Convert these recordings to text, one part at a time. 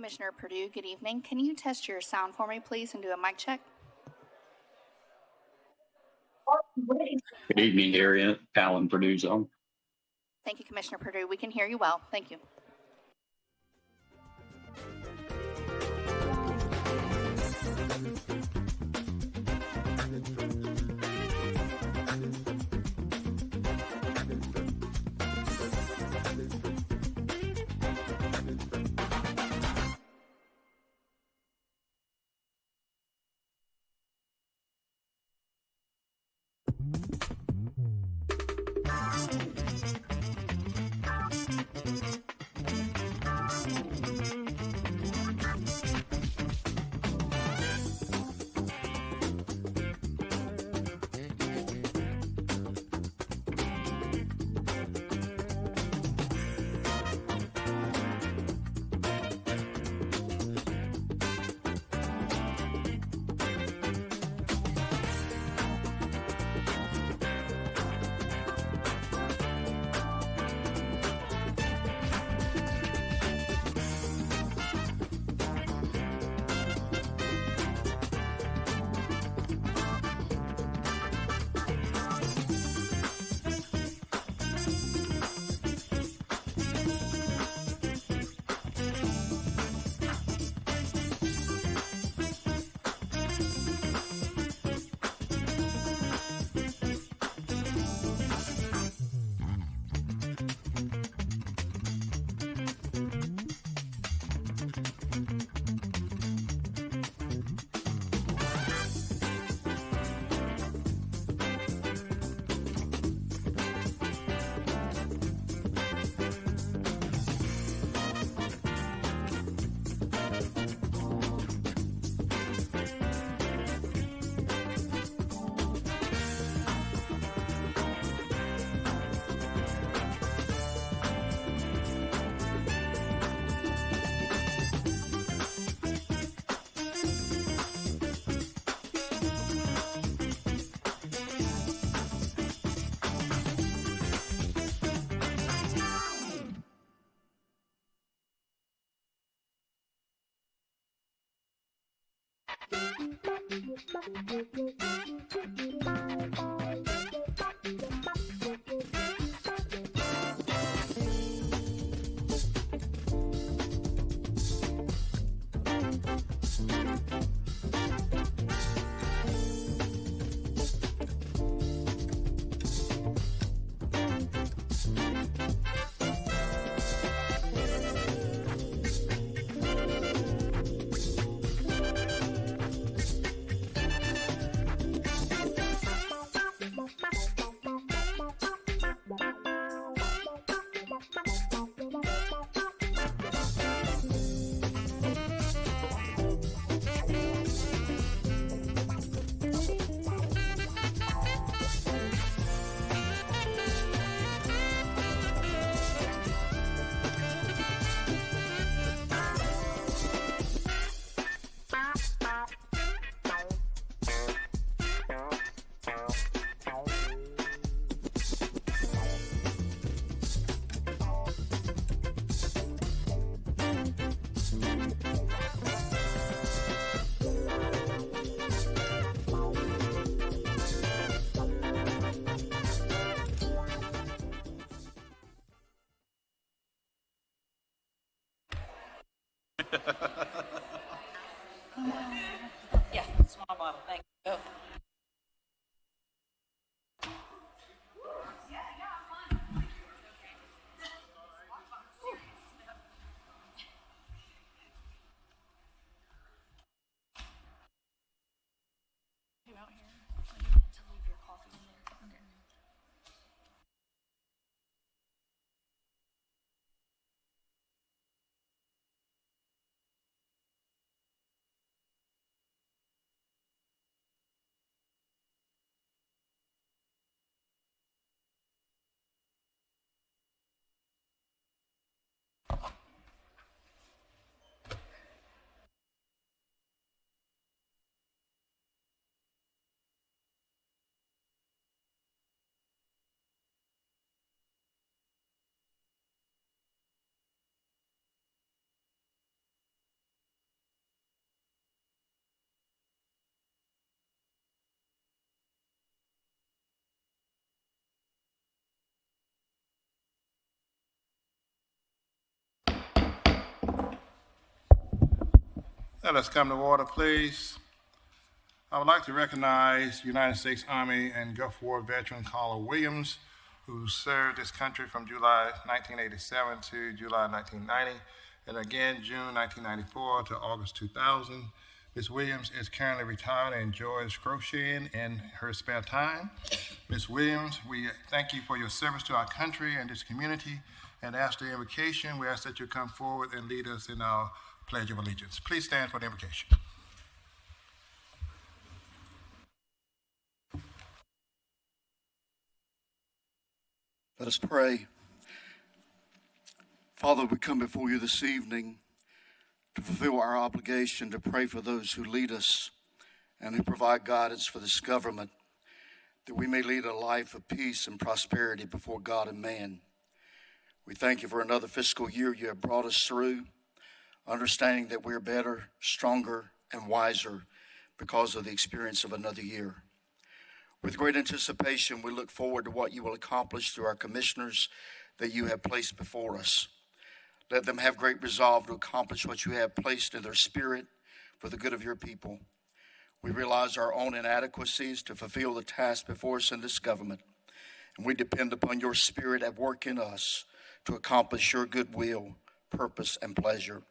Commissioner Perdue, good evening. Can you test your sound for me, please, and do a mic check? Good evening, area. Alan Purdue's on. Thank you, Commissioner Perdue. We can hear you well. Thank you. Yeah, small bottle, thank you. Go. You out here? Or do you want to leave your coffee in there? Okay. Let us come to order, please. I would like to recognize United States Army and Gulf War veteran Carla Williams, who served this country from July 1987 to July 1990, and again June 1994 to August 2000. Ms. Williams is currently retired and enjoys crocheting in her spare time. Ms. Williams, we thank you for your service to our country and this community, and after the invocation, we ask that you come forward and lead us in our Pledge of Allegiance. Please stand for the invocation. Let us pray. Father, we come before you this evening to fulfill our obligation to pray for those who lead us and who provide guidance for this government, that we may lead a life of peace and prosperity before God and man. We thank you for another fiscal year you have brought us through, understanding that we're better, stronger, and wiser because of the experience of another year. With great anticipation, we look forward to what you will accomplish through our commissioners that you have placed before us. Let them have great resolve to accomplish what you have placed in their spirit for the good of your people. We realize our own inadequacies to fulfill the task before us in this government, and we depend upon your spirit at work in us to accomplish your good will, purpose, and pleasure.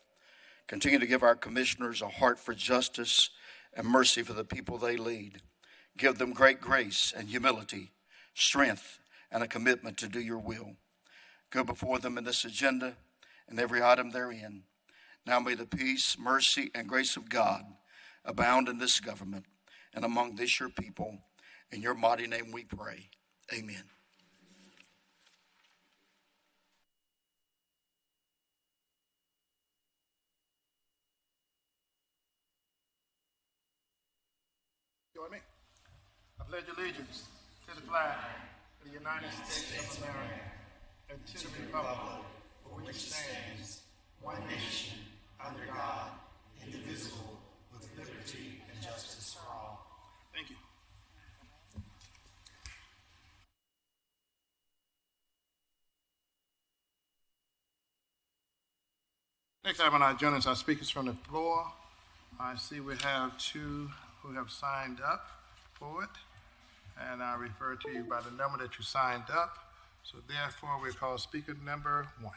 Continue to give our commissioners a heart for justice and mercy for the people they lead. Give them great grace and humility, strength, and a commitment to do your will. Go before them in this agenda and every item therein. Now may the peace, mercy, and grace of God abound in this government and among this your people. In your mighty name we pray. Amen. Join me. I pledge allegiance to the flag of the United States of America and to the republic for which it stands, one nation, under God, indivisible, with liberty and justice for all. Thank you. Next item on our agenda is our speakers from the floor. I see we have two who have signed up for it, and I refer to you by the number that you signed up. So therefore, we call speaker number 1.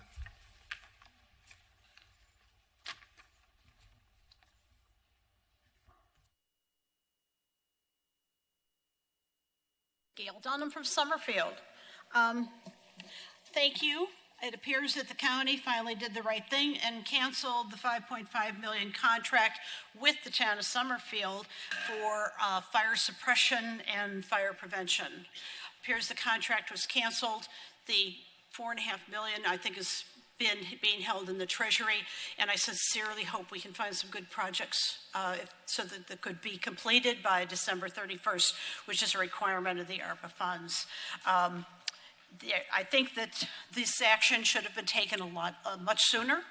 Gail Dunham from Summerfield. Thank you. It appears that the county finally did the right thing and canceled the $5.5 million contract with the town of Summerfield for fire suppression and fire prevention. Appears the contract was canceled. The $4.5 million, I think, is being held in the Treasury, and I sincerely hope we can find some good projects so that they could be completed by December 31st, which is a requirement of the ARPA funds. I think that this action should have been taken much sooner.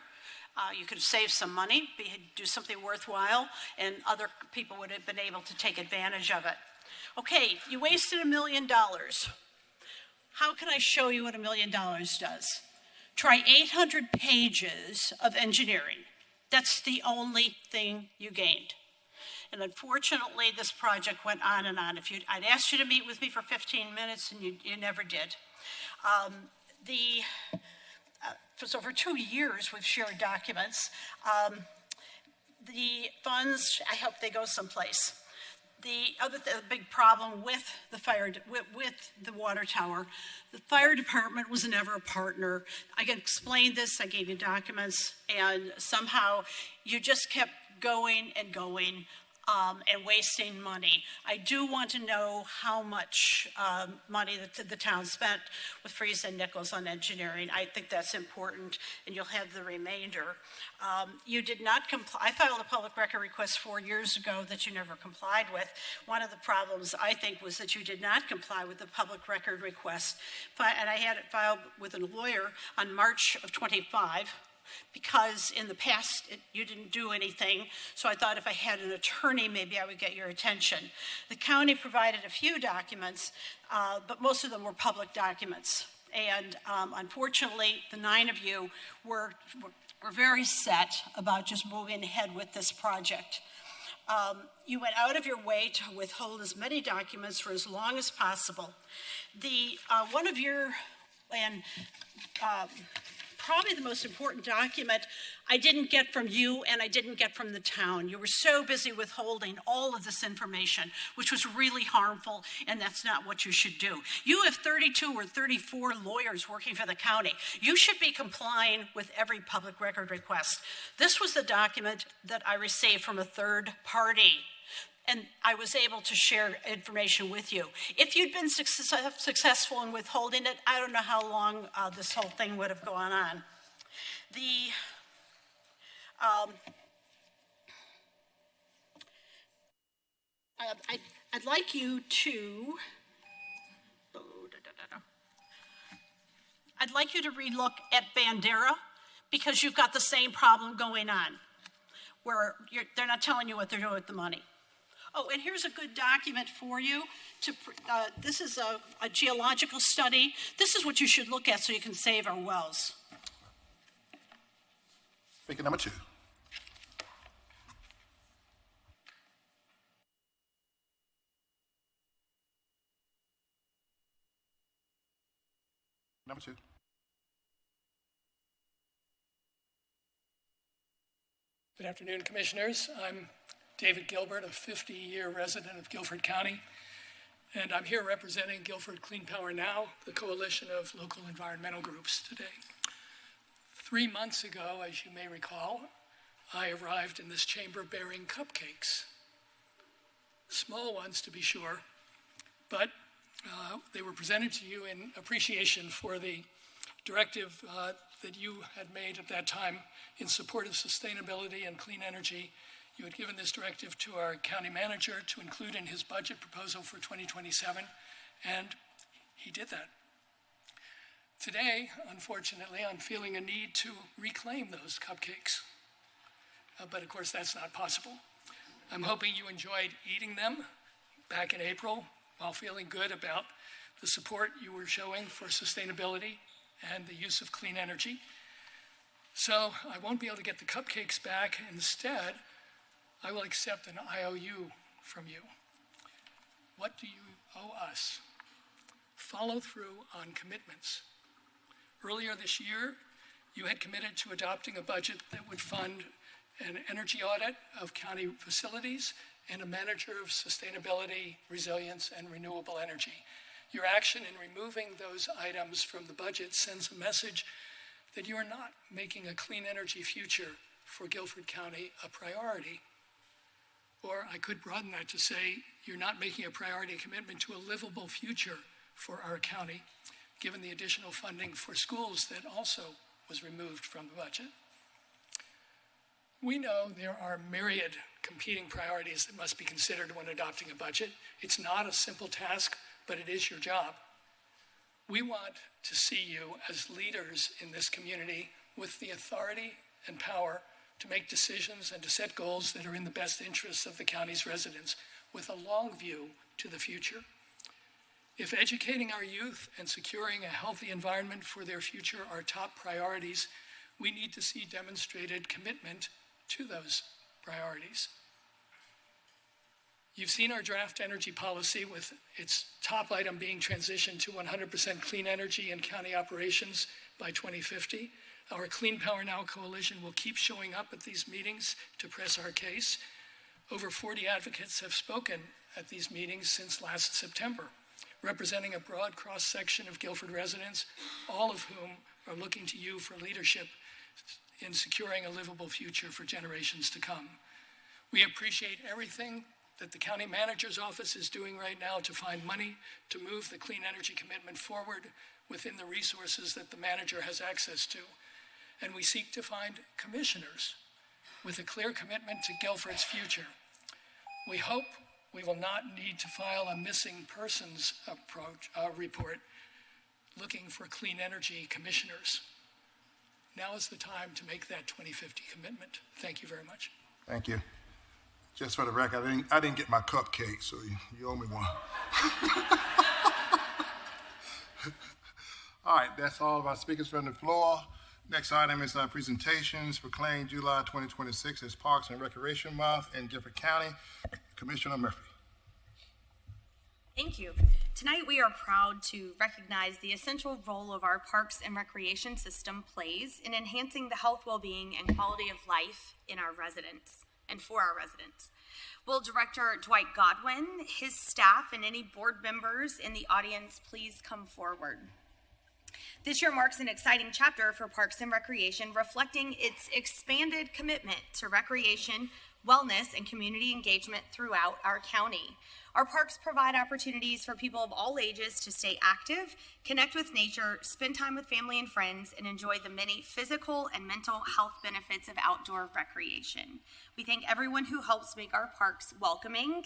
You could save some money, do something worthwhile, and other people would have been able to take advantage of it. Okay, you wasted $1 million. How can I show you what $1 million does? Try 800 pages of engineering. That's the only thing you gained. And unfortunately, this project went on and on. I'd asked you to meet with me for 15 minutes, and you never did. So for 2 years, we've shared documents. The funds, I hope they go someplace. The big problem with the water tower, the fire department was never a partner. I can explain this, I gave you documents, and somehow you just kept going and going. And wasting money. I do want to know how much money that the town spent with Freeze and Nichols on engineering. I think that's important, and you'll have the remainder. You did not comply. I filed a public record request 4 years ago that you never complied with. One of the problems, I think, was that you did not comply with the public record request, and I had it filed with a lawyer on March of 25. Because in the past, you didn't do anything, so I thought if I had an attorney, maybe I would get your attention. The county provided a few documents, but most of them were public documents. And unfortunately, the 9 of you were very set about just moving ahead with this project. You went out of your way to withhold as many documents for as long as possible. One of your, probably the most important document I didn't get from you and I didn't get from the town. You were so busy withholding all of this information, which was really harmful, and that's not what you should do. You have 32 or 34 lawyers working for the county. You should be complying with every public record request. This was the document that I received from a third party, and I was able to share information with you. If you'd been successful in withholding it, I don't know how long this whole thing would have gone on. I'd like you to, relook at Bandera, because you've got the same problem going on, where they're not telling you what they're doing with the money. Oh, and here's a good document for you. This is a geological study. This is what you should look at so you can save our wells. Speaker number 2. Number 2. Good afternoon, Commissioners. I'm David Gilbert, a 50-year resident of Guilford County, and I'm here representing Guilford Clean Power Now, the coalition of local environmental groups today. 3 months ago, as you may recall, I arrived in this chamber bearing cupcakes. Small ones, to be sure, but they were presented to you in appreciation for the directive that you had made at that time in support of sustainability and clean energy. You had given this directive to our county manager to include in his budget proposal for 2027, and he did that. Today, unfortunately, I'm feeling a need to reclaim those cupcakes. But of course, that's not possible. I'm hoping you enjoyed eating them back in April while feeling good about the support you were showing for sustainability and the use of clean energy. So I won't be able to get the cupcakes back. Instead, I will accept an IOU from you. What do you owe us? Follow through on commitments. Earlier this year, you had committed to adopting a budget that would fund an energy audit of county facilities and a manager of sustainability, resilience, and renewable energy. Your action in removing those items from the budget sends a message that you are not making a clean energy future for Guilford County a priority. Or I could broaden that to say you're not making a priority commitment to a livable future for our county, given the additional funding for schools that also was removed from the budget. We know there are myriad competing priorities that must be considered when adopting a budget. It's not a simple task, but it is your job. We want to see you as leaders in this community with the authority and power to make decisions and to set goals that are in the best interests of the county's residents with a long view to the future. If educating our youth and securing a healthy environment for their future are top priorities, we need to see demonstrated commitment to those priorities. You've seen our draft energy policy with its top item being transition to 100% clean energy in county operations by 2050. Our Clean Power Now coalition will keep showing up at these meetings to press our case. Over 40 advocates have spoken at these meetings since last September, representing a broad cross-section of Guilford residents, all of whom are looking to you for leadership in securing a livable future for generations to come. We appreciate everything that the county manager's office is doing right now to find money to move the clean energy commitment forward within the resources that the manager has access to. And we seek to find commissioners with a clear commitment to Guilford's future. We hope we will not need to file a missing persons report looking for clean energy commissioners. Now is the time to make that 2050 commitment. Thank you very much. Thank you. Just for the record, I didn't get my cupcake, so you owe me one. All right, that's all of our speakers from the floor. Next item is our presentations proclaimed July 2026 as Parks and Recreation Month in Guilford County. Commissioner Murphy. Thank you. Tonight we are proud to recognize the essential role of our parks and recreation system plays in enhancing the health, well-being, and quality of life in our residents and for our residents. Will Director Dwight Godwin, his staff, and any board members in the audience please come forward? This year marks an exciting chapter for Parks and Recreation, reflecting its expanded commitment to recreation, wellness, and community engagement throughout our county. Our parks provide opportunities for people of all ages to stay active, connect with nature, spend time with family and friends, and enjoy the many physical and mental health benefits of outdoor recreation. We thank everyone who helps make our parks welcoming,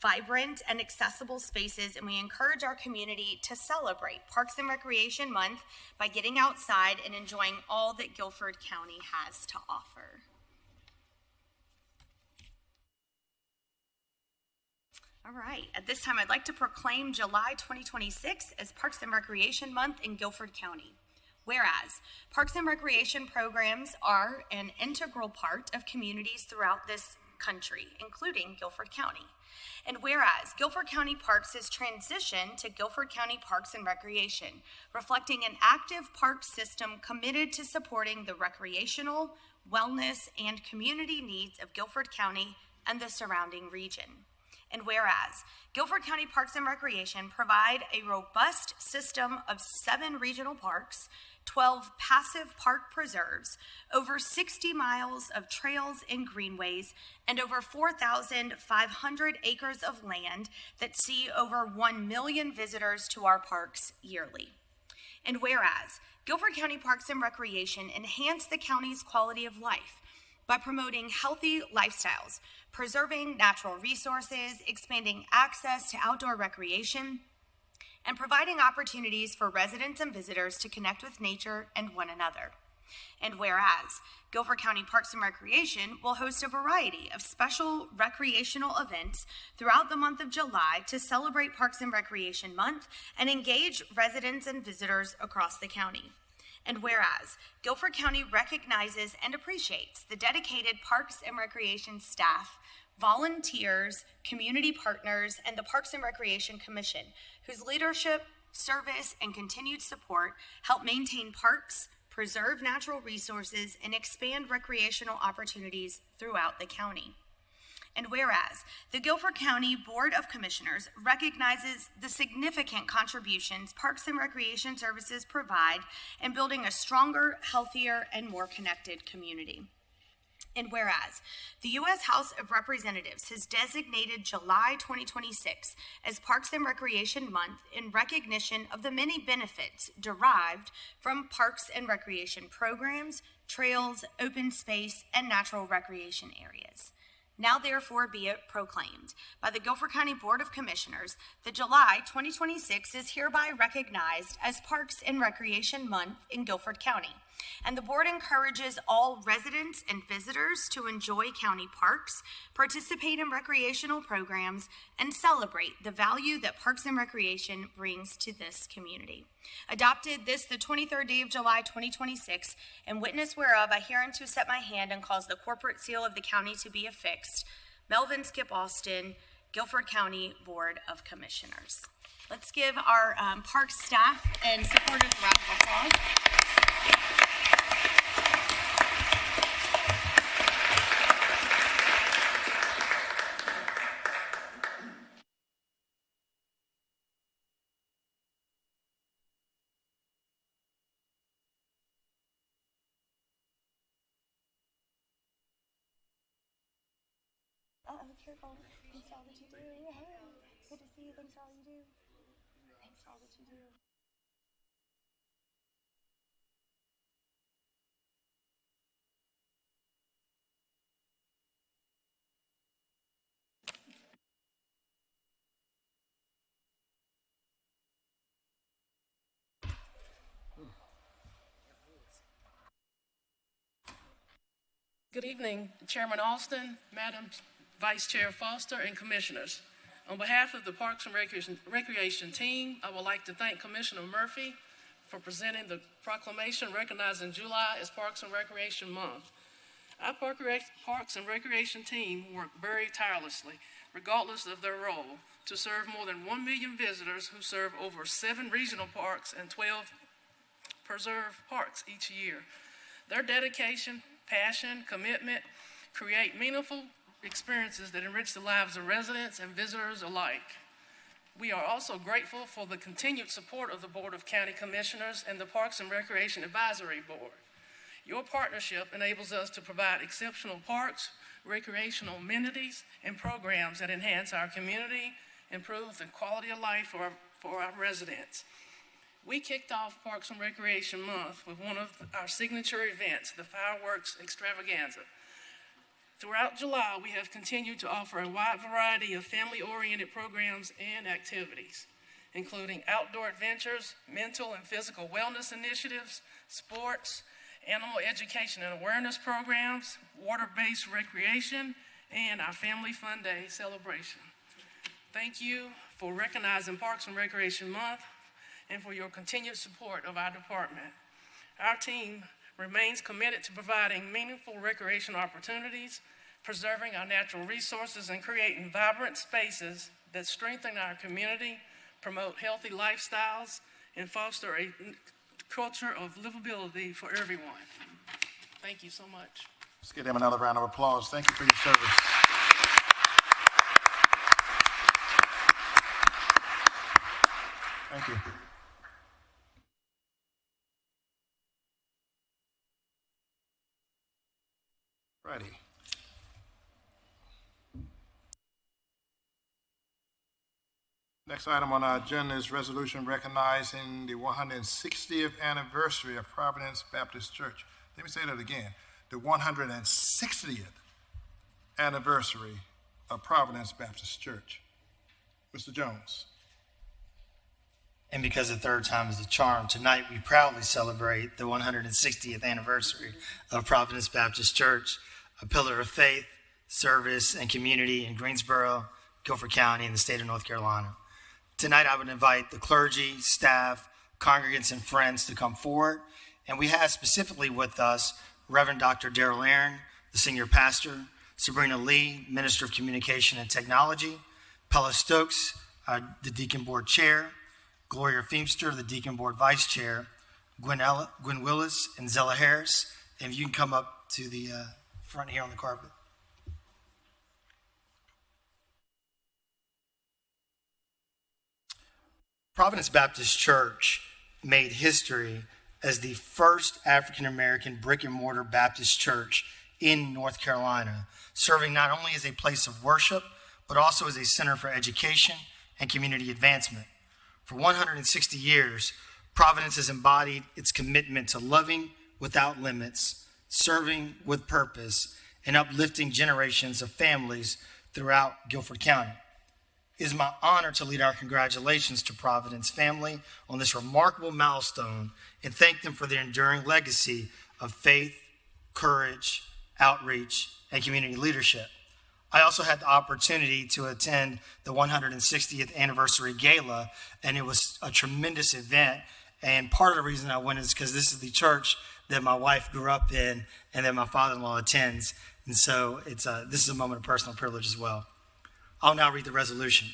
vibrant, and accessible spaces, and we encourage our community to celebrate Parks and Recreation Month by getting outside and enjoying all that Guilford County has to offer. All right, at this time, I'd like to proclaim July 2026 as Parks and Recreation Month in Guilford County. Whereas, Parks and Recreation programs are an integral part of communities throughout this country, including Guilford County. And whereas, Guilford County Parks has transitioned to Guilford County Parks and Recreation, reflecting an active park system committed to supporting the recreational, wellness, and community needs of Guilford County and the surrounding region. And whereas, Guilford County Parks and Recreation provide a robust system of 7 regional parks, 12 passive park preserves, over 60 miles of trails and greenways, and over 4,500 acres of land that see over 1 million visitors to our parks yearly. And whereas, Guilford County Parks and Recreation enhance the county's quality of life by promoting healthy lifestyles, preserving natural resources, expanding access to outdoor recreation, and providing opportunities for residents and visitors to connect with nature and one another. And whereas, Guilford County Parks and Recreation will host a variety of special recreational events throughout the month of July to celebrate Parks and Recreation Month and engage residents and visitors across the county. And whereas, Guilford County recognizes and appreciates the dedicated Parks and Recreation staff, volunteers, community partners, and the Parks and Recreation Commission, whose leadership, service, and continued support help maintain parks, preserve natural resources, and expand recreational opportunities throughout the county. And whereas, the Guilford County Board of Commissioners recognizes the significant contributions Parks and Recreation Services provide in building a stronger, healthier, and more connected community. And whereas, the U.S. House of Representatives has designated July 2026 as Parks and Recreation Month in recognition of the many benefits derived from parks and recreation programs, trails, open space, and natural recreation areas. Now therefore be it proclaimed by the Guilford County Board of Commissioners that July 2026 is hereby recognized as Parks and Recreation Month in Guilford County, And the board encourages all residents and visitors to enjoy county parks, participate in recreational programs, and celebrate the value that Parks and Recreation brings to this community. Adopted this the 23rd day of July 2026, and witness whereof I hereunto set my hand and cause the corporate seal of the county to be affixed. Melvin Skip Austin, Guilford County Board of Commissioners. Let's give our park staff and supporters a round of applause. Careful. Thanks for all that you do. Hey, good to see you. Thanks for all you do. Thanks for all that you do. Good evening, Chairman Austin, Madam Vice Chair Foster, and Commissioners. On behalf of the Parks and Recreation team, I would like to thank Commissioner Murphy for presenting the proclamation recognizing July as Parks and Recreation Month. Our Parks and Recreation team work very tirelessly, regardless of their role, to serve more than 1 million visitors who serve over 7 regional parks and 12 preserved parks each year. Their dedication, passion, commitment create meaningful experiences that enrich the lives of residents and visitors alike. We are also grateful for the continued support of the Board of County Commissioners and the Parks and Recreation Advisory Board. Your partnership enables us to provide exceptional parks, recreational amenities, and programs that enhance our community, improve the quality of life for our residents. We kicked off Parks and Recreation Month with one of our signature events, the Fireworks Extravaganza. Throughout July, we have continued to offer a wide variety of family-oriented programs and activities, including outdoor adventures, mental and physical wellness initiatives, sports, animal education and awareness programs, water-based recreation, and our Family Fun Day celebration. Thank you for recognizing Parks and Recreation Month and for your continued support of our department. Our team remains committed to providing meaningful recreational opportunities, preserving our natural resources, and creating vibrant spaces that strengthen our community, promote healthy lifestyles, and foster a culture of livability for everyone. Thank you so much. Let's give them another round of applause. Thank you for your service. Thank you. Righty. Next item on our agenda is resolution recognizing the 160th anniversary of Providence Baptist Church. Let me say that again. The 160th anniversary of Providence Baptist Church. Mr. Jones. And because the third time is a charm, tonight we proudly celebrate the 160th anniversary of Providence Baptist Church, a pillar of faith, service, and community in Greensboro, Guilford County, and the state of North Carolina. Tonight I would invite the clergy, staff, congregants, and friends to come forward. And we have specifically with us Reverend Dr. Darrell Aaron, the senior pastor, Sabrina Lee, Minister of Communication and Technology, Pella Stokes, the Deacon Board Chair, Gloria Feemster, the Deacon Board Vice Chair, Gwen Willis, and Zella Harris. And if you can come up to the front here on the carpet. Providence Baptist Church made history as the first African-American brick-and-mortar Baptist church in North Carolina, serving not only as a place of worship, but also as a center for education and community advancement. For 160 years, Providence has embodied its commitment to loving without limits, serving with purpose, and uplifting generations of families throughout Guilford County. It is my honor to lead our congratulations to Providence family on this remarkable milestone and thank them for their enduring legacy of faith, courage, outreach, and community leadership. I also had the opportunity to attend the 160th anniversary gala, and it was a tremendous event. And part of the reason I went is because this is the church that my wife grew up in and that my father-in-law attends. And so this is a moment of personal privilege as well. I'll now read the resolution.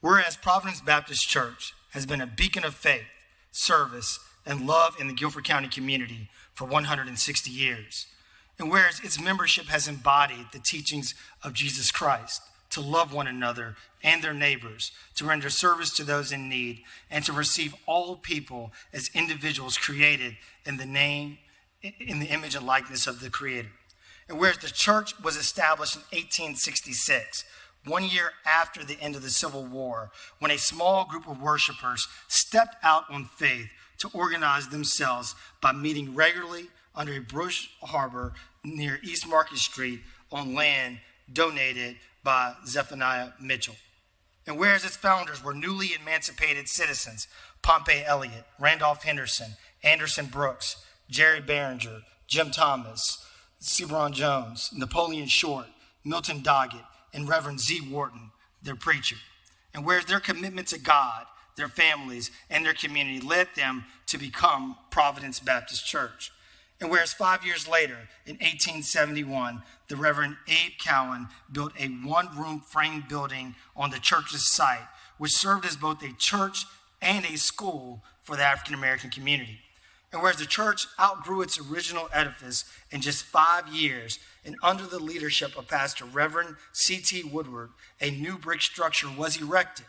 Whereas Providence Baptist Church has been a beacon of faith, service, and love in the Guilford County community for 160 years. And whereas its membership has embodied the teachings of Jesus Christ to love one another and their neighbors, to render service to those in need, and to receive all people as individuals created in the image and likeness of the Creator. And whereas the church was established in 1866, 1 year after the end of the Civil War, when a small group of worshipers stepped out on faith to organize themselves by meeting regularly under a bush harbor near East Market Street on land donated by Zephaniah Mitchell. And whereas its founders were newly emancipated citizens, Pompey Elliott, Randolph Henderson, Anderson Brooks, Jerry Barringer, Jim Thomas, Sebron Jones, Napoleon Short, Milton Doggett, and Reverend Z. Wharton, their preacher. And whereas their commitment to God, their families, and their community led them to become Providence Baptist Church. And whereas 5 years later, in 1871, the Reverend Abe Cowan built a one-room frame building on the church's site, which served as both a church and a school for the African-American community. And whereas the church outgrew its original edifice in just 5 years, and under the leadership of Pastor Reverend C.T. Woodward, a new brick structure was erected,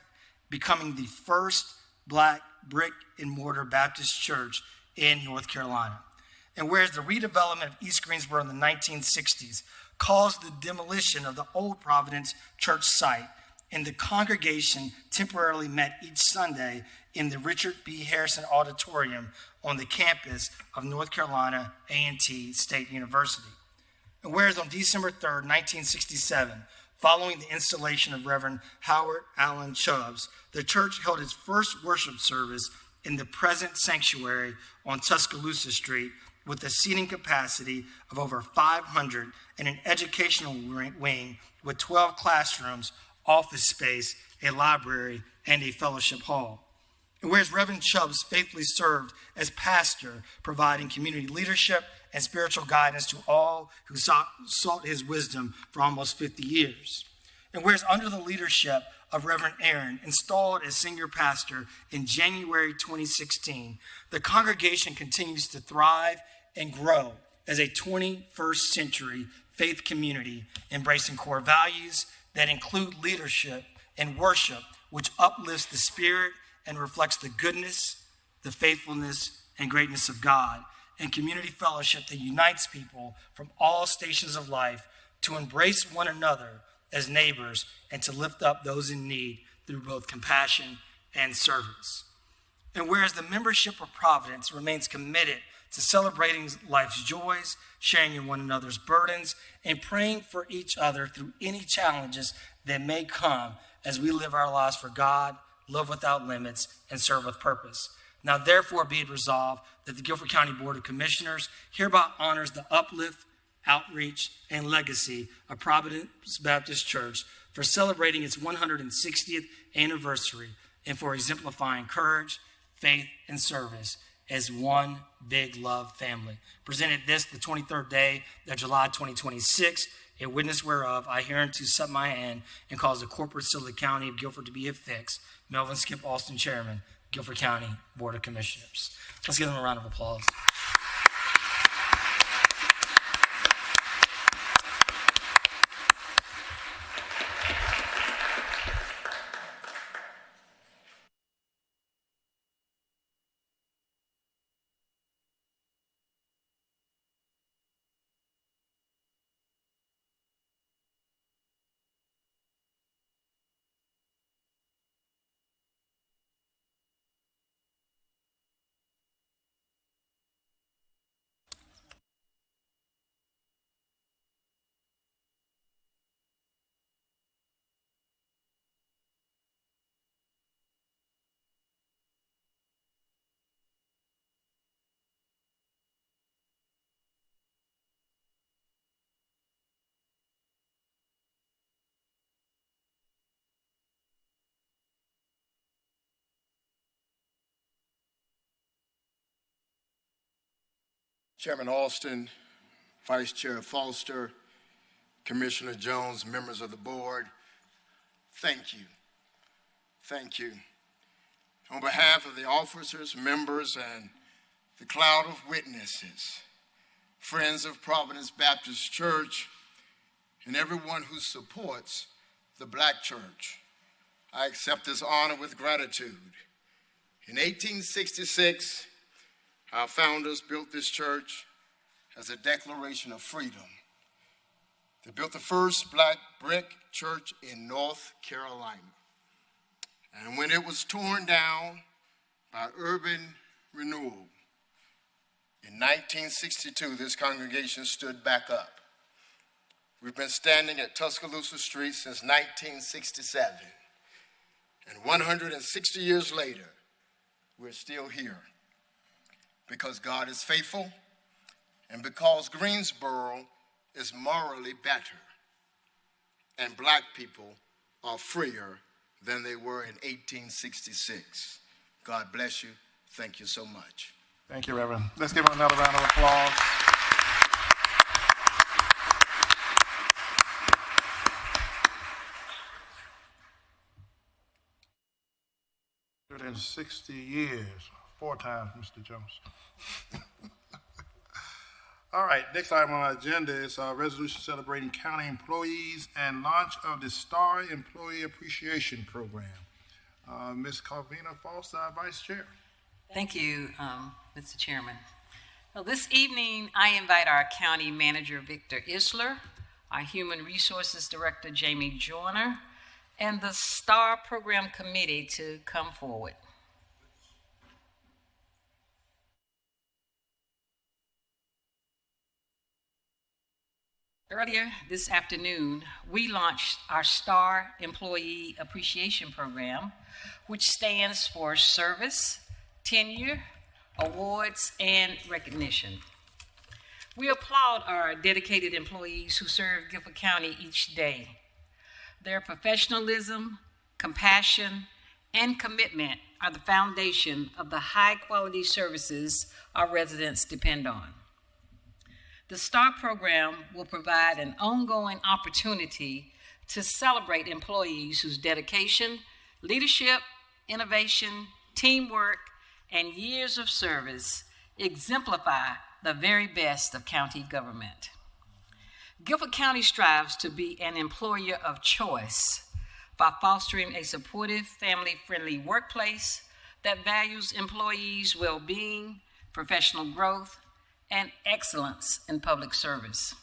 becoming the first Black brick and mortar Baptist church in North Carolina. And whereas the redevelopment of East Greensboro in the 1960s caused the demolition of the old Providence church site, and the congregation temporarily met each Sunday in the Richard B. Harrison Auditorium on the campus of North Carolina A&T State University. And whereas on December 3rd, 1967, following the installation of Reverend Howard Allen Chubbs, the church held its first worship service in the present sanctuary on Tuscaloosa Street with a seating capacity of over 500 and an educational wing with 12 classrooms, office space, a library, and a fellowship hall. And whereas Reverend Chubbs faithfully served as pastor, providing community leadership and spiritual guidance to all who sought his wisdom for almost 50 years. And whereas under the leadership of Reverend Aaron, installed as senior pastor in January 2016, the congregation continues to thrive and grow as a 21st century faith community, embracing core values that include leadership and worship, which uplifts the spirit and reflects the goodness, the faithfulness, and greatness of God, and community fellowship that unites people from all stations of life to embrace one another as neighbors and to lift up those in need through both compassion and service. And whereas the membership of Providence remains committed to celebrating life's joys, sharing in one another's burdens, and praying for each other through any challenges that may come as we live our lives for God, love without limits, and serve with purpose. Now, therefore, be it resolved that the Guilford County Board of Commissioners hereby honors the uplift, outreach, and legacy of Providence Baptist Church for celebrating its 160th anniversary and for exemplifying courage, faith, and service as one big love family. Presented this the 23rd day of July 2026, a witness whereof I hereunto set my hand and cause the corporate seal of the County of Guilford to be affixed. Melvin Skip Austin, Chairman, Guilford County Board of Commissioners. Let's give them a round of applause. Chairman Alston, Vice Chair Foster, Commissioner Jones, members of the board, thank you. Thank you. On behalf of the officers, members, and the cloud of witnesses, friends of Providence Baptist Church, and everyone who supports the Black Church, I accept this honor with gratitude. In 1866, our founders built this church as a declaration of freedom. They built the first black brick church in North Carolina. And when it was torn down by urban renewal, in 1962, this congregation stood back up. We've been standing at Tuscaloosa Street since 1967. And 160 years later, we're still here because God is faithful and because Greensboro is morally better and black people are freer than they were in 1866. God bless you. Thank you so much. Thank you, Reverend. Let's give him another round of applause. In 60 years, 4 times, Mr. Jones. All right, next item on our agenda is our resolution celebrating county employees and launch of the Star Employee Appreciation Program. Ms. Calvina Foster, our Vice Chair. Thank you, Mr. Chairman. Well, this evening, I invite our County Manager, Victor Isler, our Human Resources Director, Jamie Joyner, and the STAR Program Committee to come forward. Earlier this afternoon, we launched our STAR Employee Appreciation Program, which stands for Service, Tenure, Awards, and Recognition. We applaud our dedicated employees who serve Guilford County each day. Their professionalism, compassion, and commitment are the foundation of the high-quality services our residents depend on. The STAR program will provide an ongoing opportunity to celebrate employees whose dedication, leadership, innovation, teamwork, and years of service exemplify the very best of county government. Guilford County strives to be an employer of choice by fostering a supportive, family-friendly workplace that values employees' well-being, professional growth, and excellence in public service.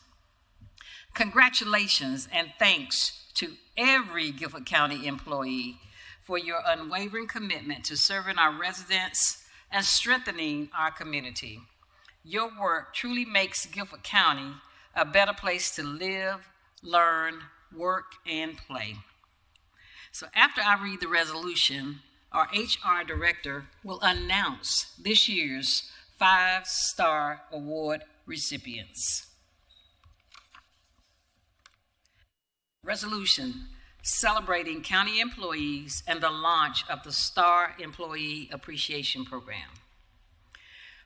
Congratulations and thanks to every Guilford County employee for your unwavering commitment to serving our residents and strengthening our community. Your work truly makes Guilford County a better place to live, learn, work, and play. So after I read the resolution, our HR director will announce this year's 5-Star Award recipients. Resolution celebrating county employees and the launch of the STAR Employee Appreciation Program.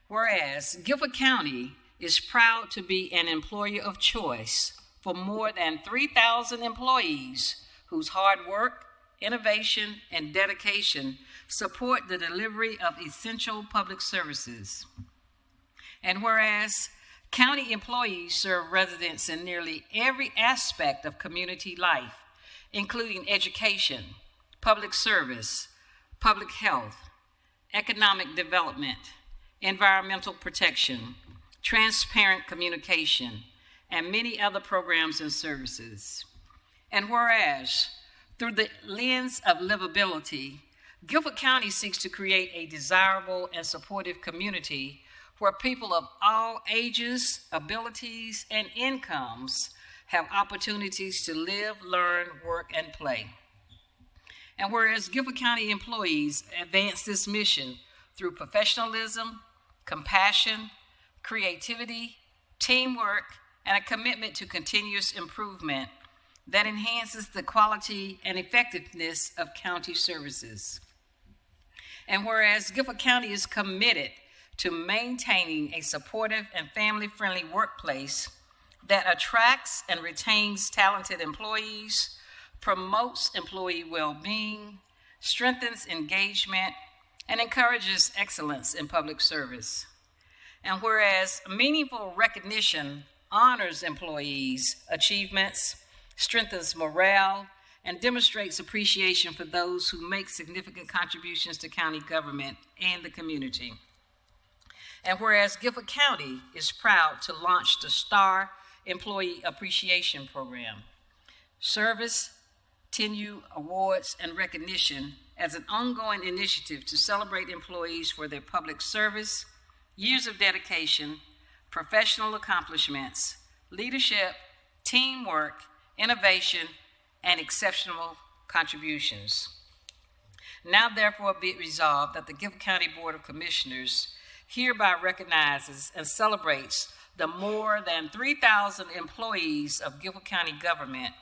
Whereas Guilford County is proud to be an employer of choice for more than 3,000 employees whose hard work, innovation, and dedication support the delivery of essential public services. And whereas county employees serve residents in nearly every aspect of community life, including education, public service, public health, economic development, environmental protection, transparent communication, and many other programs and services. And whereas, through the lens of livability, Guilford County seeks to create a desirable and supportive community where people of all ages, abilities, and incomes have opportunities to live, learn, work, and play. And whereas Guilford County employees advance this mission through professionalism, compassion, creativity, teamwork, and a commitment to continuous improvement that enhances the quality and effectiveness of county services. And whereas Guilford County is committed to maintaining a supportive and family-friendly workplace that attracts and retains talented employees, promotes employee well-being, strengthens engagement, and encourages excellence in public service. And whereas meaningful recognition honors employees' achievements, strengthens morale, and demonstrates appreciation for those who make significant contributions to county government and the community. And whereas Guilford County is proud to launch the STAR Employee Appreciation Program, service, tenure, awards, and recognition as an ongoing initiative to celebrate employees for their public service, years of dedication, professional accomplishments, leadership, teamwork, innovation, and exceptional contributions. Now, therefore, be it resolved that the Guilford County Board of Commissioners hereby recognizes and celebrates the more than 3,000 employees of Guilford County government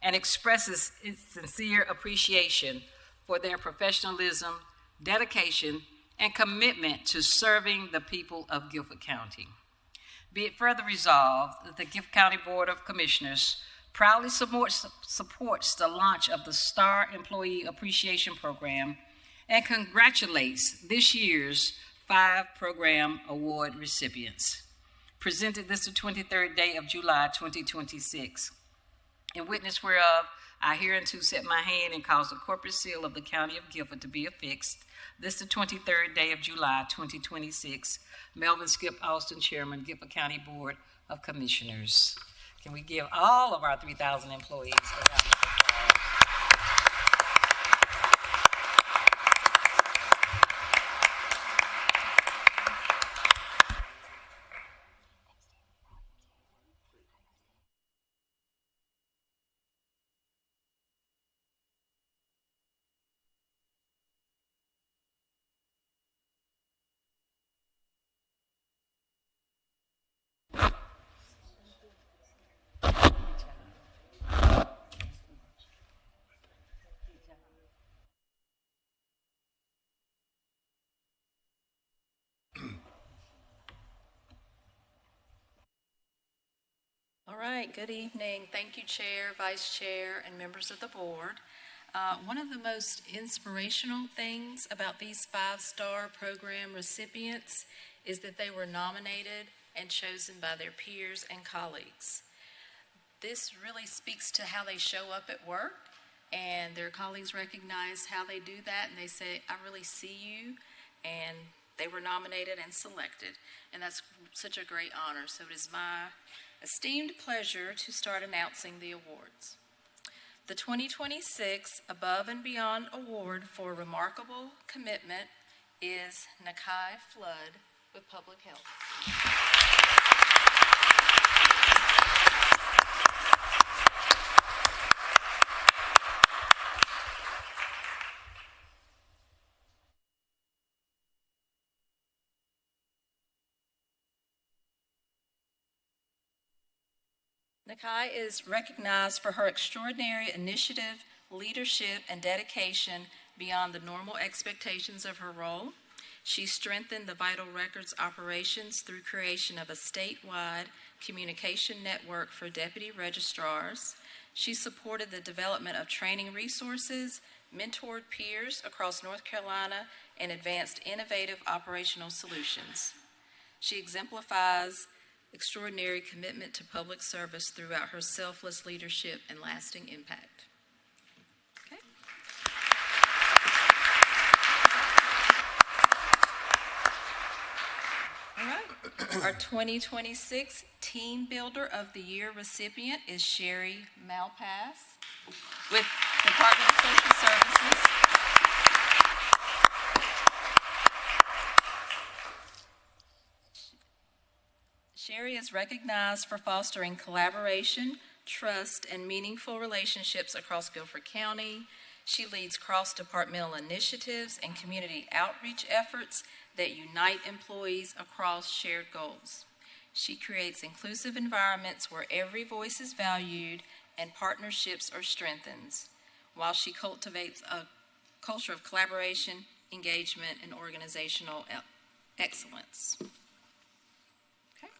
and expresses its sincere appreciation for their professionalism, dedication, and commitment to serving the people of Guilford County. Be it further resolved that the Guilford County Board of Commissioners proudly supports the launch of the STAR Employee Appreciation Program and congratulates this year's 5 program award recipients. Presented this the 23rd day of July 2026. In witness whereof, I hereunto set my hand and cause the corporate seal of the County of Guilford to be affixed this the 23rd day of July 2026. Melvin Skip Austin, Chairman, Guilford County Board of Commissioners. Can we give all of our 3,000 employees a round of applause? All right, good evening. Thank you, Chair, Vice Chair, and members of the board. One of the most inspirational things about these 5-star program recipients is that they were nominated and chosen by their peers and colleagues. This really speaks to how they show up at work, and their colleagues recognize how they do that, and they say, I really see you, and they were nominated and selected, and that's such a great honor. So it is my esteemed pleasure to start announcing the awards. The 2026 Above and Beyond Award for Remarkable Commitment is Nakai Flood with Public Health. Nakai is recognized for her extraordinary initiative, leadership, and dedication beyond the normal expectations of her role. She strengthened the vital records operations through creation of a statewide communication network for deputy registrars. She supported the development of training resources, mentored peers across North Carolina, and advanced innovative operational solutions. She exemplifies extraordinary commitment to public service throughout her selfless leadership and lasting impact. Okay. All right. Our 2026 Team Builder of the Year recipient is Sherry Malpass with Department of Social Services. Sherry is recognized for fostering collaboration, trust, and meaningful relationships across Guilford County. She leads cross-departmental initiatives and community outreach efforts that unite employees across shared goals. She creates inclusive environments where every voice is valued and partnerships are strengthened, while she cultivates a culture of collaboration, engagement, and organizational excellence. Okay.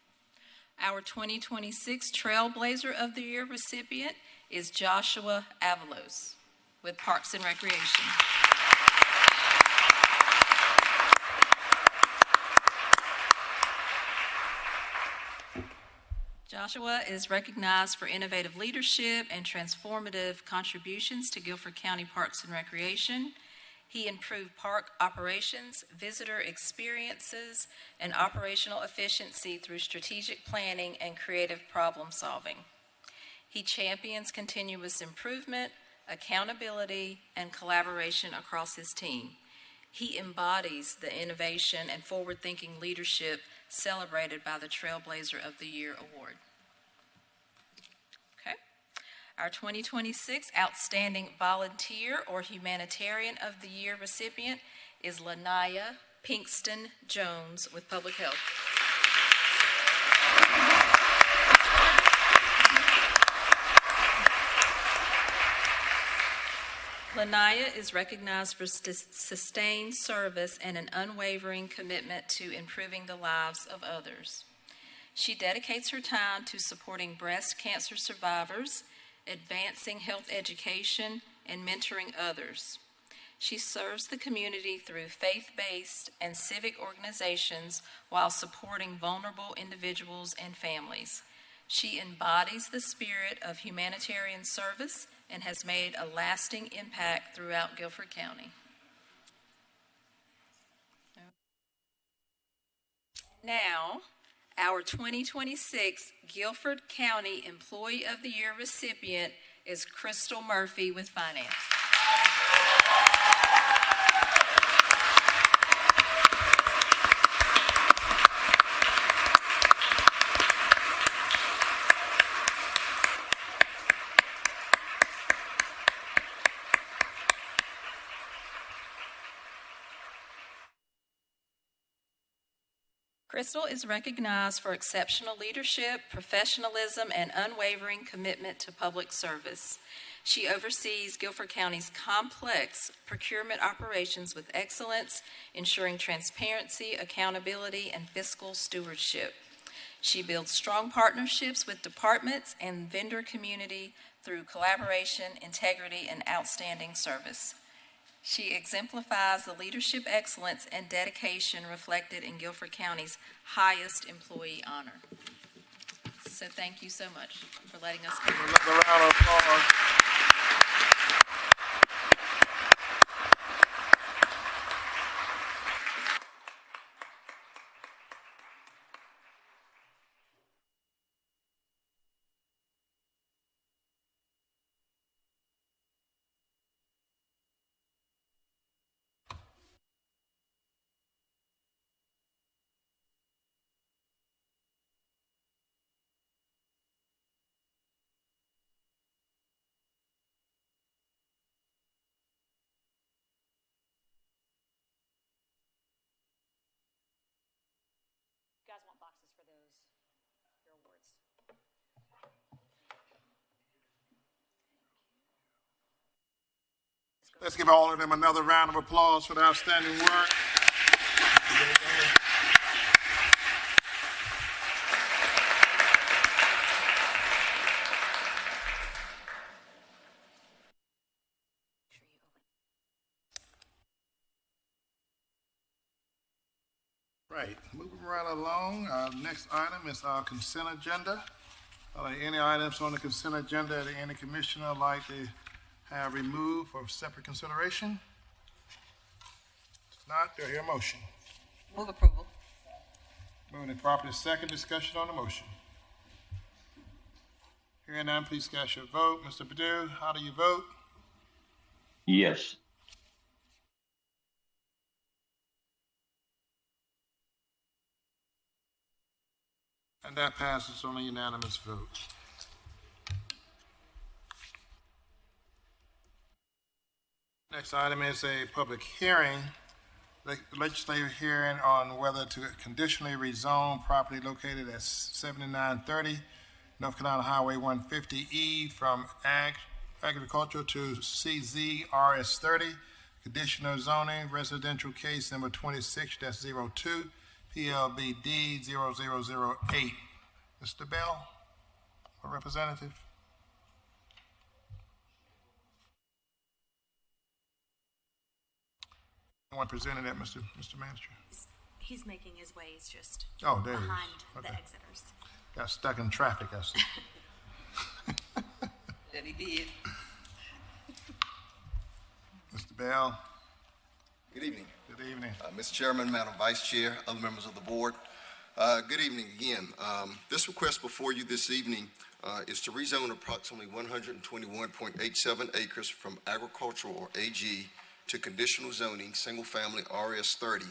Our 2026 Trailblazer of the Year recipient is Joshua Avalos with Parks and Recreation. Joshua is recognized for innovative leadership and transformative contributions to Guilford County Parks and Recreation. He improved park operations, visitor experiences, and operational efficiency through strategic planning and creative problem solving. He champions continuous improvement, accountability, and collaboration across his team. He embodies the innovation and forward-thinking leadership celebrated by the Trailblazer of the Year Award. Okay. Our 2026 Outstanding Volunteer or Humanitarian of the Year recipient is Lanaya Pinkston Jones with Public Health. Lanaya is recognized for sustained service and an unwavering commitment to improving the lives of others. She dedicates her time to supporting breast cancer survivors, advancing health education, and mentoring others. She serves the community through faith-based and civic organizations while supporting vulnerable individuals and families. She embodies the spirit of humanitarian service and has made a lasting impact throughout Guilford County. Now, our 2026 Guilford County Employee of the Year recipient is Crystal Murphy with Finance. Crystal is recognized for exceptional leadership, professionalism, and unwavering commitment to public service. She oversees Guilford County's complex procurement operations with excellence, ensuring transparency, accountability, and fiscal stewardship. She builds strong partnerships with departments and vendor community through collaboration, integrity, and outstanding service. She exemplifies the leadership excellence and dedication reflected in Guilford County's highest employee honor. So thank you so much for letting us come. Another round of applause. You guys want boxes for those, your awards? Let's give all of them another round of applause for their outstanding work. Right, moving right along. Our next item is our consent agenda. Are there any items on the consent agenda that any commissioner would like to have removed for separate consideration? If not, do I hear a motion? Move approval. Moving in properly second, discussion on the motion. Hearing none, please cast your vote. Mr. Perdue, how do you vote? Yes. And that passes on a unanimous vote. Next item is a public hearing, legislative hearing on whether to conditionally rezone property located at 7930 North Carolina Highway 150E from agricultural to CZ RS30, conditional zoning, residential case number 26-02. PLB D0008. Mr. Bell, a representative. Anyone presenting that, Mr. Manager? He's making his way. He's just Oh, there he is. behind Okay. the exiters. Got stuck in traffic, I see. That he did. Mr. Bell, Good evening. good evening. Mr. Chairman, Madam Vice Chair, other members of the board. Good evening again. This request before you this evening is to rezone approximately 121.87 acres from agricultural or AG to conditional zoning, single-family RS30,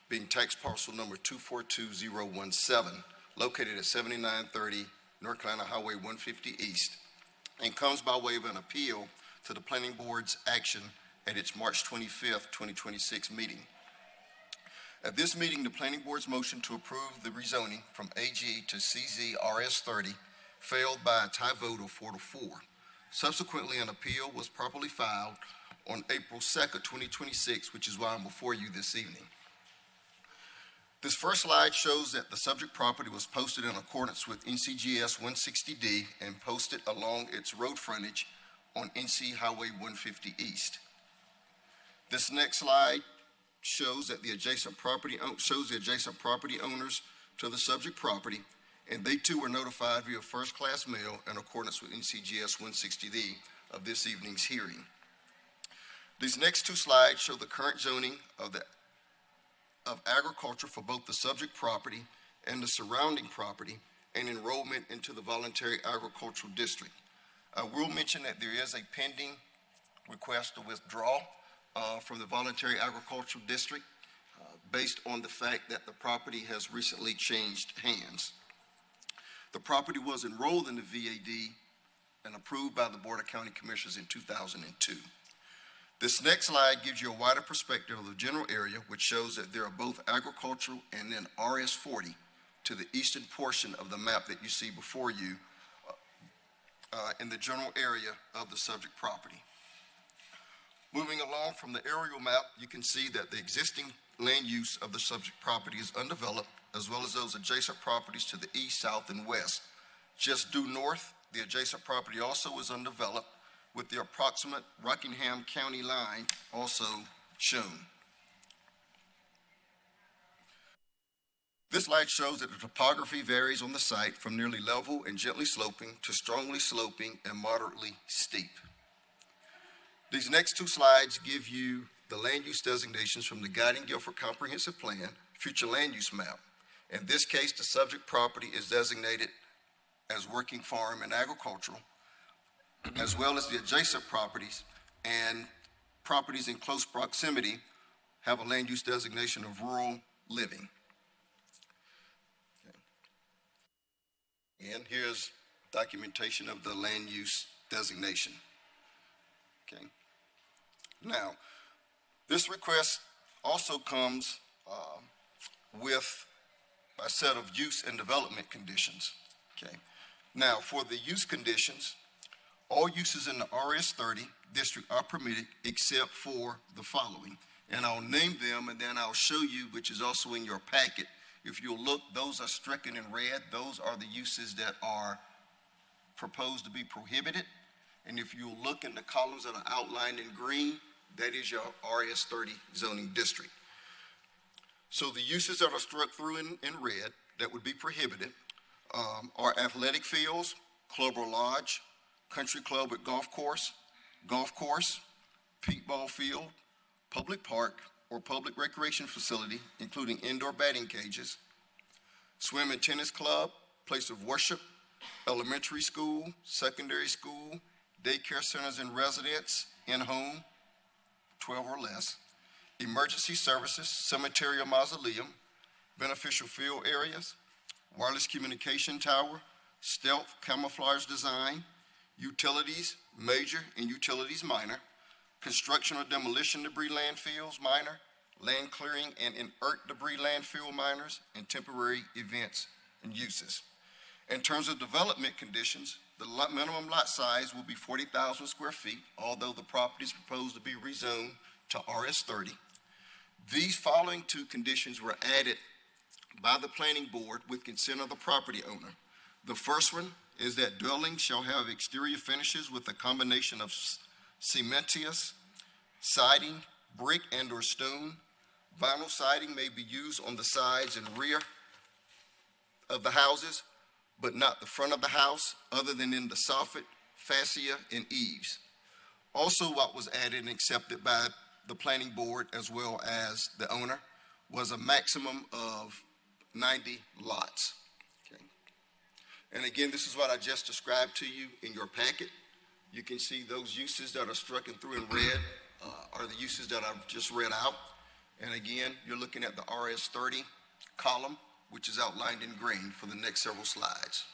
being tax parcel number 242017, located at 7930 North Carolina Highway 150 East, and comes by way of an appeal to the Planning Board's action at its March 25th, 2026 meeting. At this meeting, the Planning Board's motion to approve the rezoning from AG to CZ RS30 failed by a tie vote of 4-4. Subsequently, an appeal was properly filed on April 2nd, 2026, which is why I'm before you this evening. This first slide shows that the subject property was posted in accordance with NCGS 160D and posted along its road frontage on NC Highway 150 East. This next slide shows that the adjacent property owners to the subject property, and they too were notified via first-class mail in accordance with NCGS 160D of this evening's hearing. These next two slides show the current zoning of agriculture for both the subject property and the surrounding property and enrollment into the voluntary agricultural district. I will mention that there is a pending request to withdraw from the voluntary agricultural district based on the fact that the property has recently changed hands. The property was enrolled in the VAD and approved by the Board of County Commissioners in 2002. This next slide gives you a wider perspective of the general area, which shows that there are both agricultural and then RS40 to the eastern portion of the map that you see before you in the general area of the subject property. Moving along from the aerial map, you can see that the existing land use of the subject property is undeveloped, as well as those adjacent properties to the east, south, and west. Just due north, the adjacent property also is undeveloped, with the approximate Rockingham County line also shown. This slide shows that the topography varies on the site from nearly level and gently sloping to strongly sloping and moderately steep. These next two slides give you the land use designations from the Guiding Guilford Comprehensive Plan, Future Land Use Map. In this case, the subject property is designated as working farm and agricultural, as well as the adjacent properties, and properties in close proximity have a land use designation of rural living. Okay. And here's documentation of the land use designation. Okay. Now, this request also comes with a set of use and development conditions. Okay. Now, for the use conditions, all uses in the RS30 district are permitted except for the following. And I'll name them and then I'll show you, which is also in your packet. If you'll look, those are stricken in red. Those are the uses that are proposed to be prohibited. And if you look in the columns that are outlined in green, that is your RS30 zoning district. So the uses that are struck through in red that would be prohibited are athletic fields, club or lodge, country club with golf course, paintball field, public park or public recreation facility, including indoor batting cages, swim and tennis club, place of worship, elementary school, secondary school, daycare centers and residence, in-home, 12 or less, emergency services, cemetery or mausoleum, beneficial field areas, wireless communication tower, stealth camouflage design, utilities, major and utilities minor, construction or demolition debris landfills minor, land clearing and inert debris landfill minors, and temporary events and uses. In terms of development conditions, the minimum lot size will be 40,000 square feet, although the property is proposed to be rezoned to RS30. These following two conditions were added by the planning board with consent of the property owner. The first one is that dwellings shall have exterior finishes with a combination of cementitious siding, brick and/or stone. Vinyl siding may be used on the sides and rear of the houses, but not the front of the house, other than in the soffit, fascia, and eaves. Also, what was added and accepted by the planning board as well as the owner was a maximum of 90 lots. Okay. And again, this is what I just described to you in your packet. You can see those uses that are struck and through in red are the uses that I've just read out. And again, you're looking at the RS30 column, which is outlined in green for the next several slides.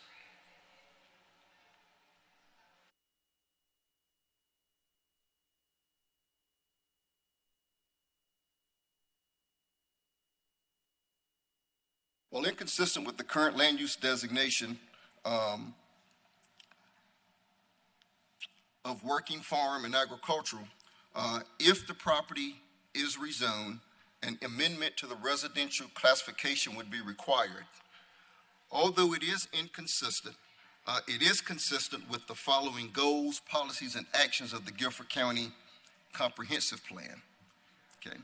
Well, inconsistent with the current land use designation of working farm and agricultural, if the property is rezoned, an amendment to the residential classification would be required. Although it is inconsistent, it is consistent with the following goals, policies, and actions of the Guilford County Comprehensive Plan. Okay.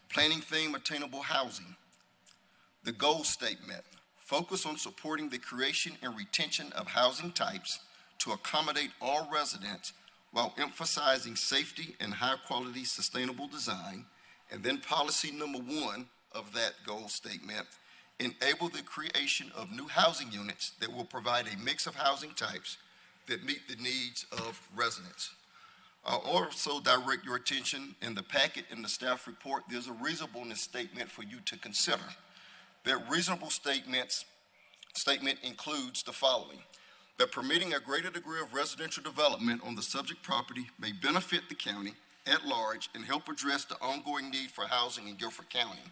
Planning theme, attainable housing. The goal statement, focus on supporting the creation and retention of housing types to accommodate all residents while emphasizing safety and high-quality sustainable design. And then policy number 1 of that goal statement, enable the creation of new housing units that will provide a mix of housing types that meet the needs of residents. I'll also direct your attention in the packet in the staff report, there's a reasonableness statement for you to consider. That reasonable statement includes the following: that permitting a greater degree of residential development on the subject property may benefit the county at large and help address the ongoing need for housing in Guilford County.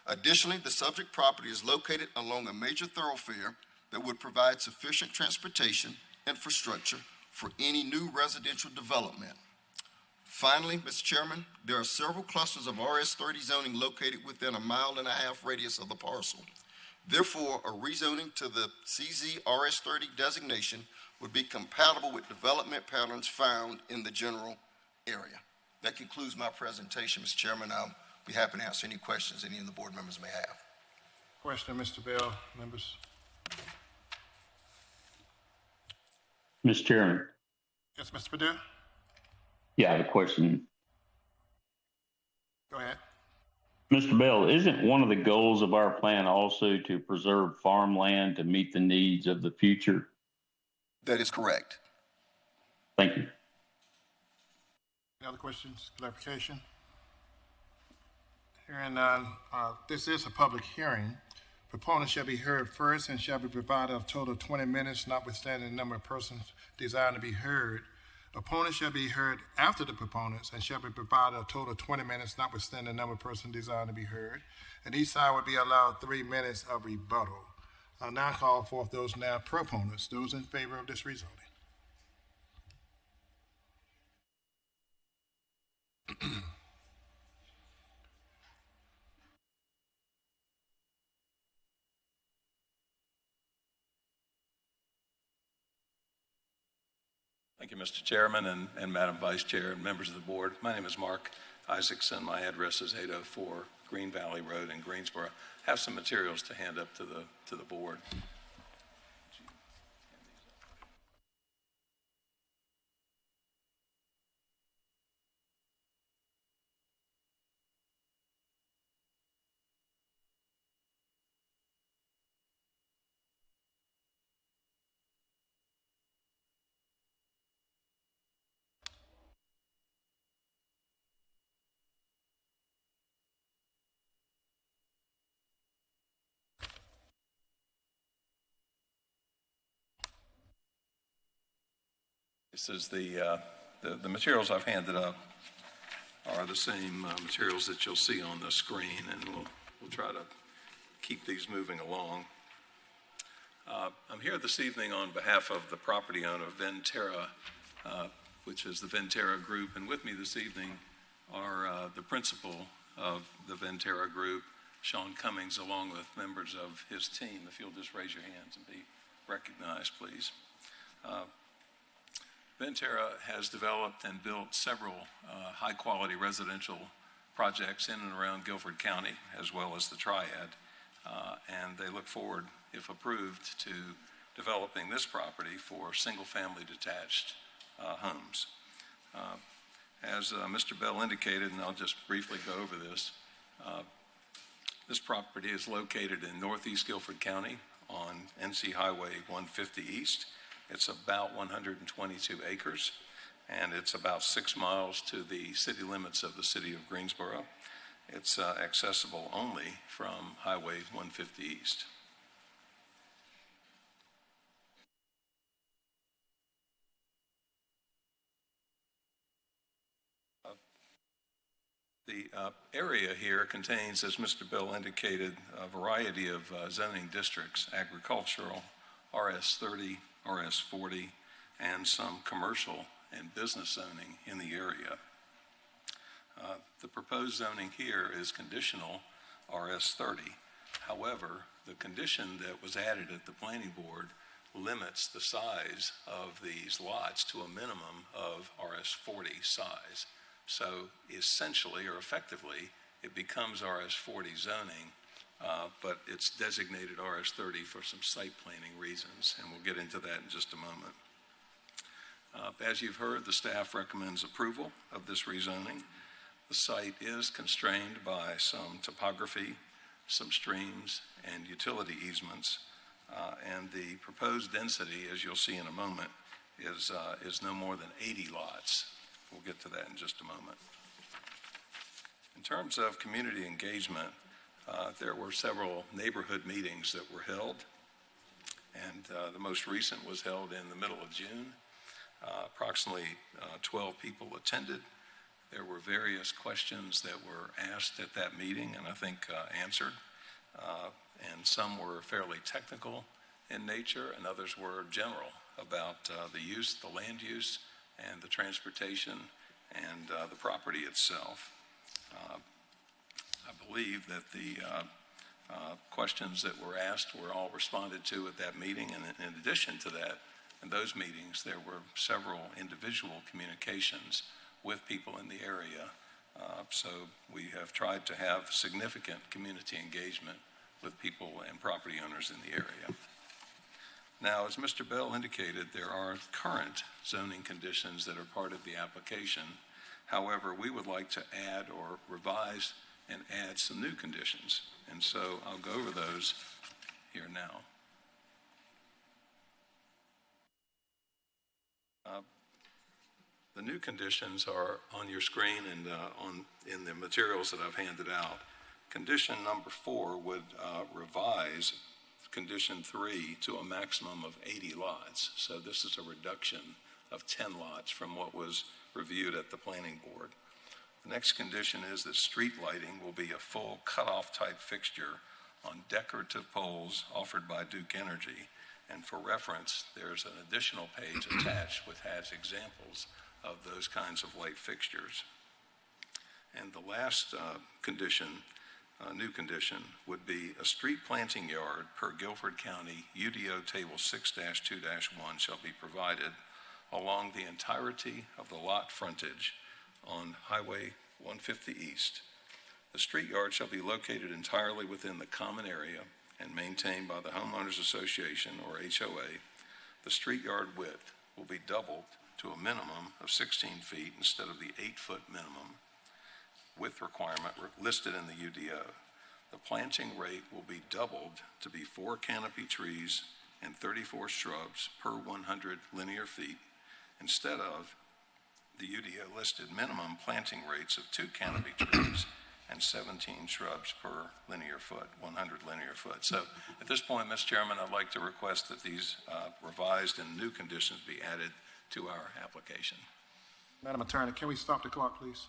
Additionally, the subject property is located along a major thoroughfare that would provide sufficient transportation infrastructure for any new residential development. Finally, Mr. Chairman, there are several clusters of RS30 zoning located within a 1.5 mile radius of the parcel. Therefore, a rezoning to the CZ RS30 designation would be compatible with development patterns found in the general area. That concludes my presentation, Mr. Chairman. I'll be happy to answer any questions any of the board members may have. Question, Mr. Bell, members. Mr. Chairman. Yes, Mr. Perdue? Yeah, I have a question. Go ahead. Mr. Bell, isn't one of the goals of our plan also to preserve farmland to meet the needs of the future? That is correct. Thank you. Any other questions, clarification? Hearing none, this is a public hearing. Proponents shall be heard first and shall be provided a total of 20 minutes, notwithstanding the number of persons desiring to be heard. Opponents shall be heard after the proponents and shall be provided a total of 20 minutes, notwithstanding the number of persons desiring to be heard. And each side will be allowed 3 minutes of rebuttal. I'll now call forth those now proponents, those in favor of this rezoning. Thank you, Mr. Chairman and Madam Vice Chair and members of the board. My name is Mark Isaacson. My address is 804 Green Valley Road in Greensboro. I have some materials to hand up to the board. This is the materials I've handed up are the same materials that you'll see on the screen, and we'll try to keep these moving along. I'm here this evening on behalf of the property owner, Venterra, which is the Venterra Group, and with me this evening are the principal of the Venterra Group, Sean Cummings, along with members of his team. If you'll just raise your hands and be recognized, please. Ventura has developed and built several high-quality residential projects in and around Guilford County, as well as the Triad, and they look forward, if approved, to developing this property for single-family detached homes. As Mr. Bell indicated, and I'll just briefly go over this, this property is located in northeast Guilford County on NC Highway 150 East. It's about 122 acres, and it's about 6 miles to the city limits of the city of Greensboro. It's accessible only from Highway 150 East. The area here contains, as Mr. Bill indicated, a variety of zoning districts: agricultural, RS30, RS40, and some commercial and business zoning in the area. The proposed zoning here is conditional RS30. However, the condition that was added at the planning board limits the size of these lots to a minimum of RS40 size. So essentially, or effectively, it becomes RS40 zoning, but it's designated RS30 for some site planning reasons, and we'll get into that in just a moment. As you've heard, the staff recommends approval of this rezoning. The site is constrained by some topography, some streams, and utility easements, and the proposed density, as you'll see in a moment, is no more than 80 lots. We'll get to that in just a moment. In terms of community engagement, there were several neighborhood meetings that were held, and the most recent was held in the middle of June. Approximately 12 people attended. There were various questions that were asked at that meeting and I think answered, and some were fairly technical in nature and others were general about the use, the land use, and the transportation and the property itself. I believe that the questions that were asked were all responded to at that meeting, and in addition to that, in those meetings there were several individual communications with people in the area. So we have tried to have significant community engagement with people and property owners in the area. Now, as Mr. Bell indicated, there are current zoning conditions that are part of the application. However, we would like to add or revise and add some new conditions. And so I'll go over those here now. The new conditions are on your screen and in the materials that I've handed out. Condition number 4 would revise condition 3 to a maximum of 80 lots. So this is a reduction of 10 lots from what was reviewed at the planning board. The next condition is that street lighting will be a full cutoff type fixture on decorative poles offered by Duke Energy. And for reference, there's an additional page attached which has examples of those kinds of light fixtures. And the last condition, new condition, would be a street planting yard per Guilford County UDO Table 6-2-1 shall be provided along the entirety of the lot frontage on Highway 150 East. The street yard shall be located entirely within the common area and maintained by the Homeowners Association, or HOA. The street yard width will be doubled to a minimum of 16 feet instead of the 8-foot minimum width requirement listed in the UDO. The planting rate will be doubled to be 4 canopy trees and 34 shrubs per 100 linear feet instead of the UDO listed minimum planting rates of 2 canopy trees and 17 shrubs per linear foot, 100 linear foot. So at this point, Mr. Chairman, I'd like to request that these revised and new conditions be added to our application. Madam Attorney, can we stop the clock, please?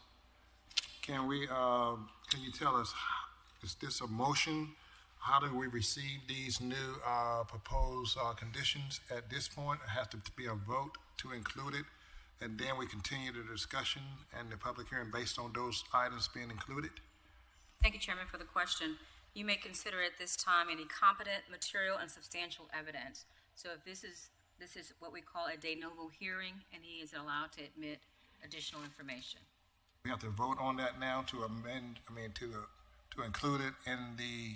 Can you tell us, is this a motion? How do we receive these new proposed conditions at this point? It has to be a vote to include it, and then we continue the discussion and the public hearing based on those items being included? Thank you, Chairman, for the question. You may consider at this time any competent material and substantial evidence. So if this is what we call a de novo hearing, and he is allowed to admit additional information. We have to vote on that now to amend, to include it in the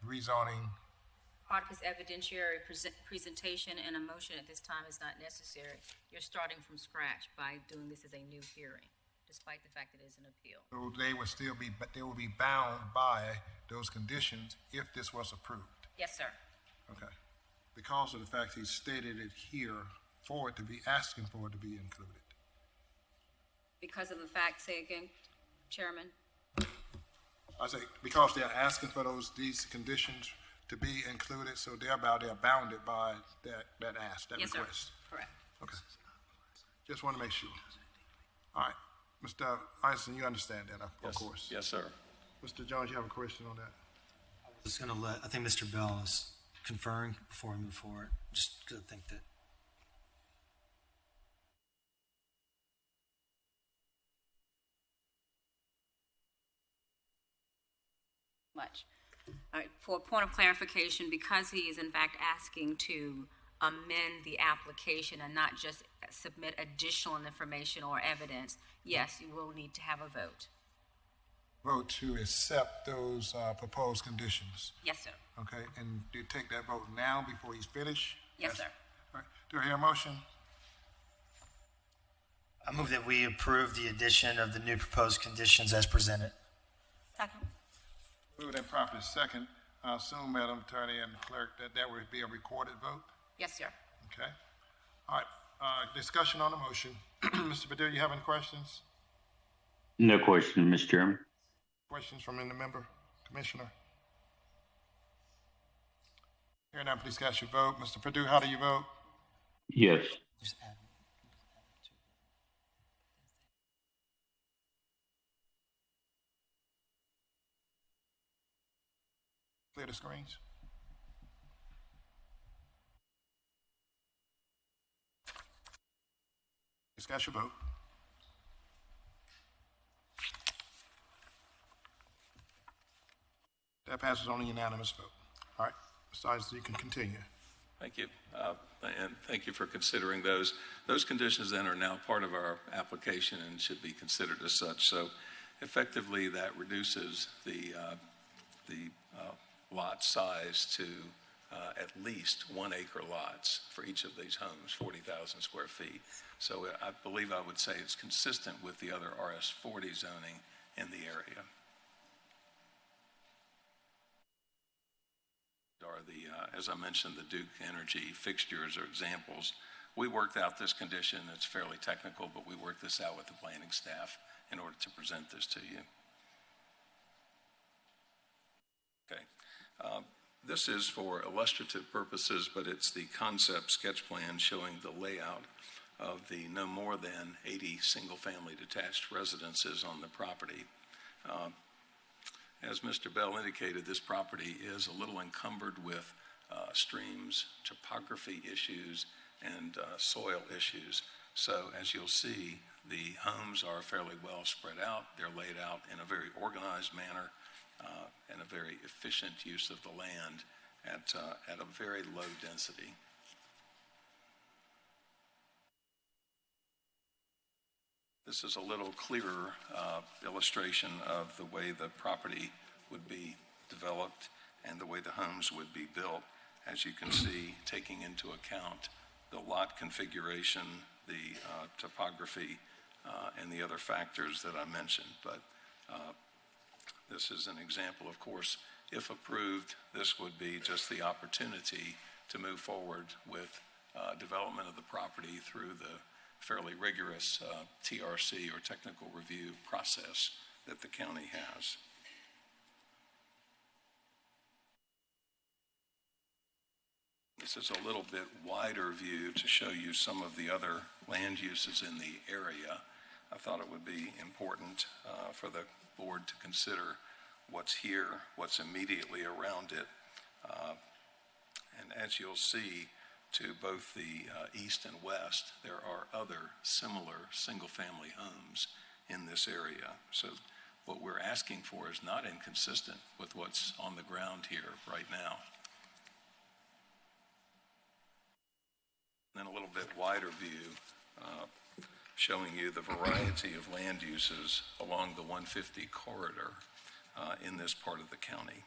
rezoning. Part of his evidentiary presentation and a motion at this time is not necessary. You're starting from scratch by doing this as a new hearing, despite the fact that it is an appeal. So they will be bound by those conditions if this was approved. Yes, sir. Okay. Because of the fact he stated it here for it to be asking for it to be included. Because of the fact, say again, Chairman. I say because they're asking for these conditions to be included, so they're bounded by that ask, that yes, request. Sir. Correct. Okay. Just want to make sure. All right. Mr. Eisen, you understand that, of course. Yes, sir. Mr. Jones, you have a question on that? I think Mr. Bell is conferring before we move forward. Just to think that. Much. All right, for a point of clarification, because he is in fact asking to amend the application and not just submit additional information or evidence, yes, you will need to have a vote. Vote to accept those proposed conditions. Yes, sir. Okay, and do you take that vote now before he's finished? Yes, sir. All right. Do I hear a motion? I move that we approve the addition of the new proposed conditions as presented. Second. Moved and properly second. I assume, Madam Attorney and Clerk, that would be a recorded vote? Yes, sir. Okay. All right. Discussion on the motion. Mr. Badil, you have any questions? No question, Mr. Chairman. Questions from any member, Commissioner? Here now, please cast your vote. Mr. Perdue, how do you vote? Yes. Clear the screens. Please cast your vote. That passes on a unanimous vote. All right, Mr. Eisen, you can continue. Thank you. And thank you for considering those. Those conditions then are now part of our application and should be considered as such. So effectively that reduces the lot size to at least 1 acre lots for each of these homes, 40,000 square feet. So I believe I would say it's consistent with the other RS40 zoning in the area. Are the, as I mentioned, the Duke Energy fixtures are examples. We worked out this condition. It's fairly technical, but we worked this out with the planning staff in order to present this to you. Okay. This is for illustrative purposes, but it's the concept sketch plan showing the layout of the no more than 80 single-family detached residences on the property. As Mr. Bell indicated, this property is a little encumbered with streams, topography issues, and soil issues. So as you'll see, the homes are fairly well spread out. They're laid out in a very organized manner and a very efficient use of the land at a very low density. This is a little clearer illustration of the way the property would be developed and the way the homes would be built. As you can see, taking into account the lot configuration, the topography, and the other factors that I mentioned. But this is an example, of course. If approved, this would be just the opportunity to move forward with development of the property through the fairly rigorous TRC or technical review process that the county has. This is a little bit wider view to show you some of the other land uses in the area. I thought it would be important for the board to consider what's here, what's immediately around it. And as you'll see, to both the east and west, there are other similar single-family homes in this area. So what we're asking for is not inconsistent with what's on the ground here right now. Then a little bit wider view, showing you the variety of land uses along the 150 corridor in this part of the county.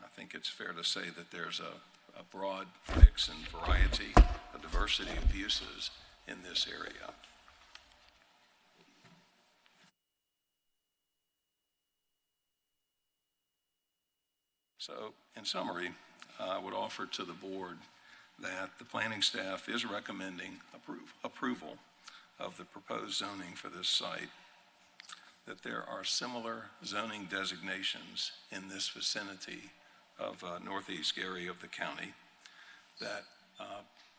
I think it's fair to say that there's a broad mix and variety, a diversity of uses in this area. So, in summary, I would offer to the board that the planning staff is recommending approval of the proposed zoning for this site, that there are similar zoning designations in this vicinity of northeast area of the county, that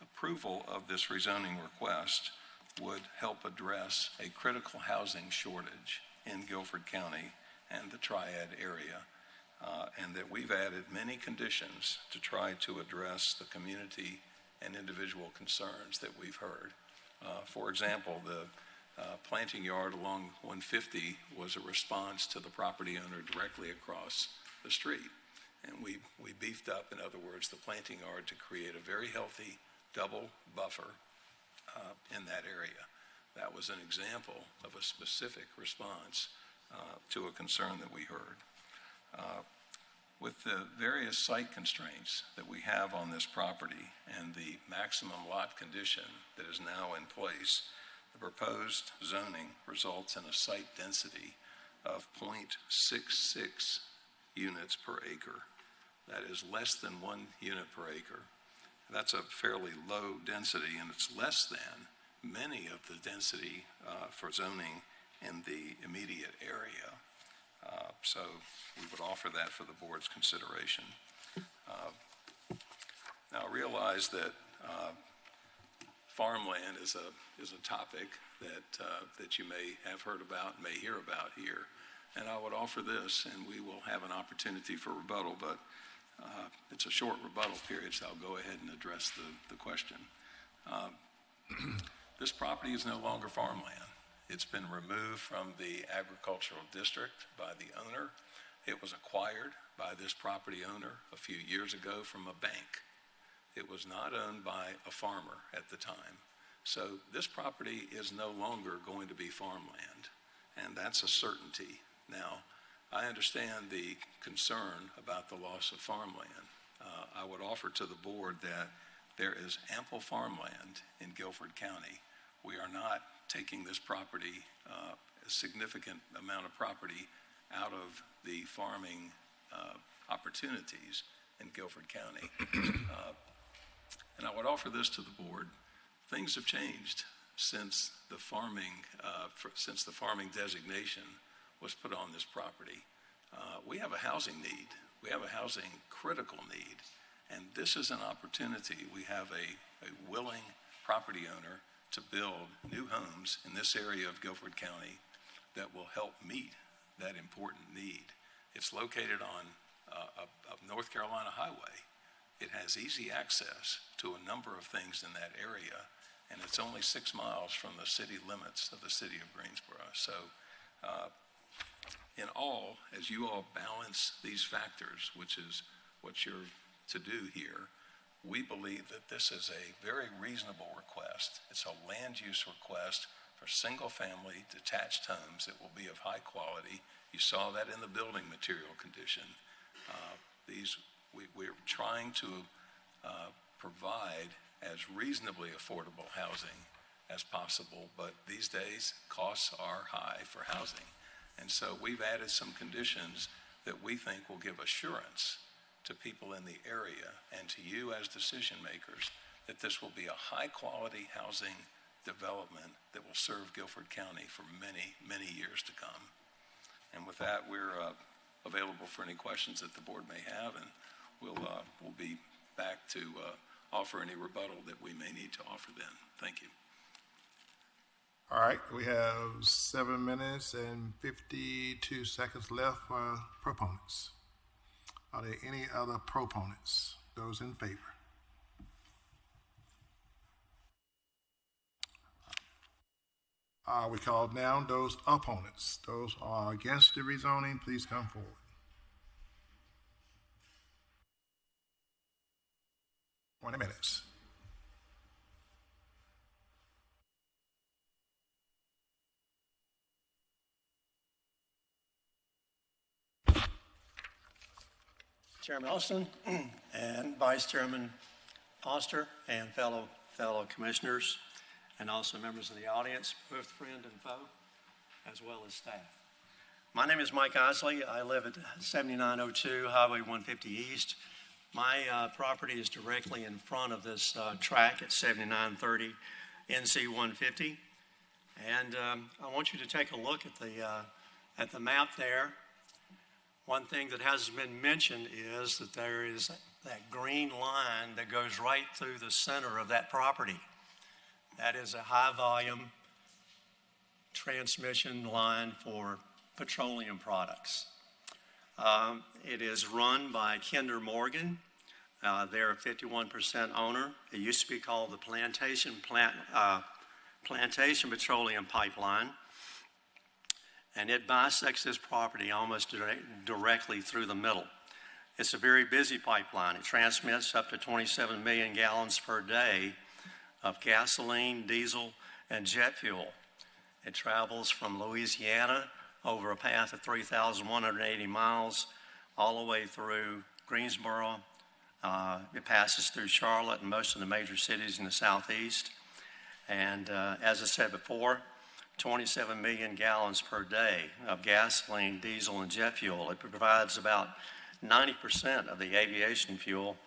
approval of this rezoning request would help address a critical housing shortage in Guilford County and the Triad area, and that we've added many conditions to try to address the community and individual concerns that we've heard. For example, the planting yard along 150 was a response to the property owner directly across the street. And we beefed up, in other words, the planting yard to create a very healthy double buffer in that area. That was an example of a specific response to a concern that we heard. With the various site constraints that we have on this property and the maximum lot condition that is now in place, the proposed zoning results in a site density of 0.66 units per acre. That is less than 1 unit per acre. That's a fairly low density, and it's less than many of the density for zoning in the immediate area. So we would offer that for the board's consideration. Now realize that farmland is a topic that you may have heard about, may hear about here. And I would offer this, and we will have an opportunity for rebuttal, but it's a short rebuttal period, so I'll go ahead and address the question. This property is no longer farmland. It's been removed from the agricultural district by the owner. It was acquired by this property owner a few years ago from a bank. It was not owned by a farmer at the time. So this property is no longer going to be farmland, and that's a certainty. Now, I understand the concern about the loss of farmland. I would offer to the board that there is ample farmland in Guilford County. We are not taking this property, a significant amount of property out of the farming opportunities in Guilford County. And I would offer this to the board. Things have changed since the farming designation was put on this property. We have a housing need. We have a housing critical need. And this is an opportunity. We have a willing property owner to build new homes in this area of Guilford County that will help meet that important need. It's located on a North Carolina highway. It has easy access to a number of things in that area, and it's only 6 miles from the city limits of the city of Greensboro. So in all, as you all balance these factors, which is what you're to do here, we believe that this is a very reasonable request. It's a land use request for single-family detached homes that will be of high quality. You saw that in the building material condition. We're trying to provide as reasonably affordable housing as possible, but these days costs are high for housing. And so we've added some conditions that we think will give assurance to people in the area and to you as decision makers that this will be a high quality housing development that will serve Guilford County for many, many years to come. And with that, we're available for any questions that the board may have, and we'll be back to offer any rebuttal that we may need to offer then. Thank you. All right, we have 7 minutes and 52 seconds left for proponents. Are there any other proponents? Those in favor? We call down those opponents. Those who are against the rezoning, please come forward. Minutes. Chairman Austin and Vice Chairman Foster and fellow commissioners, and also members of the audience, both friend and foe, as well as staff. My name is Mike Isley. I live at 7902 Highway 150 East. My property is directly in front of this track at 7930 NC 150. And I want you to take a look at the map there. One thing that hasn't been mentioned is that there is that green line that goes right through the center of that property. That is a high volume transmission line for petroleum products. It is run by Kinder Morgan. They're a 51% owner. It used to be called the Plantation Petroleum Pipeline. And it bisects this property almost directly through the middle. It's a very busy pipeline. It transmits up to 27 million gallons per day of gasoline, diesel, and jet fuel. It travels from Louisiana over a path of 3,180 miles all the way through Greensboro. It passes through Charlotte and most of the major cities in the southeast. And as I said before, 27 million gallons per day of gasoline, diesel, and jet fuel. It provides about 90% of the aviation fuel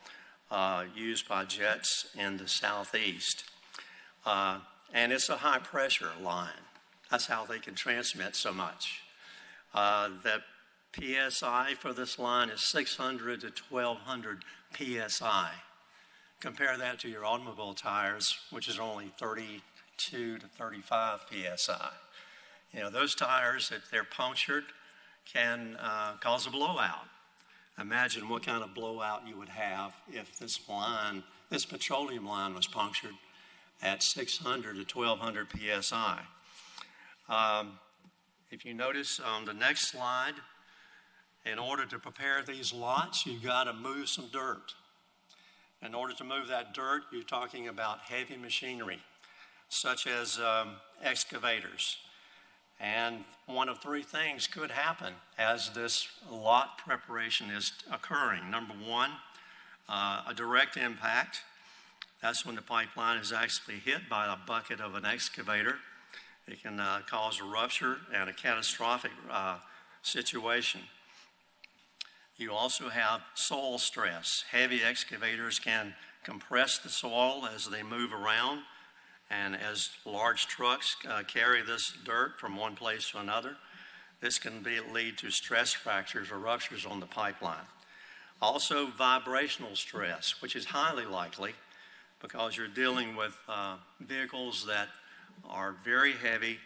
used by jets in the southeast. And it's a high pressure line. That's how they can transmit so much. The PSI for this line is 600 to 1200 PSI. Compare that to your automobile tires, which is only 32 to 35 PSI. You know, those tires, if they're punctured, can cause a blowout. Imagine what kind of blowout you would have if this petroleum line was punctured at 600 to 1200 PSI. If you notice on the next slide, in order to prepare these lots, you've got to move some dirt. In order to move that dirt, you're talking about heavy machinery, such as excavators. And one of three things could happen as this lot preparation is occurring. Number one, a direct impact. That's when the pipeline is actually hit by a bucket of an excavator. It can cause a rupture and a catastrophic situation. You also have soil stress. Heavy excavators can compress the soil as they move around, and as large trucks carry this dirt from one place to another, this can lead to stress fractures or ruptures on the pipeline. Also, vibrational stress, which is highly likely because you're dealing with vehicles that are very heavy,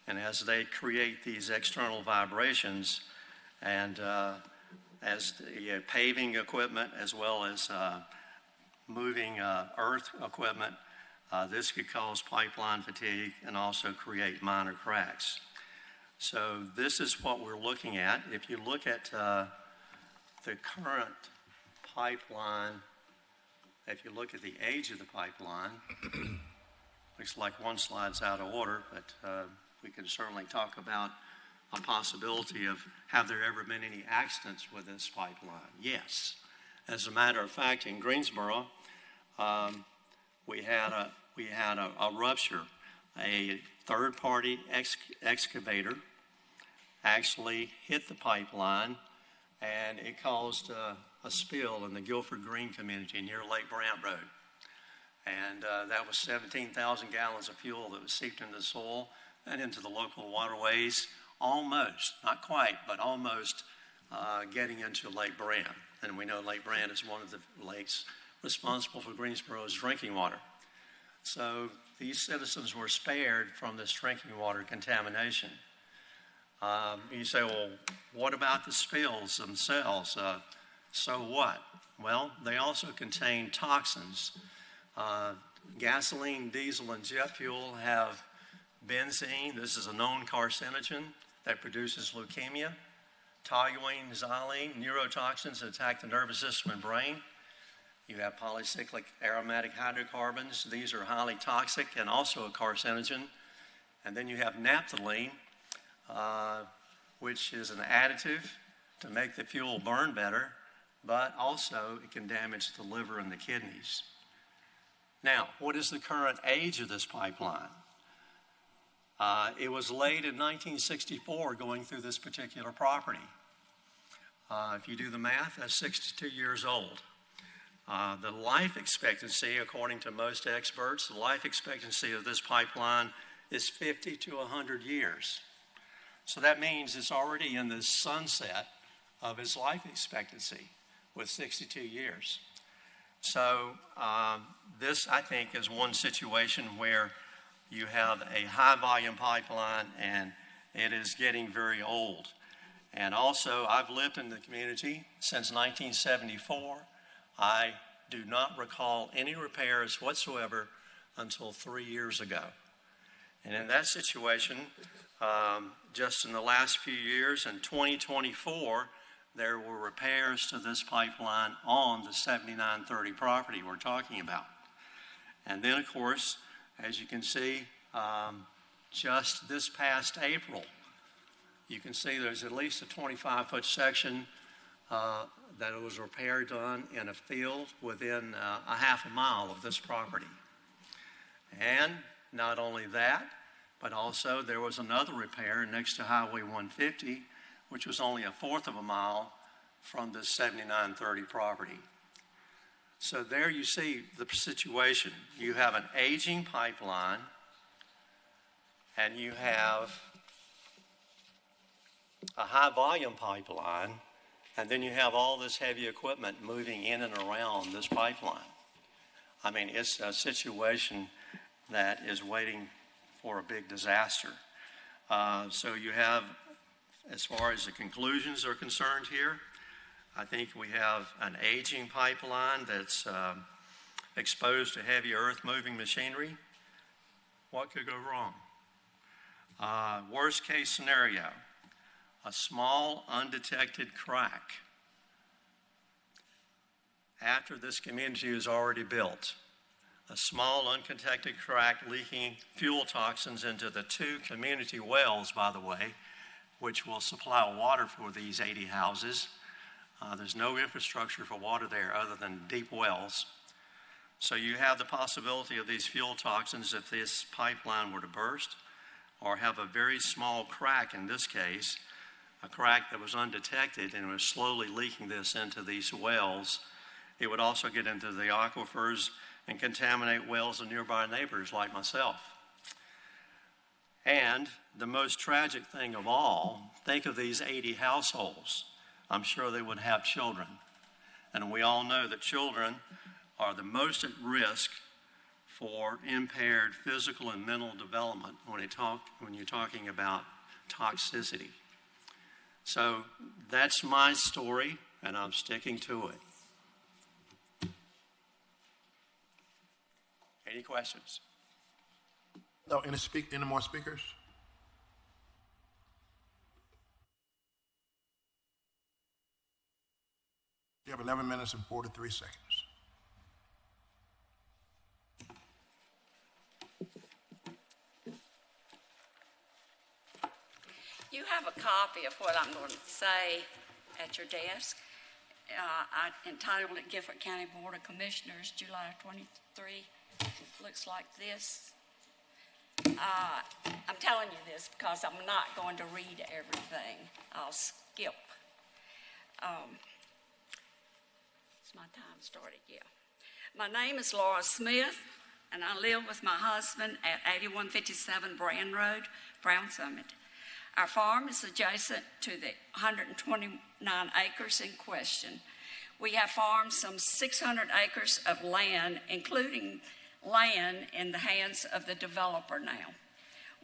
and as they create these external vibrations, and as the paving equipment as well as moving earth equipment, this could cause pipeline fatigue and also create minor cracks. So this is what we're looking at. If you look at the current pipeline, if you look at the age of the pipeline, looks like one slide's out of order, but we can certainly talk about a possibility of, have there ever been any accidents with this pipeline? Yes. As a matter of fact, in Greensboro, we had a rupture. A third-party excavator actually hit the pipeline, and it caused a spill in the Guilford Green community near Lake Brant Road. And that was 17,000 gallons of fuel that was seeped into the soil and into the local waterways, almost, not quite, but almost getting into Lake Brant. And we know Lake Brant is one of the lakes responsible for Greensboro's drinking water. So these citizens were spared from this drinking water contamination. You say, well, what about the spills themselves? So what? Well, they also contain toxins. Gasoline, diesel, and jet fuel have benzene, this is a known carcinogen that produces leukemia. Toluene, xylene, neurotoxins that attack the nervous system and brain. You have polycyclic aromatic hydrocarbons. These are highly toxic and also a carcinogen. And then you have naphthalene, which is an additive to make the fuel burn better, but also it can damage the liver and the kidneys. Now, what is the current age of this pipeline? It was laid in 1964 going through this particular property. If you do the math, that's 62 years old. The life expectancy, according to most experts, the life expectancy of this pipeline is 50 to 100 years. So that means it's already in the sunset of its life expectancy with 62 years. So this, I think, is one situation where you have a high volume pipeline and it is getting very old. And also, I've lived in the community since 1974. I do not recall any repairs whatsoever until 3 years ago. And in that situation, just in the last few years, in 2024, there were repairs to this pipeline on the 7930 property we're talking about. And then, of course, as you can see, just this past April, you can see there's at least a 25-foot section that was repaired done in a field within a half a mile of this property. And not only that, but also there was another repair next to Highway 150, which was only a fourth of a mile from this 7930 property. So there you see the situation. You have an aging pipeline, and you have a high volume pipeline, and then you have all this heavy equipment moving in and around this pipeline. I mean, it's a situation that is waiting for a big disaster. So you have, as far as the conclusions are concerned here, I think we have an aging pipeline that's exposed to heavy earth-moving machinery. What could go wrong? Worst case scenario, a small undetected crack after this community is already built. A small undetected crack leaking fuel toxins into the 2 community wells, by the way, which will supply water for these 80 houses. There's no infrastructure for water there other than deep wells. So you have the possibility of these fuel toxins if this pipeline were to burst or have a very small crack, in this case, a crack that was undetected and was slowly leaking this into these wells. It would also get into the aquifers and contaminate wells of nearby neighbors like myself. And the most tragic thing of all, think of these 80 households. I'm sure they would have children. And we all know that children are the most at risk for impaired physical and mental development when you're talking about toxicity. So that's my story, and I'm sticking to it. Any questions? No, any more speakers? You have 11 minutes and 43 seconds. You have a copy of what I'm going to say at your desk. I entitled it Guilford County Board of Commissioners, July 23. Looks like this. I'm telling you this because I'm not going to read everything. I'll skip. My time started, yeah. My name is Laura Smith, and I live with my husband at 8157 Brand Road, Brown Summit. Our farm is adjacent to the 129 acres in question. We have farmed some 600 acres of land, including land in the hands of the developer now.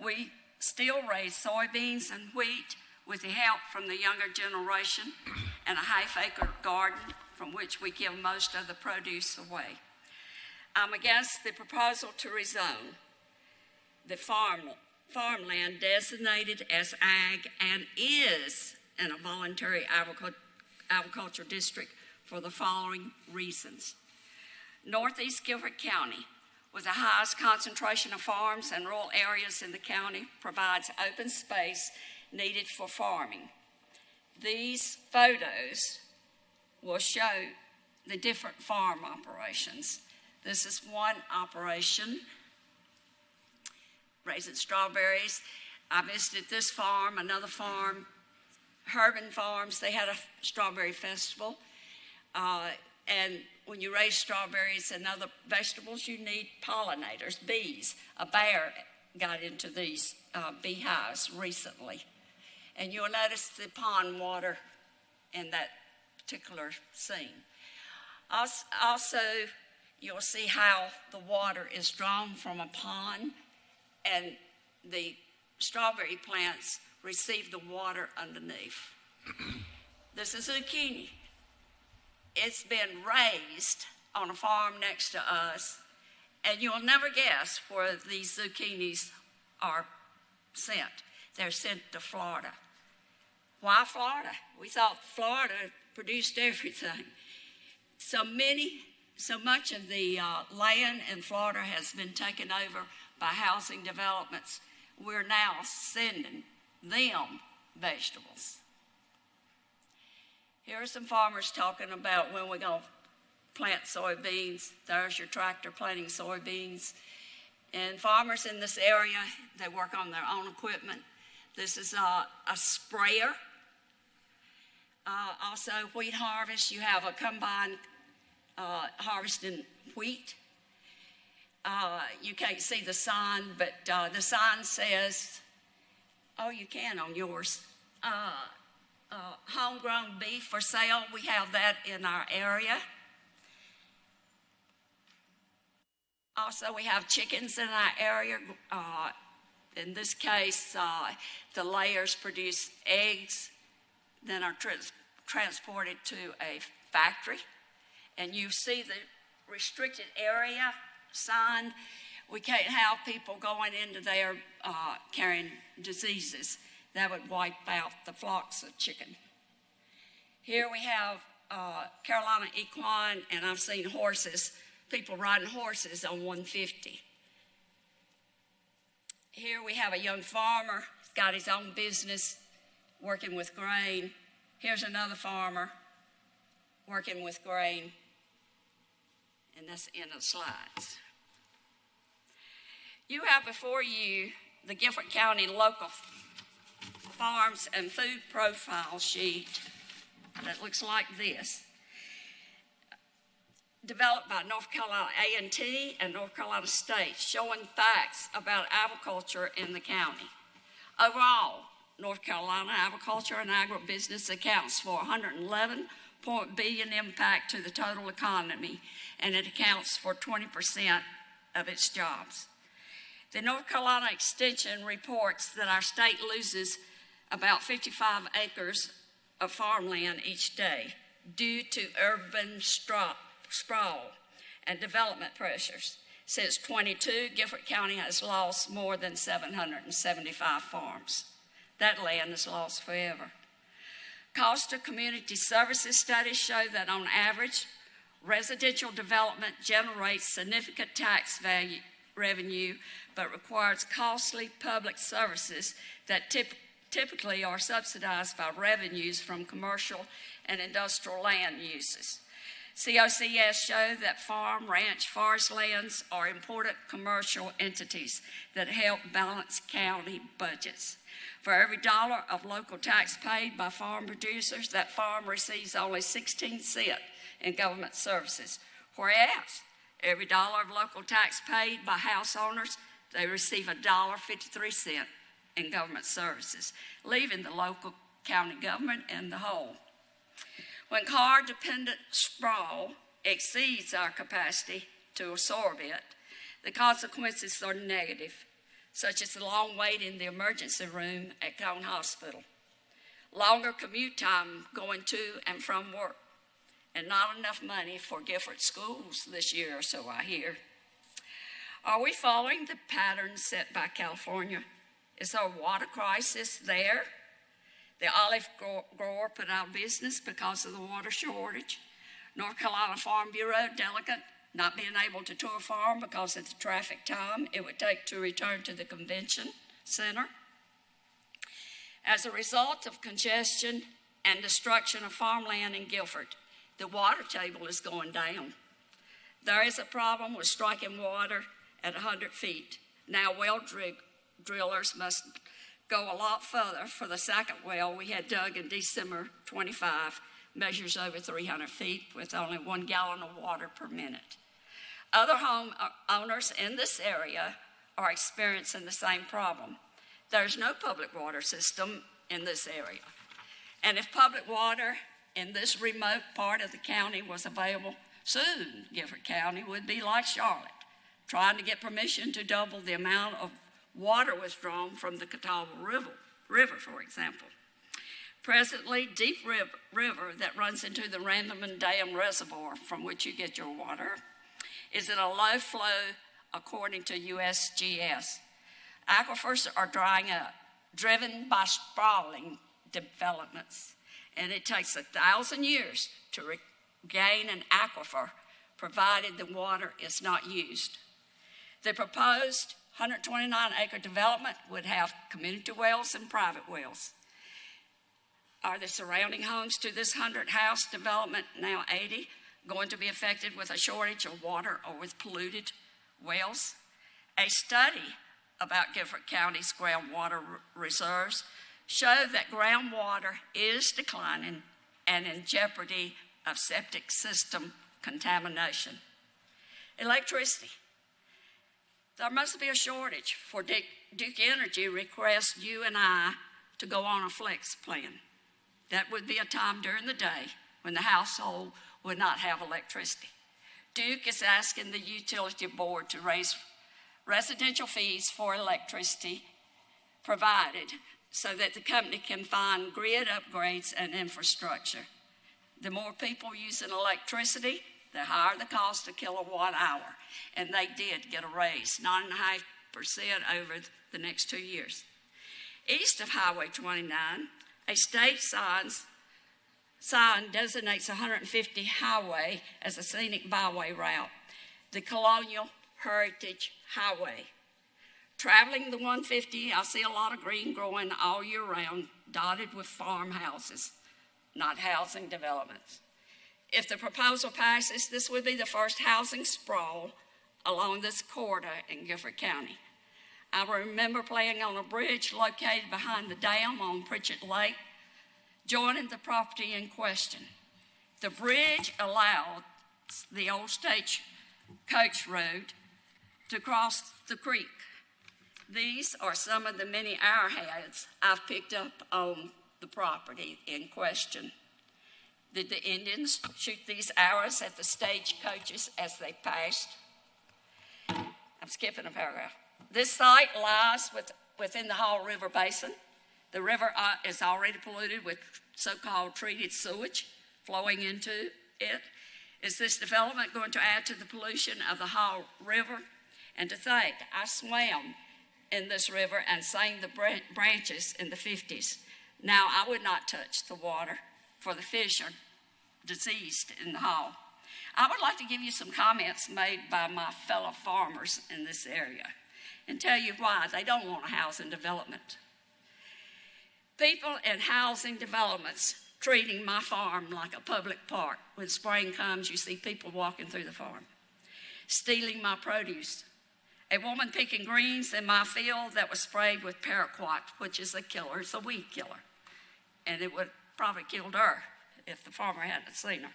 We still raise soybeans and wheat with the help from the younger generation and a half-acre garden from which we give most of the produce away. I'm against the proposal to rezone the farmland designated as ag and is in a voluntary agriculture district for the following reasons. Northeast Guilford County, with the highest concentration of farms and rural areas in the county, provides open space needed for farming. These photos will show the different farm operations. This is one operation, raising strawberries. I visited this farm, another farm, Herban Farms. They had a strawberry festival. And when you raise strawberries and other vegetables, you need pollinators, bees. A bear got into these beehives recently. And you'll notice the pond water in that particular scene. Also, you'll see how the water is drawn from a pond, and the strawberry plants receive the water underneath. This is zucchini. It's been raised on a farm next to us, and you'll never guess where these zucchinis are sent. They're sent to Florida. Why Florida? We thought Florida produced everything. So much of the land in Florida has been taken over by housing developments. We're now sending them vegetables. Here are some farmers talking about when we're going to plant soybeans. There's your tractor planting soybeans. And farmers in this area, they work on their own equipment. This is a sprayer. Also, wheat harvest, you have a combine harvesting wheat. You can't see the sign, but the sign says, oh, you can on yours, homegrown beef for sale. We have that in our area. Also, we have chickens in our area. In this case, the layers produce eggs, then are transported to a factory. And you see the restricted area sign. We can't have people going into there carrying diseases. That would wipe out the flocks of chicken. Here we have Carolina equine, and I've seen horses, people riding horses on 150. Here we have a young farmer, got his own business, working with grain. Here's another farmer working with grain. And that's the end of the slides. You have before you the Guilford County local farms and food profile sheet that looks like this, developed by North Carolina A&T and North Carolina State, showing facts about agriculture in the county. Overall, North Carolina agriculture and agribusiness accounts for $111 billion impact to the total economy, and it accounts for 20% of its jobs. The North Carolina Extension reports that our state loses about 55 acres of farmland each day due to urban sprawl and development pressures. Since 22, Guilford County has lost more than 775 farms. That land is lost forever. Cost of community services studies show that on average, residential development generates significant tax revenue, but requires costly public services that typically are subsidized by revenues from commercial and industrial land uses. COCS show that farm, ranch, forest lands are important commercial entities that help balance county budgets. For every dollar of local tax paid by farm producers, that farm receives only 16 cents in government services. Whereas every dollar of local tax paid by house owners, they receive $1.53 in government services, leaving the local county government in the hole. When car-dependent sprawl exceeds our capacity to absorb it, the consequences are negative, such as the long wait in the emergency room at Cone Hospital, longer commute time going to and from work, and not enough money for Guilford schools this year, or so I hear. Are we following the pattern set by California? Is there a water crisis there? The olive grower put out of business because of the water shortage. North Carolina Farm Bureau delegate not being able to tour a farm because of the traffic time it would take to return to the convention center. As a result of congestion and destruction of farmland in Guilford, the water table is going down. There is a problem with striking water at 100 feet. Now well drillers must go a lot further for the second well we had dug in December 25, measures over 300 feet with only 1 gallon of water per minute. Other home owners in this area are experiencing the same problem. There's no public water system in this area. And if public water in this remote part of the county was available, soon Guilford County would be like Charlotte, trying to get permission to double the amount of water withdrawn from the Catawba River, for example. Presently, Deep River that runs into the Randleman Dam Reservoir from which you get your water is at a low flow according to USGS. Aquifers are drying up, driven by sprawling developments, and it takes 1,000 years to regain an aquifer provided the water is not used. The proposed 129-acre development would have community wells and private wells. Are the surrounding homes to this 100-house development, now 80, going to be affected with a shortage of water or with polluted wells? A study about Guilford County's groundwater reserves show that groundwater is declining and in jeopardy of septic system contamination. Electricity. There must be a shortage, for Duke Energy requests you and I to go on a flex plan. That would be a time during the day when the household would not have electricity. Duke is asking the utility board to raise residential fees for electricity provided so that the company can fund grid upgrades and infrastructure. The more people using electricity, the higher the cost of kilowatt hour. And they did get a raise, 9.5% over the next 2 years. East of Highway 29, a state sign designates 150 highway as a scenic byway route, the Colonial Heritage Highway. Traveling the 150, I see a lot of green growing all year round, dotted with farmhouses, not housing developments. If the proposal passes, this would be the first housing sprawl along this corridor in Guilford County. I remember playing on a bridge located behind the dam on Pritchett Lake, joining the property in question. The bridge allowed the old stagecoach road to cross the creek. These are some of the many arrowheads I've picked up on the property in question. Did the Indians shoot these arrows at the stagecoaches as they passed? I'm skipping a paragraph. This site lies within the Hall River Basin. The river is already polluted with so-called treated sewage flowing into it. Is this development going to add to the pollution of the Hall River? And to think, I swam in this river and sang the branches in the 50s. Now I would not touch the water, for the fish are diseased in the Hall. I would like to give you some comments made by my fellow farmers in this area and tell you why they don't want a housing development. People in housing developments treating my farm like a public park. When spring comes, you see people walking through the farm, stealing my produce. A woman picking greens in my field that was sprayed with paraquat, which is a killer, it's a weed killer. And it would probably killed her if the farmer hadn't seen her.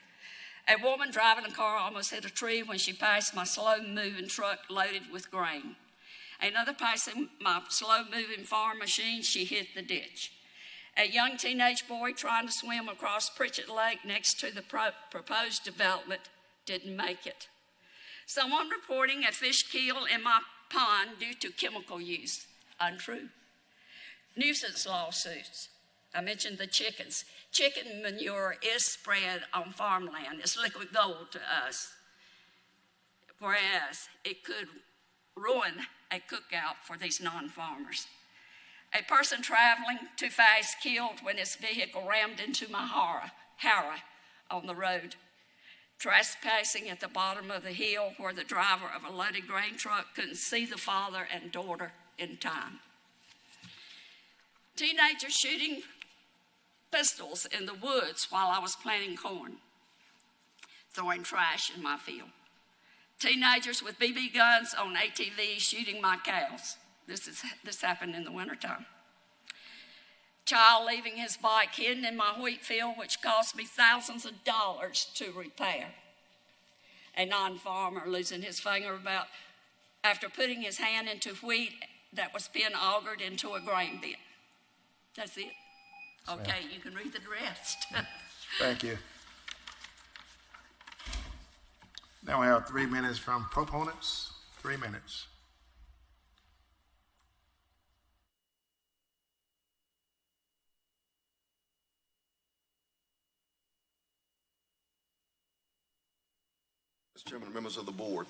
A woman driving a car almost hit a tree when she passed my slow-moving truck loaded with grain. Another passing my slow-moving farm machine, she hit the ditch. A young teenage boy trying to swim across Pritchett Lake next to the proposed development didn't make it. Someone reporting a fish kill in my pond due to chemical use. Untrue. Nuisance lawsuits. I mentioned the chickens. Chicken manure is spread on farmland. It's liquid gold to us. Whereas it could ruin a cookout for these non-farmers. A person traveling too fast killed when his vehicle rammed into my Hara on the road. Trespassing at the bottom of the hill where the driver of a loaded grain truck couldn't see the father and daughter in time. Teenagers shooting pistols in the woods while I was planting corn, throwing trash in my field. Teenagers with BB guns on ATVs shooting my cows. This happened in the wintertime. Child leaving his bike hidden in my wheat field, which cost me thousands of dollars to repair. A non-farmer losing his finger after putting his hand into wheat that was being augured into a grain bin. That's it. Okay, you can read the rest. Thank you. Now we have 3 minutes from proponents. 3 minutes. Mr. Chairman, members of the board,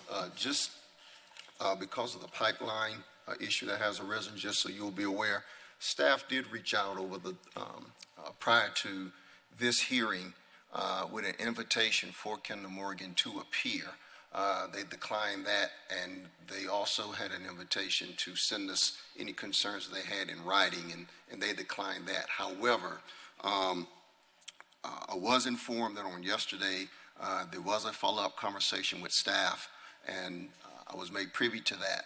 because of the pipeline issue that has arisen, just so you'll be aware, staff did reach out over the prior to this hearing with an invitation for Kinder Morgan to appear. They declined that, and they also had an invitation to send us any concerns they had in writing, and they declined that. However, I was informed that on yesterday there was a follow-up conversation with staff, and I was made privy to that,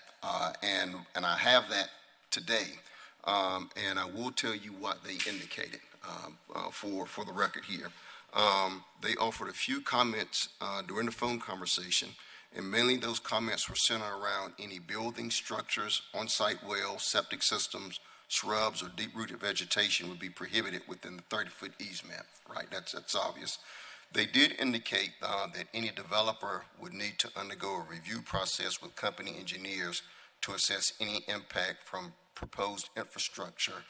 and I have that today, and I will tell you what they indicated for the record here. They offered a few comments during the phone conversation, and mainly those comments were centered around any building structures, on-site wells, septic systems, shrubs, or deep-rooted vegetation would be prohibited within the 30-foot easement, right? That's obvious. They did indicate that any developer would need to undergo a review process with company engineers to assess any impact from proposed infrastructure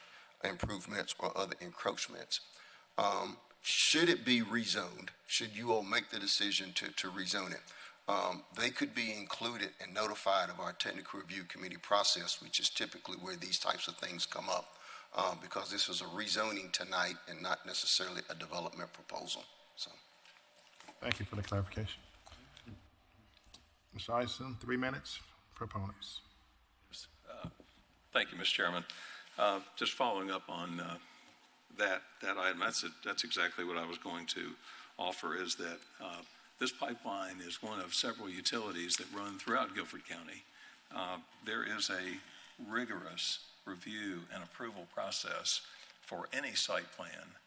improvements or other encroachments. Should it be rezoned, should you all make the decision to rezone it, they could be included and notified of our technical review committee process, which is typically where these types of things come up, because this is a rezoning tonight and not necessarily a development proposal. So. Thank you for the clarification. Mr. Ison, 3 minutes, proponents. Thank you, Mr. Chairman. Just following up on that item, that's exactly what I was going to offer, is that this pipeline is one of several utilities that run throughout Guilford County. There is a rigorous review and approval process for any site plan.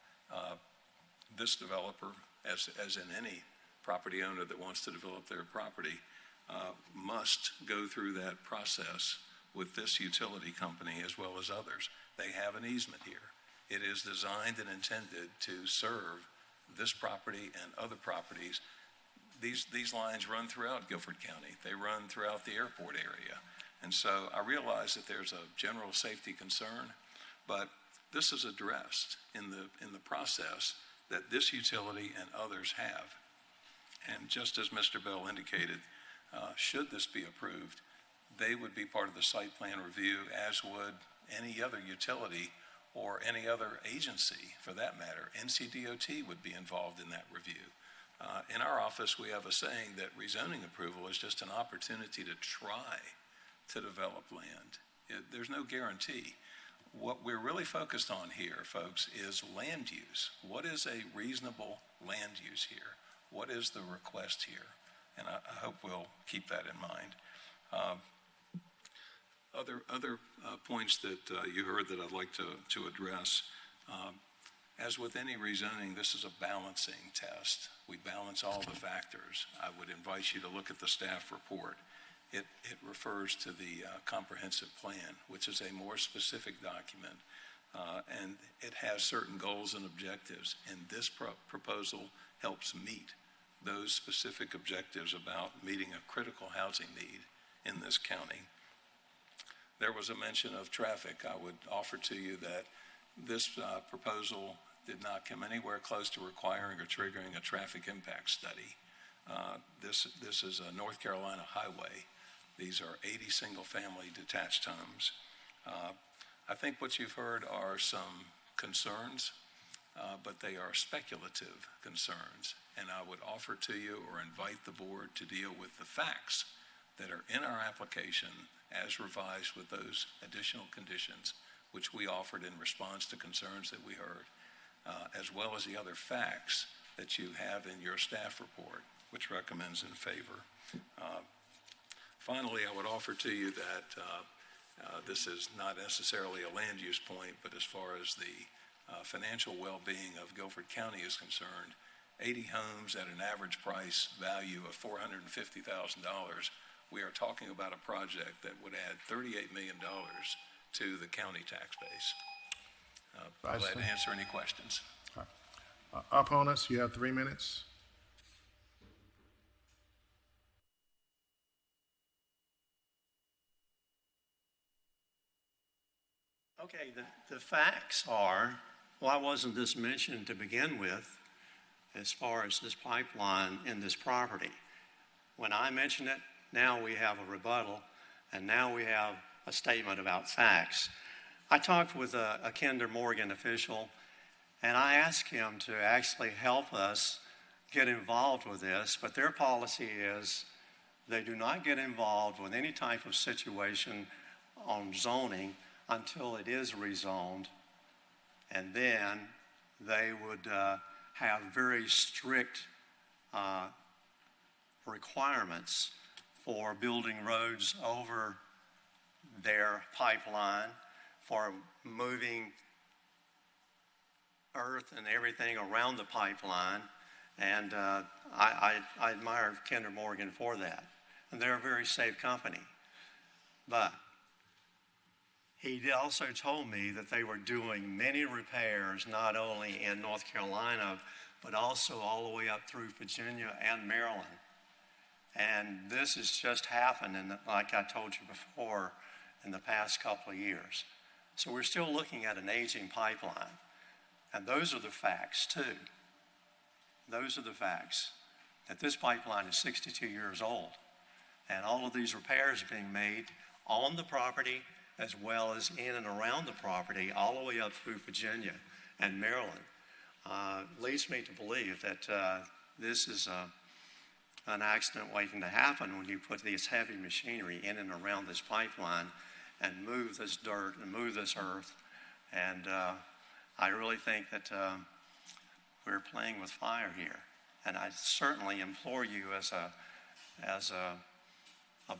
This developer, as in any property owner that wants to develop their property, must go through that process with this utility company as well as others. They have an easement here. It is designed and intended to serve this property and other properties. These lines run throughout Guilford County. They run throughout the airport area. And so I realize that there's a general safety concern, but this is addressed in the process that this utility and others have. And just as Mr. Bell indicated, should this be approved, they would be part of the site plan review, as would any other utility or any other agency for that matter. NCDOT would be involved in that review. In our office, we have a saying that rezoning approval is just an opportunity to try to develop land. There's no guarantee. What we're really focused on here, folks, is land use. What is a reasonable land use here? What is the request here? And I hope we'll keep that in mind. Other points that you heard that I'd like to address. As with any rezoning, this is a balancing test. We balance all the factors. I would invite you to look at the staff report. It refers to the comprehensive plan, which is a more specific document, and it has certain goals and objectives, and this proposal helps meet those specific objectives about meeting a critical housing need in this county. There was a mention of traffic. I would offer to you that this proposal did not come anywhere close to requiring or triggering a traffic impact study. This is a North Carolina highway. These are 80 single-family detached homes. I think what you've heard are some concerns, but they are speculative concerns. And I would offer to you or invite the board to deal with the facts that are in our application as revised with those additional conditions which we offered in response to concerns that we heard, as well as the other facts that you have in your staff report, which recommends in favor. Finally, I would offer to you that this is not necessarily a land use point, but as far as the financial well-being of Guilford County is concerned, 80 homes at an average price value of $450,000, we are talking about a project that would add $38 million to the county tax base. Glad to answer any questions. Opponents, you have 3 minutes. Okay, the facts are, why wasn't this mentioned to begin with as far as this pipeline in this property? When I mention it, now we have a rebuttal, and now we have a statement about facts. I talked with a Kinder Morgan official, and I asked him to actually help us get involved with this, but their policy is they do not get involved with any type of situation on zoning until it is rezoned, and then they would have very strict requirements for building roads over their pipeline, for moving earth and everything around the pipeline, and I admire Kinder Morgan for that. And they're a very safe company. But he also told me that they were doing many repairs, not only in North Carolina, but also all the way up through Virginia and Maryland. And this has just happened, and like I told you before, in the past couple of years. So we're still looking at an aging pipeline. And those are the facts, too. Those are the facts, that this pipeline is 62 years old. And all of these repairs are being made on the property as well as in and around the property, all the way up through Virginia and Maryland. Leads me to believe that this is an accident waiting to happen when you put this heavy machinery in and around this pipeline and move this dirt and move this earth. And I really think that we're playing with fire here. And I certainly implore you as a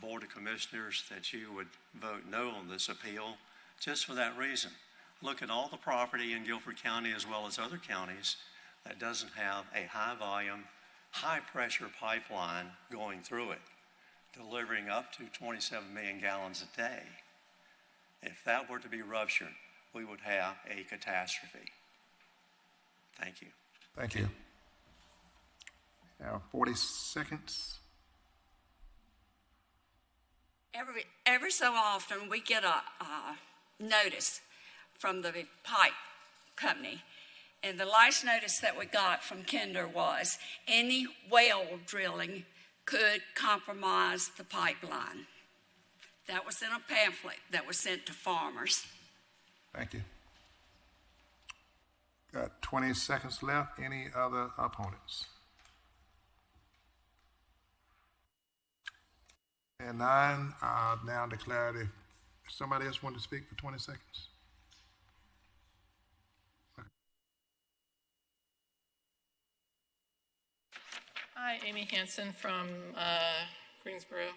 Board of Commissioners that you would vote no on this appeal just for that reason. Look at all the property in Guilford County as well as other counties that doesn't have a high volume, high pressure pipeline going through it, delivering up to 27 million gallons a day. If that were to be ruptured, we would have a catastrophe. Thank you. Thank you. 40 seconds. Every so often, we get a notice from the pipe company. And the last notice that we got from Kinder was any well drilling could compromise the pipeline. That was in a pamphlet that was sent to farmers. Thank you. Got 20 seconds left. Any other opponents? And 9, I now declare if somebody else wanted to speak for 20 seconds. Hi, Amy Hansen from Greensboro.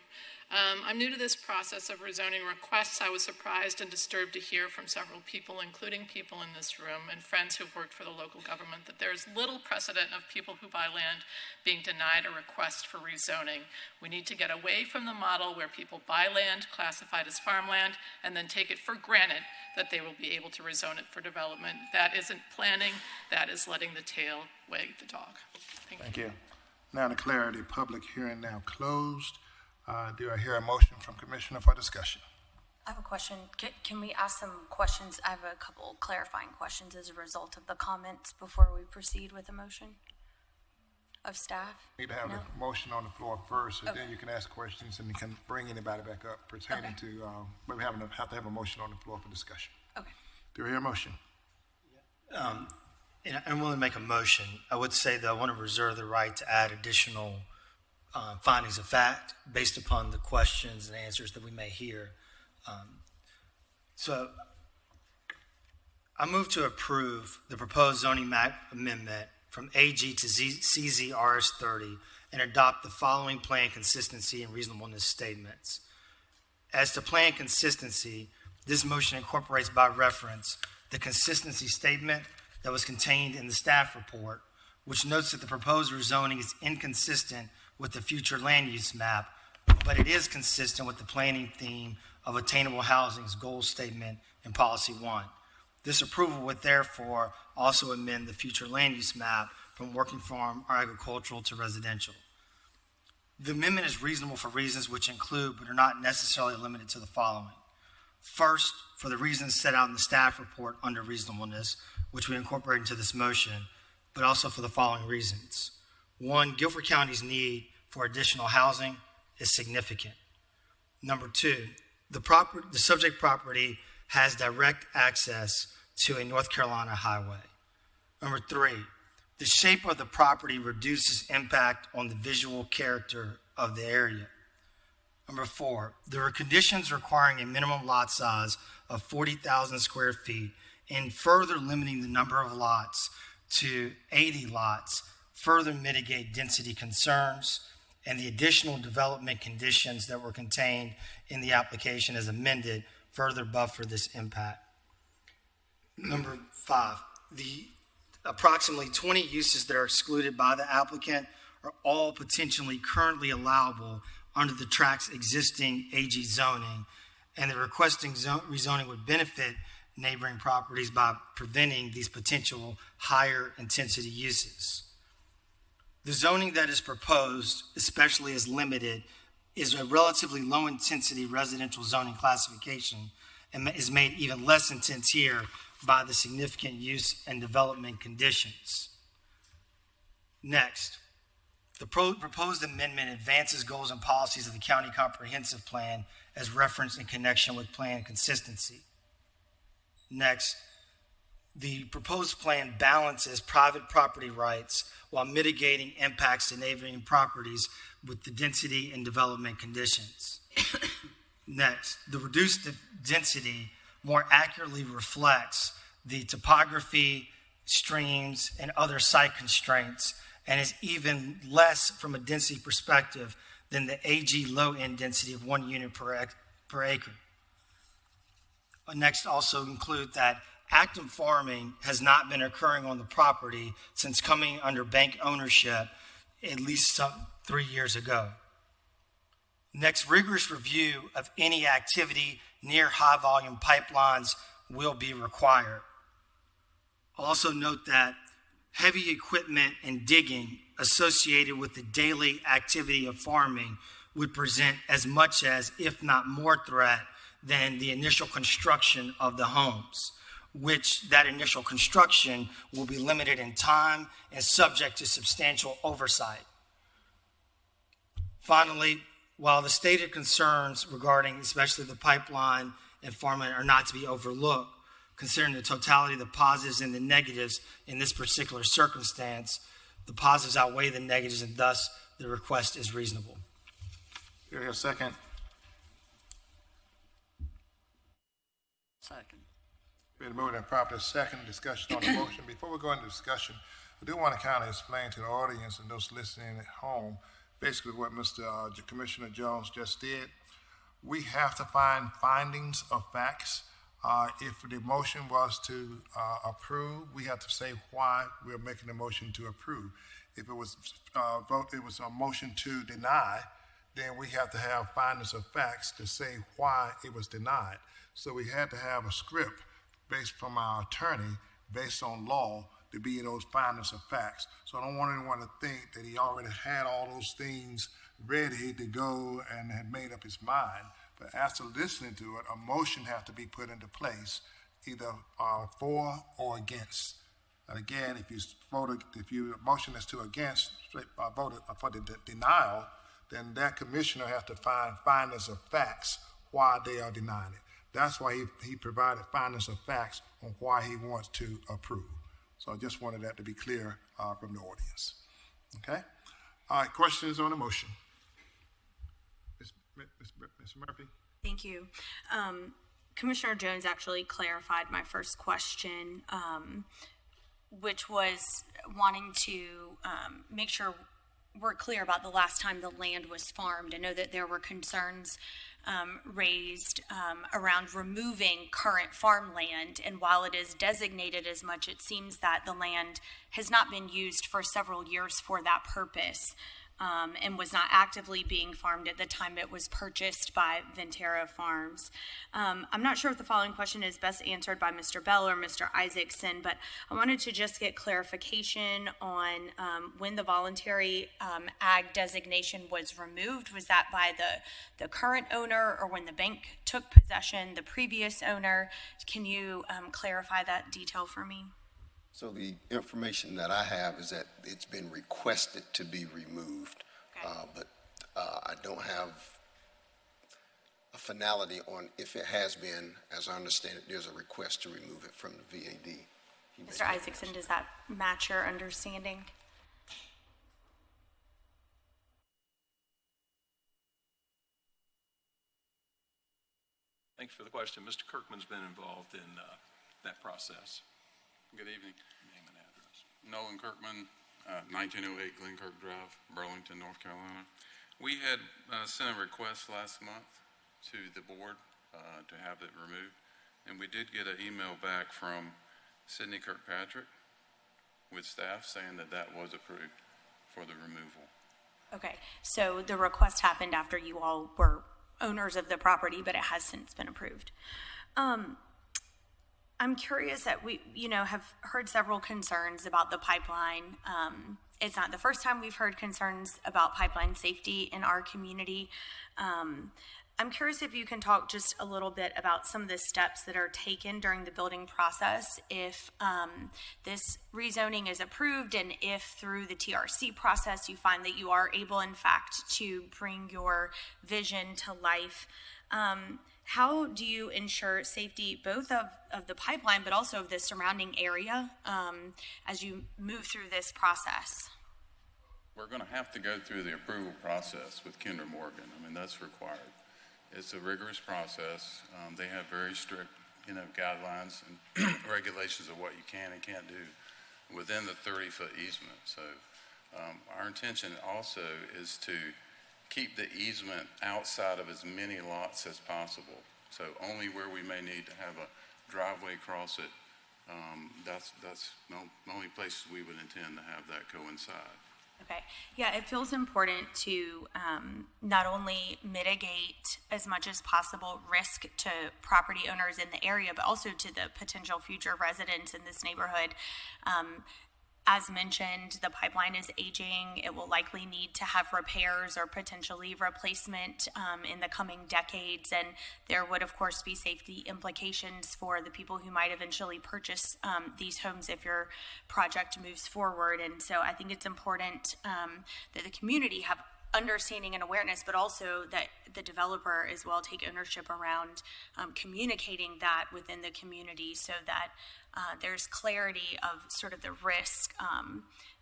I'm new to this process of rezoning requests. I was surprised and disturbed to hear from several people, including people in this room and friends who've worked for the local government, that there's little precedent of people who buy land being denied a request for rezoning. We need to get away from the model where people buy land classified as farmland and then take it for granted that they will be able to rezone it for development. That isn't planning, that is letting the tail wag the dog. Thank you. Now declare the public hearing now closed. Do I hear a motion from Commissioner for discussion? I have a question. Can we ask some questions? I have a couple clarifying questions as a result of the comments before we proceed with the motion of staff. Need to have a motion on the floor first, and then you can ask questions and you can bring anybody back up pertaining to, but we have to have a motion on the floor for discussion. Okay. Do I hear a motion? And I'm willing to make a motion. I would say that I want to reserve the right to add additional findings of fact based upon the questions and answers that we may hear. So I move to approve the proposed zoning map amendment from AG to CZRS 30 and adopt the following plan consistency and reasonableness statements. As to plan consistency, this motion incorporates by reference the consistency statement that was contained in the staff report, which notes that the proposed rezoning is inconsistent with the future land use map, but it is consistent with the planning theme of attainable housing's goal statement in Policy 1. This approval would therefore also amend the future land use map from working farm or agricultural to residential. The amendment is reasonable for reasons which include but are not necessarily limited to the following. First, for the reasons set out in the staff report under reasonableness, which we incorporate into this motion, but also for the following reasons. One, Guilford County's need for additional housing is significant. Number two, the subject property has direct access to a North Carolina highway. Number three, the shape of the property reduces impact on the visual character of the area. Number four, there are conditions requiring a minimum lot size of 40,000 square feet and further limiting the number of lots to 80 lots further mitigate density concerns, and the additional development conditions that were contained in the application as amended further buffer this impact. Number five, the approximately 20 uses that are excluded by the applicant are all potentially currently allowable under the tract's existing AG zoning, and the requesting rezoning would benefit neighboring properties by preventing these potential higher intensity uses. The zoning that is proposed, especially as limited, is a relatively low intensity residential zoning classification and is made even less intense here by the significant use and development conditions. Next, the proposed amendment advances goals and policies of the county comprehensive plan as referenced in connection with plan consistency. Next, the proposed plan balances private property rights while mitigating impacts to neighboring properties with the density and development conditions. Next, the reduced density more accurately reflects the topography, streams, and other site constraints, and is even less from a density perspective than the AG low-end density of 1 unit per acre. Next, also include that active farming has not been occurring on the property since coming under bank ownership at least 3 years ago. Next, rigorous review of any activity near high-volume pipelines will be required. Also note that heavy equipment and digging associated with the daily activity of farming would present as much as, if not more threat than the initial construction of the homes, which that initial construction will be limited in time and subject to substantial oversight. Finally, while the stated concerns regarding especially the pipeline and farmland are not to be overlooked, considering the totality of the positives and the negatives in this particular circumstance, the positives outweigh the negatives, and thus the request is reasonable. Here, a second. Second. Been moved and properly second. Discussion on the motion. Before we go into discussion, I do want to kind of explain to the audience and those listening at home basically what Mr. Commissioner Jones just did. We have to find findings of facts. If the motion was to approve, we have to say why we're making the motion to approve. If it was a motion to deny, then we have to have findings of facts to say why it was denied. So we had to have a script based from our attorney, based on law, to be those findings of facts. So I don't want anyone to think that he already had all those things ready to go and had made up his mind. But after listening to it, a motion has to be put into place, either for or against. And again, if your motion is to against, voted for the denial, then that commissioner has to find findings of facts why they are denying it. that's why he provided findings of facts on why he wants to approve. So I just wanted that to be clear from the audience. Okay? All right, questions on the motion? Ms. Murphy? Thank you. Commissioner Jones actually clarified my first question, which was wanting to make sure we're clear about the last time the land was farmed. I know that there were concerns raised around removing current farmland, and while it is designated as much, it seems that the land has not been used for several years for that purpose. And was not actively being farmed at the time it was purchased by Ventura Farms. I'm not sure if the following question is best answered by Mr. Bell or Mr. Isaacson, but I wanted to just get clarification on when the voluntary ag designation was removed. Was that by the current owner, or when the bank took possession, the previous owner? Can you clarify that detail for me? So the information that I have is that it's been requested to be removed, but I don't have a finality on if it has been. As I understand it, there's a request to remove it from the VAD. Mr. Isaacson, does that match your understanding? Thanks for the question. Mr. Kirkman's been involved in that process. Good evening. Name and address. Nolan Kirkman, 1908 Glenkirk Drive, Burlington, North Carolina. We had sent a request last month to the board to have it removed, and we did get an email back from Sydney Kirkpatrick with staff saying that that was approved for the removal. Okay, so the request happened after you all were owners of the property, but it has since been approved. I'm curious that we, have heard several concerns about the pipeline. It's not the first time we've heard concerns about pipeline safety in our community. I'm curious if you can talk just a little bit about some of the steps that are taken during the building process if this rezoning is approved, and if through the TRC process you find that you are able, in fact, to bring your vision to life. How do you ensure safety both of the pipeline but also of the surrounding area as you move through this process? We're going to have to go through the approval process with Kinder Morgan. I mean, that's required. It's a rigorous process. They have very strict, guidelines and regulations of what you can and can't do within the 30-foot easement. So our intention also is to keep the easement outside of as many lots as possible. So only where we may need to have a driveway across it, that's the only places we would intend to have that coincide. Okay. Yeah, it feels important to not only mitigate as much as possible risk to property owners in the area, but also to the potential future residents in this neighborhood. As mentioned, the pipeline is aging. It will likely need to have repairs or potentially replacement in the coming decades. And there would, of course, be safety implications for the people who might eventually purchase these homes if your project moves forward. And so I think it's important that the community have understanding and awareness, but also that the developer as well take ownership around communicating that within the community so that there's clarity of sort of the risk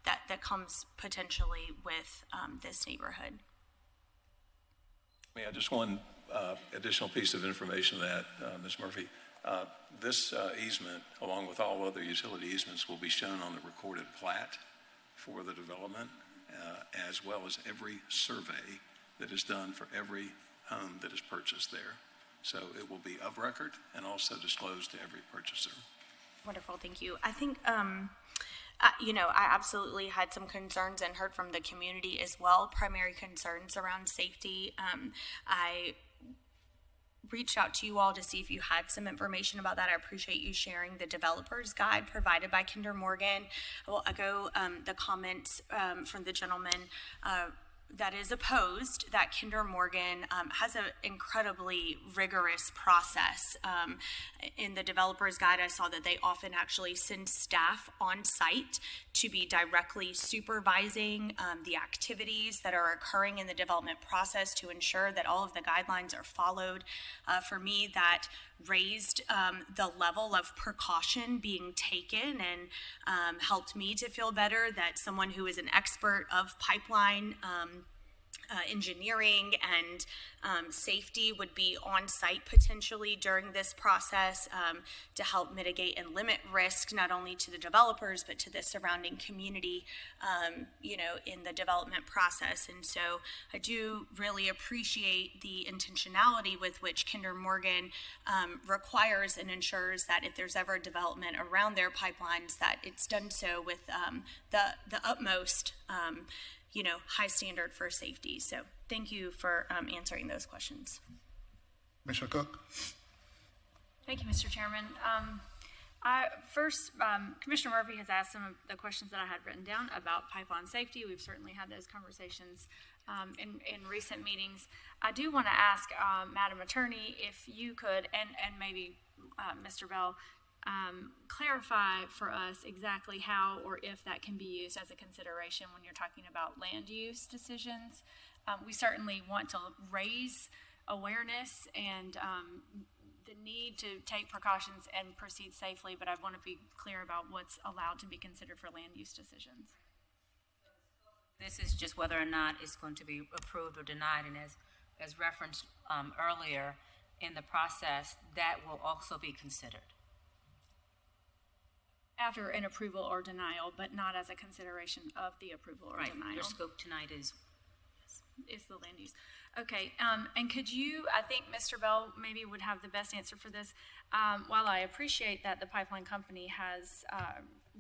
that comes potentially with this neighborhood. Yeah, just one additional piece of information that, Ms. Murphy, this easement, along with all other utility easements, will be shown on the recorded plat for the development, as well as every survey that is done for every home that is purchased there. So it will be of record and also disclosed to every purchaser. Wonderful, thank you. I think, I absolutely had some concerns and heard from the community as well, primary concerns around safety. I reached out to you all to see if you had some information about that. I appreciate you sharing the developer's guide provided by Kinder Morgan. I will echo the comments from the gentleman that is opposed that Kinder Morgan has an incredibly rigorous process. In the developer's guide, I saw that they often actually send staff on site to be directly supervising the activities that are occurring in the development process to ensure that all of the guidelines are followed. For me, that raised the level of precaution being taken and helped me to feel better that someone who is an expert of pipeline engineering and safety would be on site potentially during this process to help mitigate and limit risk not only to the developers but to the surrounding community, in the development process. And so I do really appreciate the intentionality with which Kinder Morgan requires and ensures that if there's ever development around their pipelines, that it's done so with the utmost high standard for safety. So thank you for answering those questions. Commissioner Cook? Thank you, Mr. Chairman. Commissioner Murphy has asked some of the questions that I had written down about pipeline safety. We've certainly had those conversations in recent meetings. I do want to ask Madam Attorney if you could, and maybe Mr. Bell, clarify for us exactly how or if that can be used as a consideration when you're talking about land use decisions. We certainly want to raise awareness and the need to take precautions and proceed safely, but I want to be clear about what's allowed to be considered for land use decisions. This is just whether or not it's going to be approved or denied, and as referenced earlier in the process, that will also be considered. After an approval or denial, but not as a consideration of the approval or denial. Your scope tonight is the land use. Okay, and could you, I think Mr. Bell maybe would have the best answer for this. While I appreciate that the pipeline company has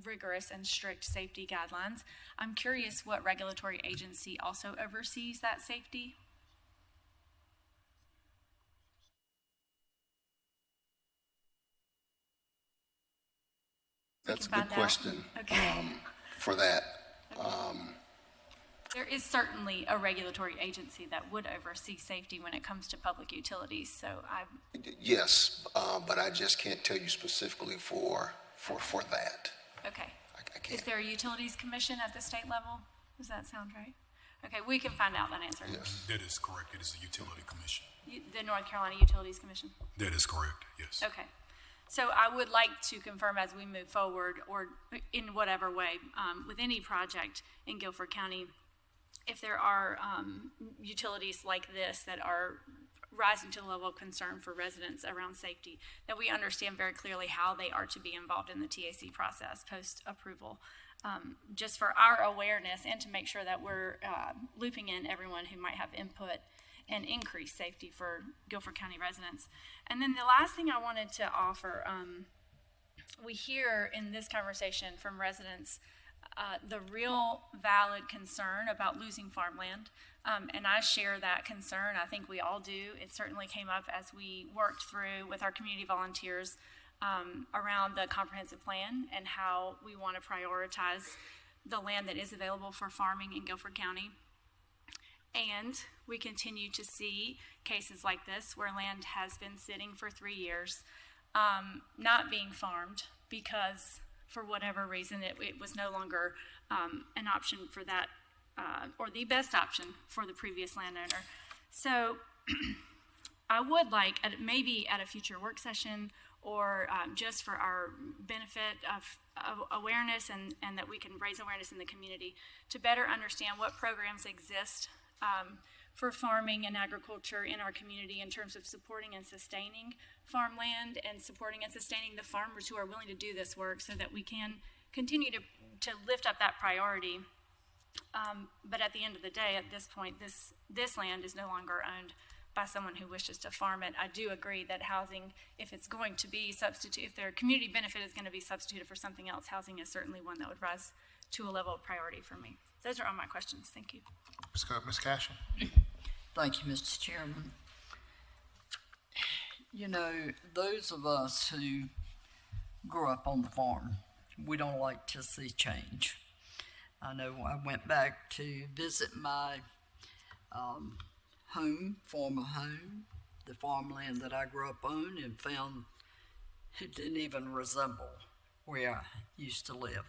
rigorous and strict safety guidelines, I'm curious what regulatory agency also oversees that safety? That's a good question for that. There is certainly a regulatory agency that would oversee safety when it comes to public utilities. So Yes, but I just can't tell you specifically for that. Okay. I can't. Is there a utilities commission at the state level? Does that sound right? Okay, we can find out that answer. Yes. That is correct. It is a utility commission. The North Carolina Utilities Commission? That is correct, yes. Okay. So I would like to confirm as we move forward, or in whatever way, with any project in Guilford County, if there are utilities like this that are rising to the level of concern for residents around safety, that we understand very clearly how they are to be involved in the TAC process post-approval, just for our awareness and to make sure that we're looping in everyone who might have input and increase safety for Guilford County residents. And then the last thing I wanted to offer, we hear in this conversation from residents the real valid concern about losing farmland, and I share that concern. I think we all do. It certainly came up as we worked through with our community volunteers around the comprehensive plan and how we want to prioritize the land that is available for farming in Guilford County. And we continue to see cases like this where land has been sitting for 3 years, not being farmed because for whatever reason it was no longer an option for that or the best option for the previous landowner. So I would like, maybe at a future work session or just for our benefit of awareness and that we can raise awareness in the community to better understand what programs exist for farming and agriculture in our community in terms of supporting and sustaining farmland and supporting and sustaining the farmers who are willing to do this work so that we can continue to lift up that priority. But at the end of the day, at this point, this land is no longer owned by someone who wishes to farm it. I do agree that housing, if it's going to be substitute, if their community benefit is going to be substituted for something else, housing is certainly one that would rise to a level of priority for me. Those are all my questions. Thank you. Ms. Cashin. Thank you, Mr. Chairman. You know, those of us who grew up on the farm, we don't like to see change. I know I went back to visit my former home, the farmland that I grew up on, and found it didn't even resemble where I used to live.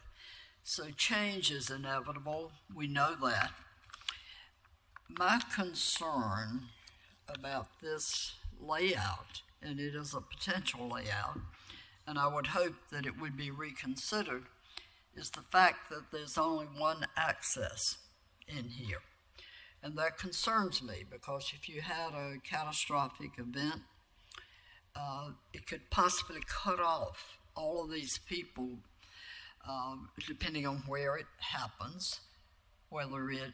So change is inevitable. We know that. My concern about this layout and it is a potential layout, and I would hope that it would be reconsidered, is the fact that there's only one access in here. And that concerns me, because if you had a catastrophic event, it could possibly cut off all of these people, depending on where it happens, whether it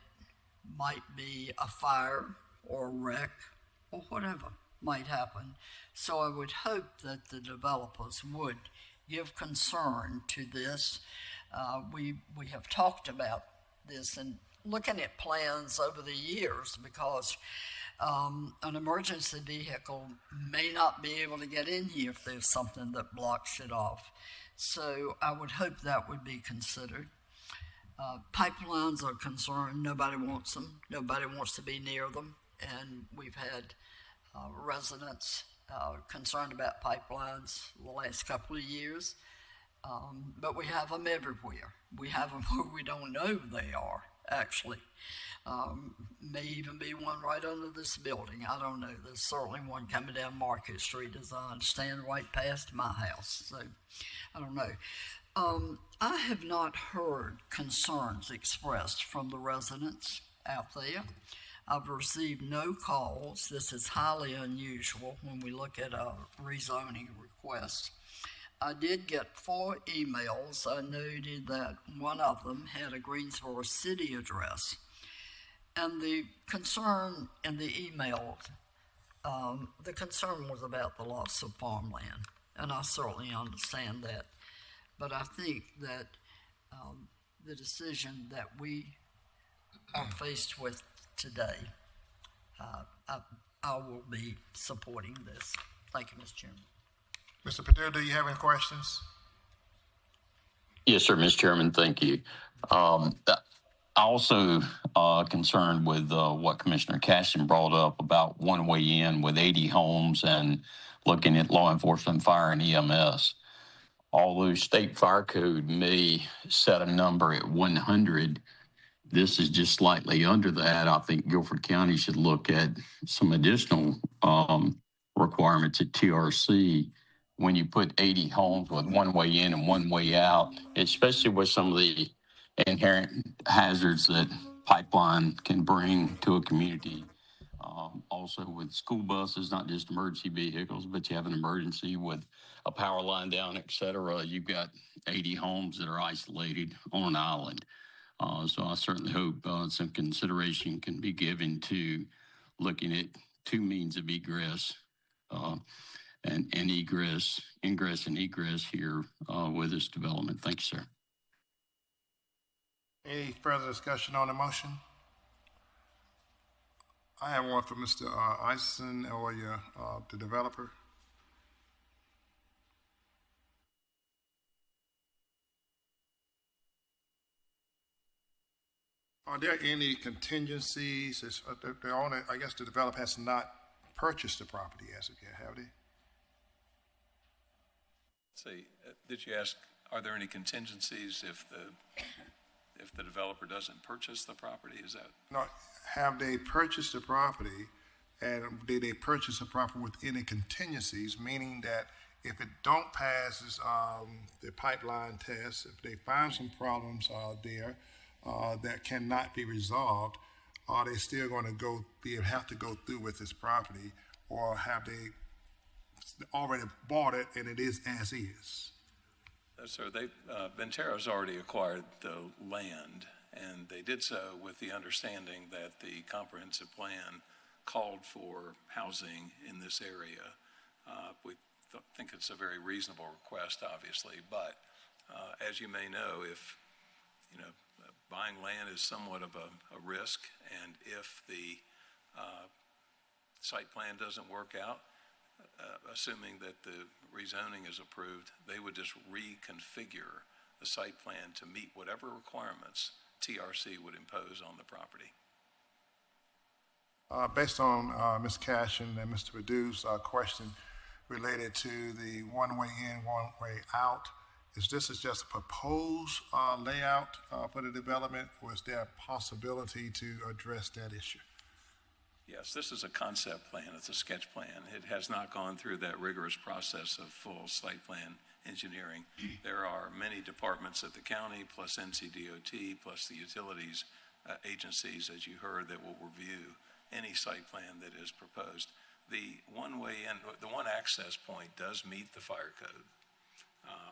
might be a fire or a wreck or whatever might happen. So I would hope that the developers would give concern to this. We have talked about this and looking at plans over the years, because an emergency vehicle may not be able to get in here if there's something that blocks it off. So I would hope that would be considered. Pipelines are concerned. Nobody wants them. Nobody wants to be near them. And we've had residents concerned about pipelines the last couple of years. But we have them everywhere. We have them where we don't know they are, actually. May even be one right under this building. I don't know. There's certainly one coming down Market Street, as I understand, right past my house. So I don't know. I have not heard concerns expressed from the residents out there. I've received no calls. This is highly unusual when we look at a rezoning request. I did get 4 emails. I noted that one of them had a Greensboro city address. And the concern in the email, the concern was about the loss of farmland. And I certainly understand that. But I think that the decision that we are faced with today, I will be supporting this. Thank you, Mr. Chairman. Mr. Perdue, do you have any questions? Yes, sir, Mr. Chairman. Thank you. I also concerned with what Commissioner Caston brought up about one way in with 80 homes and looking at law enforcement, fire, and EMS. Although state fire code may set a number at 100, this is just slightly under that. I think Guilford County should look at some additional requirements at TRC when you put 80 homes with one way in and one way out, especially with some of the inherent hazards that pipeline can bring to a community. Also with school buses, not just emergency vehicles, but you have an emergency with a power line down, et cetera. You've got 80 homes that are isolated on an island. So I certainly hope some consideration can be given to looking at 2 means of egress and ingress and egress here with this development. Thank you, sir. Any further discussion on the motion? I have one for Mr. Isaacson or the developer. Are there any contingencies? The owner, I guess the developer has not purchased the property as of yet, have they? Let's see, did you ask, are there any contingencies if the developer doesn't purchase the property? Is that? No, have they purchased the property, and did they purchase the property with any contingencies, meaning that if it don't pass the pipeline test, if they find some problems there that cannot be resolved, are they still going to have to go through with this property, or have they already bought it and it is as is? So Venterra's already acquired the land, and they did so with the understanding that the comprehensive plan called for housing in this area. We think it's a very reasonable request, obviously, but as you may know, if buying land is somewhat of a risk, and if the site plan doesn't work out, assuming that the rezoning is approved, they would just reconfigure the site plan to meet whatever requirements TRC would impose on the property. Based on Ms. Cashin and Mr. Perdue's question related to the one-way in, one-way out, is this just a proposed layout for the development, or is there a possibility to address that issue? Yes, this is a concept plan. It's a sketch plan. It has not gone through that rigorous process of full site plan engineering. There are many departments at the county, plus NCDOT, plus the utilities agencies, as you heard, that will review any site plan that is proposed. The one way in, the one access point does meet the fire code.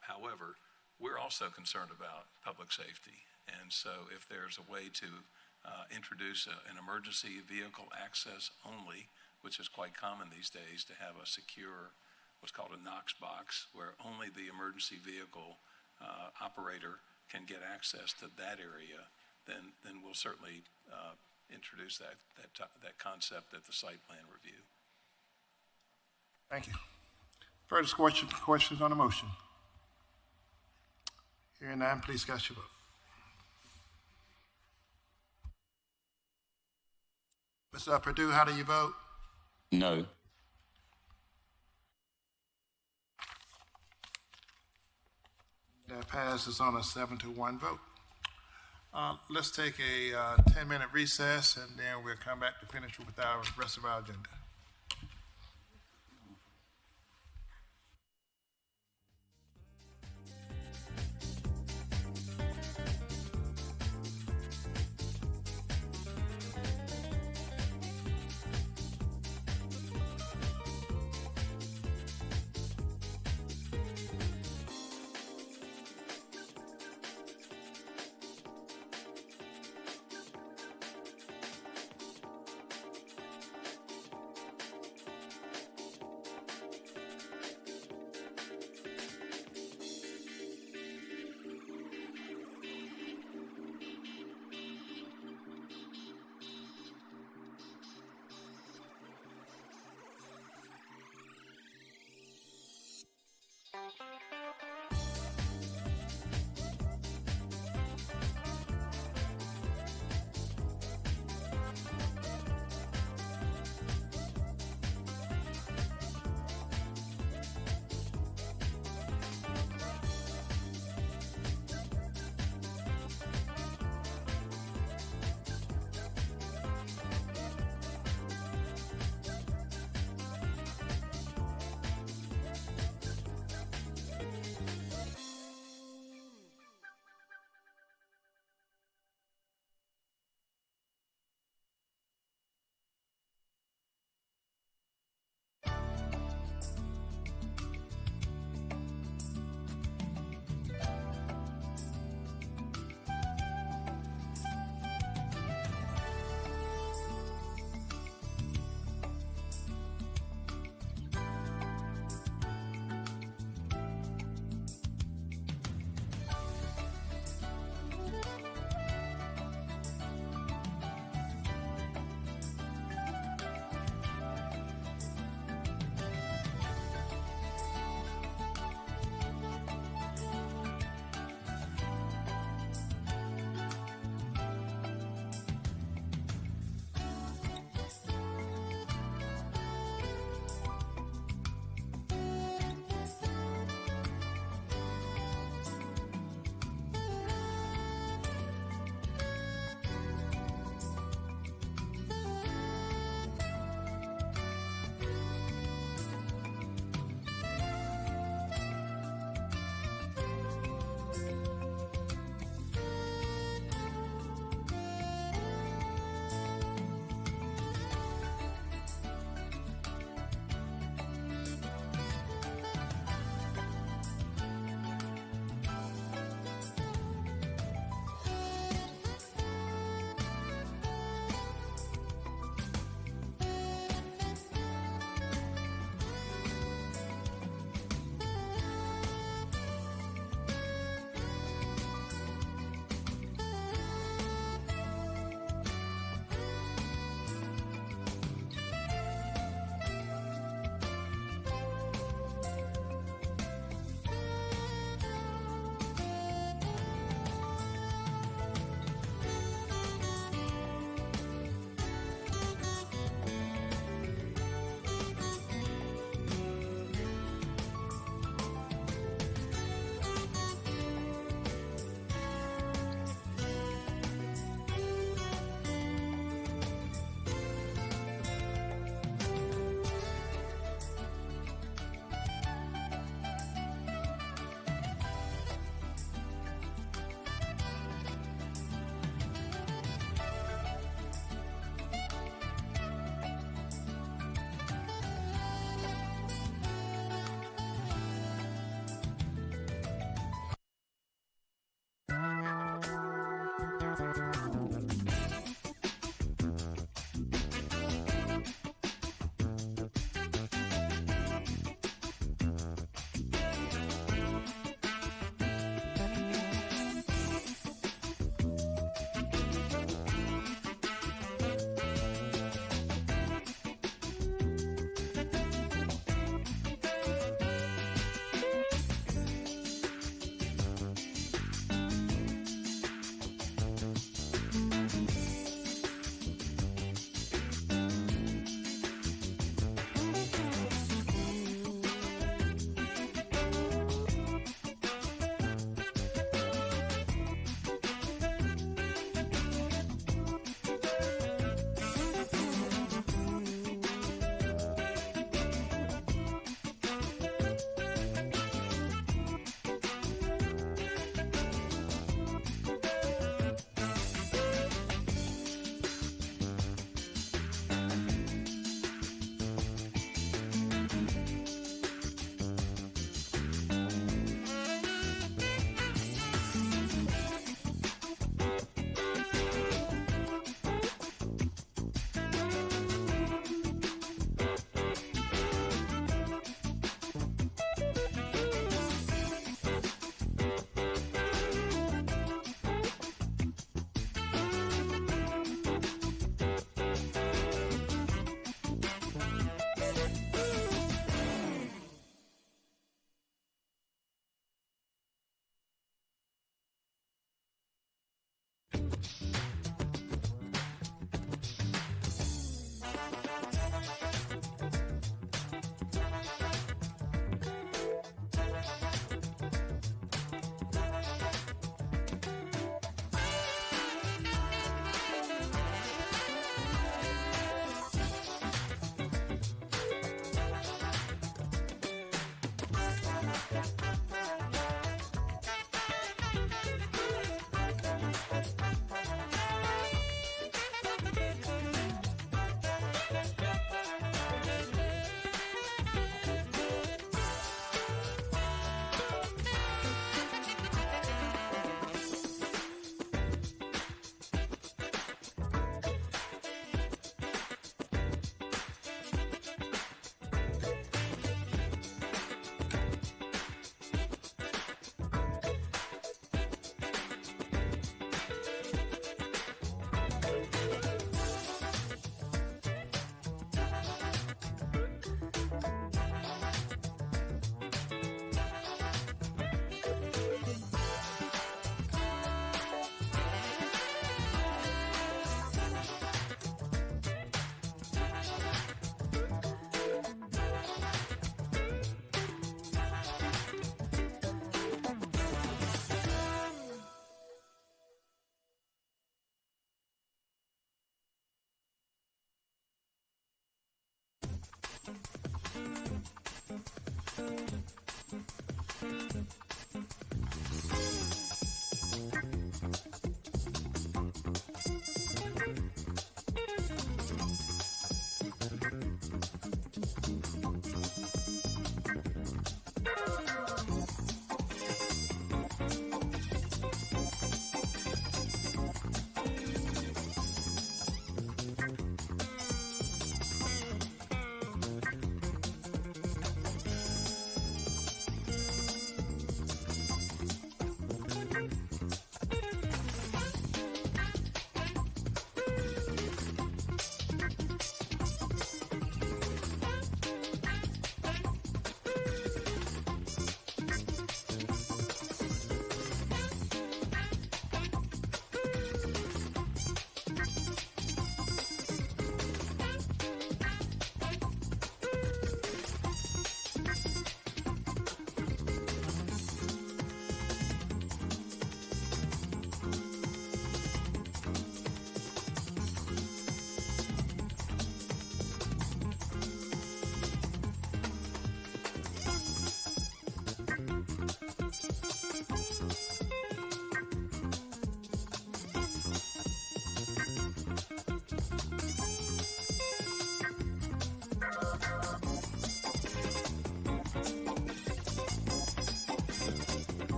However, we're also concerned about public safety. And so if there's a way to introduce an emergency vehicle access only, which is quite common these days, to have a secure, what's called a Knox box, where only the emergency vehicle operator can get access to that area, then we'll certainly introduce that concept at the site plan review. Thank you. Further questions on the motion? Hearing none, please cast your vote. Mr. Perdue, how do you vote? No. That passes on a 7-1 vote. Let's take a 10-minute recess, and then we'll come back to finish with our rest of our agenda.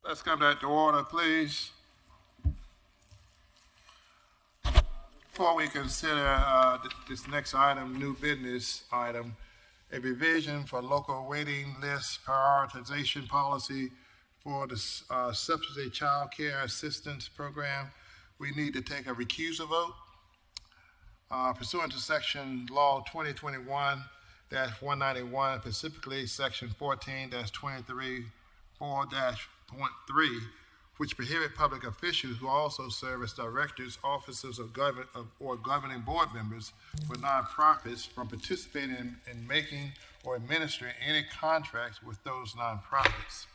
Let's come back to order, please. Before we consider this next item, new business item, a revision for local waiting list prioritization policy for the subsidy child care assistance program, we need to take a recusal vote. Pursuant to section law 2021-191, specifically section 14-23-4-.3, which prohibit public officials who also serve as directors, officers of government, or governing board members for nonprofits from participating in making or administering any contracts with those nonprofits.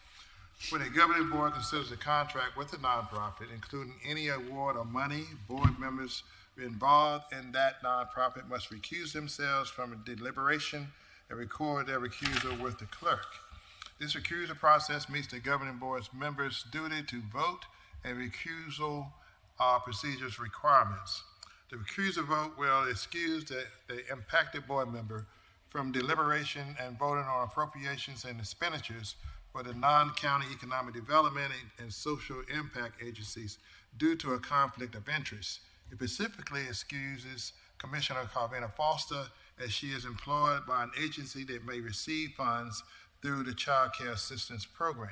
When a governing board considers a contract with a nonprofit, including any award of money, board members involved in that nonprofit must recuse themselves from a deliberation and record their recusal with the clerk. This recusal process meets the governing board's members' duty to vote and recusal procedures requirements. The recusal vote will excuse the impacted board member from deliberation and voting on appropriations and expenditures for the non-county economic development and social impact agencies due to a conflict of interest. It specifically excuses Commissioner Carvina Foster as she is employed by an agency that may receive funds through the Child Care Assistance Program.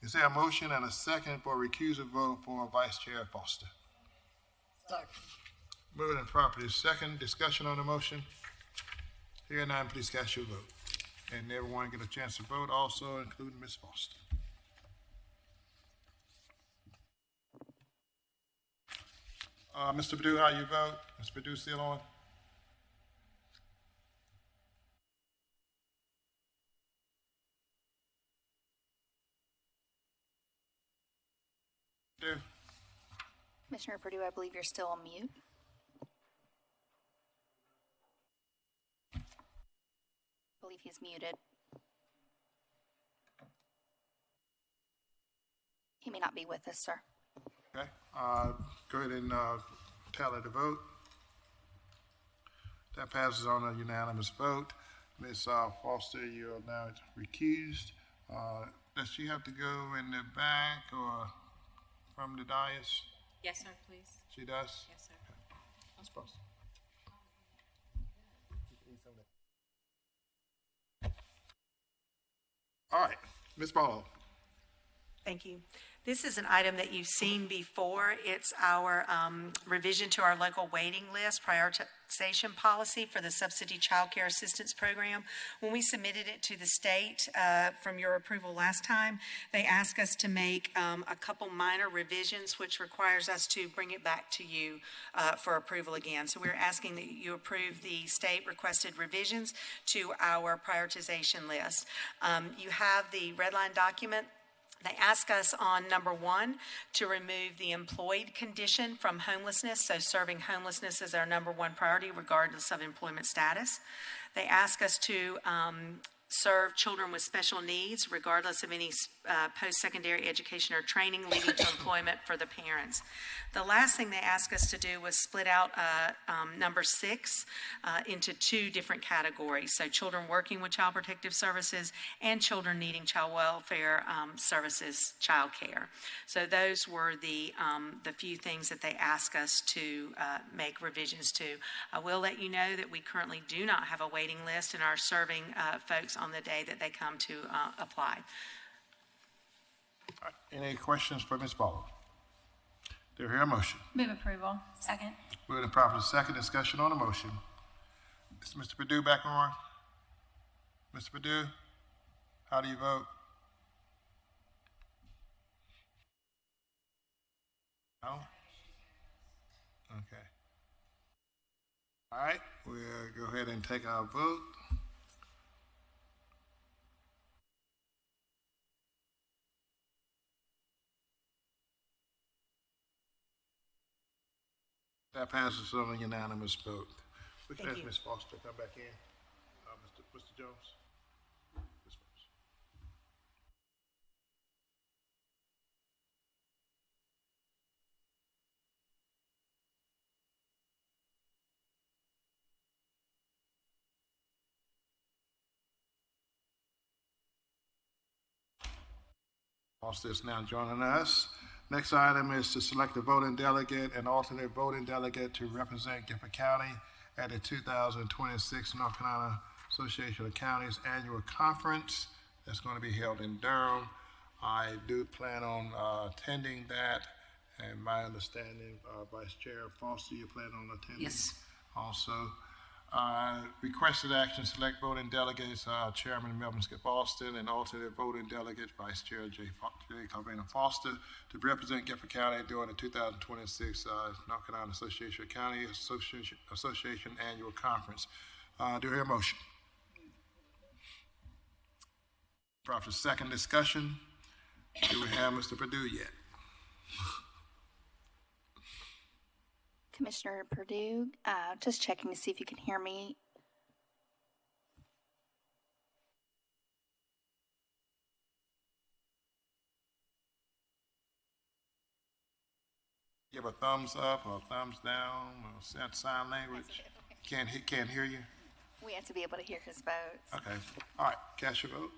Is there a motion and a second for recusal vote for Vice Chair Foster? Second. Moved and properly second. Discussion on the motion? Hearing none, please cast your vote. And everyone get a chance to vote, also including Ms. Foster. Mr. Perdue, how you vote? Mr. Perdue still on? Perdue? Commissioner Perdue, I believe you're still on mute. I believe he's muted. He may not be with us, sir. Okay, go ahead and tally the vote. That passes on a unanimous vote. Ms. Foster, you are now recused. Does she have to go in the back or from the dais? Yes, sir, please. She does? Yes, sir. Okay. I suppose. All right, Ms. Barlow. Thank you. This is an item that you've seen before. It's our revision to our local waiting list prioritization policy for the Subsidy Child Care Assistance Program. When we submitted it to the state from your approval last time, they asked us to make a couple minor revisions, which requires us to bring it back to you for approval again. So we're asking that you approve the state requested revisions to our prioritization list. You have the red line document. They ask us on number 1 to remove the employed condition from homelessness, so serving homelessness is our number 1 priority regardless of employment status. They ask us to serve children with special needs regardless of any post-secondary education or training leading to employment for the parents. The last thing they asked us to do was split out number 6 into 2 different categories. So children working with Child Protective Services and children needing child welfare services, child care. So those were the few things that they asked us to make revisions to. I will let you know that we currently do not have a waiting list and are serving folks on the day that they come to apply. All right. Any questions for Ms. Barlow? Do you hear a motion? Move approval. Second. Moved and properly second. Discussion on the motion. Is Mr. Perdue back on? Mr. Perdue, how do you vote? No? Okay. All right, we'll go ahead and take our vote. That passes on a unanimous vote. We can ask Ms. Foster to come back in. Mr. Jones. Ms. Foster. Foster is now joining us. Next item is to select a voting delegate and alternate voting delegate to represent Guilford County at the 2026 North Carolina Association of Counties Annual Conference that's going to be held in Durham. I do plan on attending that, and my understanding, Vice Chair Foster, you plan on attending? Yes. Also, requested action, select voting delegates, Chairman Melvin Skip Austin, and alternate voting delegate, Vice Chair J. Calvina Foster, to represent Guilford County during the 2026 North Carolina Association of County Association Annual Conference. Do I hear a motion? Proper second discussion. Do we have Mr. Perdue yet? Commissioner Perdue, just checking to see if you can hear me. Give a thumbs up or a thumbs down or send sign language. Can't hear you? We have to be able to hear his votes. Okay. All right. Cast your vote.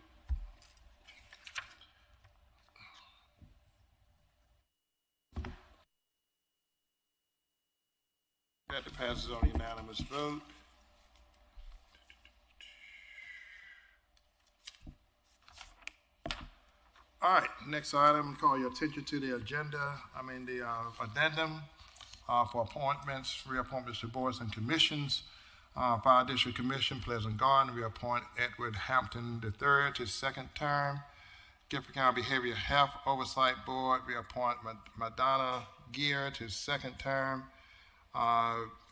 That passes on unanimous vote. All right, next item, call your attention to the agenda, the addendum for appointments, reappointments to boards and commissions. Fire District Commission, Pleasant Garden, reappoint Edward Hampton III to second term. Guilford County Behavioral Health Oversight Board, reappoint Madonna Gear to second term.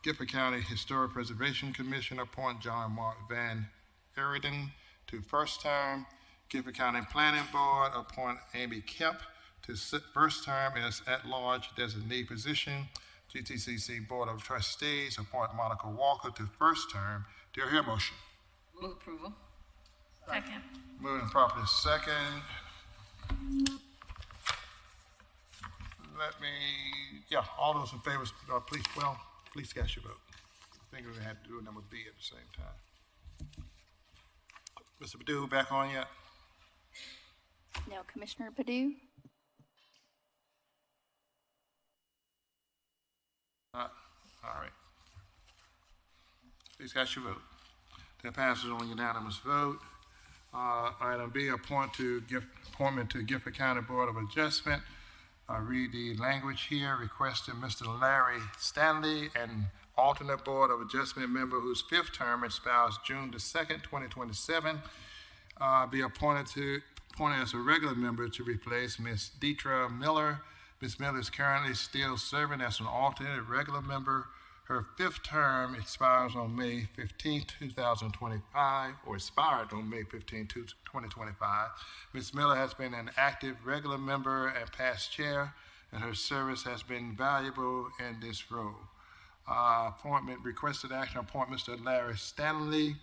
Guilford County Historic Preservation Commission, appoint John Mark Van Eriden to first term. Guilford County Planning Board, appoint Amy Kemp to first term as at-large designee position. GTCC Board of Trustees, appoint Monica Walker to first term. Do I hear a motion? Move approval. Second. Moving properly second. All those in favor, please cast your vote. I think we're going to have to do a number B at the same time. Mr. Perdue, back on yet? No, Commissioner Perdue? All right. Please cast your vote. That passes on unanimous vote. Item B, appointment to Guilford County Board of Adjustment. Read the language here. Requesting Mr. Larry Stanley, an alternate Board of Adjustment member whose fifth term expires June the 2nd, 2027, be appointed as a regular member to replace Ms. Deetra Miller. Ms. Miller is currently still serving as an alternate regular member. Her fifth term expires on May 15, 2025, or expired on May 15, 2025. Ms. Miller has been an active regular member and past chair, and her service has been valuable in this role. Requested action, appoint Mr. Larry Stanley,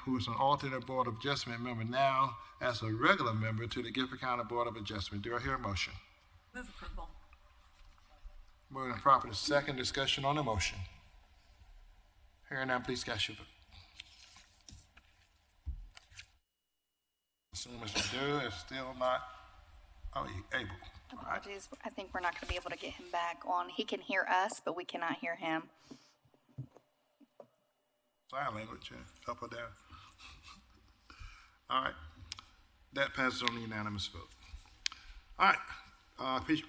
who is an alternate Board of Adjustment member now, as a regular member to the Guilford County Board of Adjustment. Do I hear a motion? Move approval. Moving properly second, discussion on the motion. Hearing none, please cast your vote. Assume Mr. Perdue is still not able. Apologies. I think we're not going to be able to get him back on. He can hear us, but we cannot hear him. Sign language, up or down. All right. That passes on the unanimous vote. All right.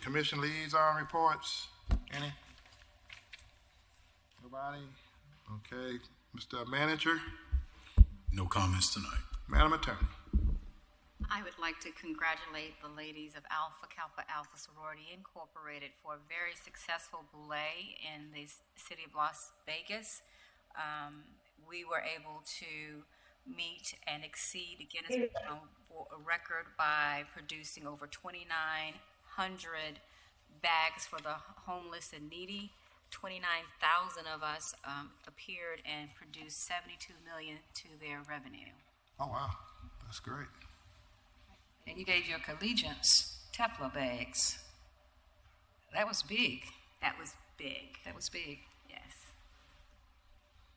Commission liaison reports. Any? Nobody? Okay. Mr. Manager? No comments tonight. Madam Attorney? I would like to congratulate the ladies of Alpha Kappa Alpha Sorority Incorporated for a very successful ballet in the city of Las Vegas. We were able to meet and exceed the Guinness record by producing over 2,900 bags for the homeless and needy. 29,000 of us appeared and produced $72 million to their revenue. Oh, wow. That's great. And you gave your collegians Tefla bags. That was big. That was big. That was big. Yes.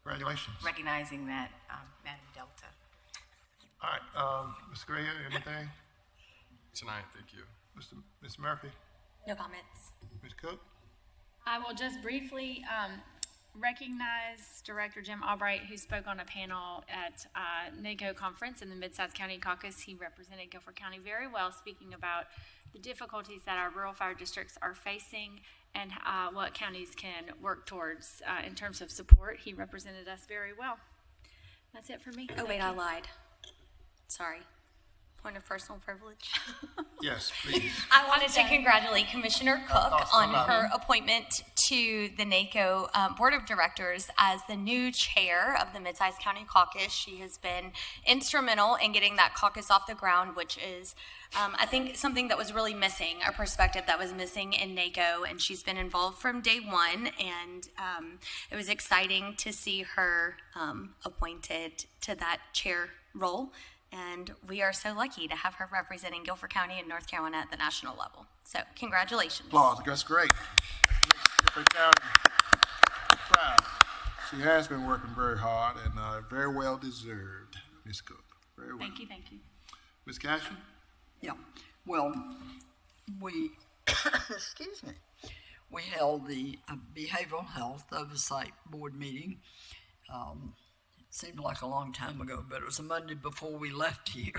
Congratulations. Recognizing that, Madam Delta. All right. Ms. Greer, anything? tonight. Thank you. Ms. Murphy? No comments. Ms. Cook? I will just briefly recognize Director Jim Albright, who spoke on a panel at NACO conference in the Mid-South County Caucus. He represented Guilford County very well, speaking about the difficulties that our rural fire districts are facing and what counties can work towards in terms of support. He represented us very well. That's it for me. Oh, wait, Thank I you. lied. Sorry. Point of personal privilege. Yes, please. I wanted to congratulate Commissioner Cook on her appointment to the NACO Board of Directors as the new chair of the Mid-Size County Caucus. She has been instrumental in getting that caucus off the ground, which is, I think, something that was really missing, a perspective that was missing in NACO, and she's been involved from day one, and it was exciting to see her appointed to that chair role. And we are so lucky to have her representing Guilford County and North Carolina at the national level. So, congratulations. Applause. That's great. Guilford County proud. She has been working very hard and very well deserved, Ms. Cook. Very well. Thank you, thank you. Ms. Cashman? Yeah. Well, we, excuse me, we held the Behavioral Health Oversight Board meeting. Seemed like a long time ago, but it was a Monday before we left here.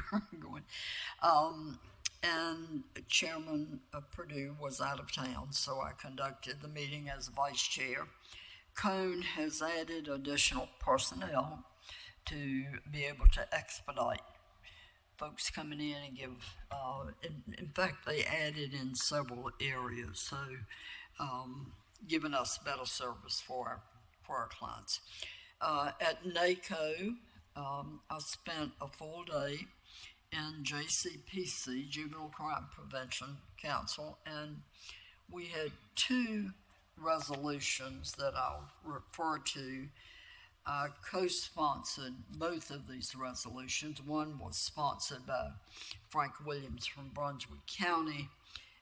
And Chairman Perdue was out of town, so I conducted the meeting as vice chair. Cone has added additional personnel to be able to expedite folks coming in and give, in fact, they added in several areas, so giving us better service for our clients. At NACO, I spent a full day in JCPC, Juvenile Crime Prevention Council, and we had two resolutions that I'll refer to. I co-sponsored both of these resolutions. One was sponsored by Frank Williams from Brunswick County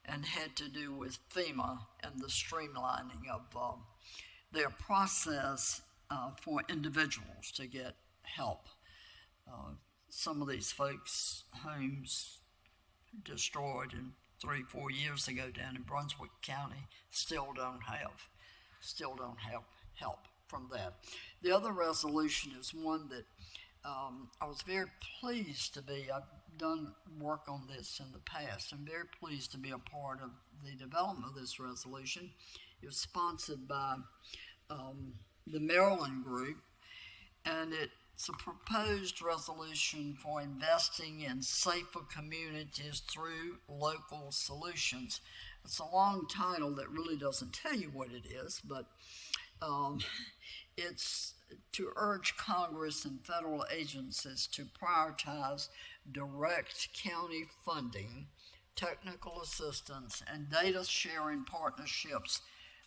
and had to do with FEMA and the streamlining of their process for individuals to get help. Some of these folks' homes destroyed 3-4 years ago down in Brunswick County still don't have help from that. The other resolution is one that I was very pleased to be. I've done work on this in the past. I'm very pleased to be a part of the development of this resolution. It was sponsored by the Maryland group, and it's a proposed resolution for investing in safer communities through local solutions. It's a long title that really doesn't tell you what it is, but it's to urge Congress and federal agencies to prioritize direct county funding, technical assistance, and data sharing partnerships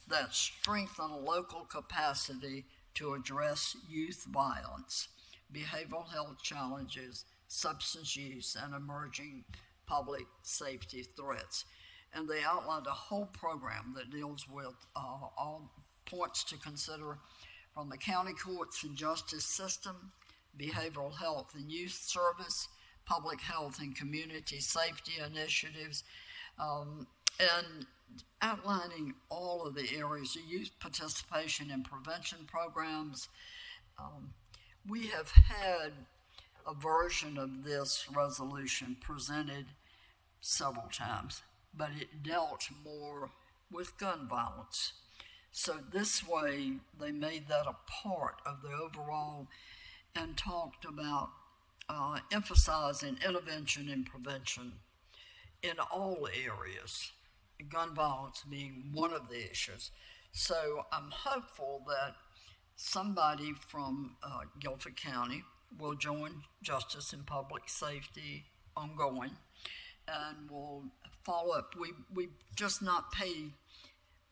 that strengthen local capacity to address youth violence, behavioral health challenges, substance use, and emerging public safety threats. And they outlined a whole program that deals with all points to consider from the county courts and justice system, behavioral health and youth service, public health and community safety initiatives, and outlining all of the areas of youth participation in prevention programs. We have had a version of this resolution presented several times, but it dealt more with gun violence. So this way, they made that a part of the overall and talked about emphasizing intervention and prevention in all areas, gun violence being one of the issues. So I'm hopeful that somebody from Guilford County will join Justice and Public Safety ongoing and will follow up. We just not paid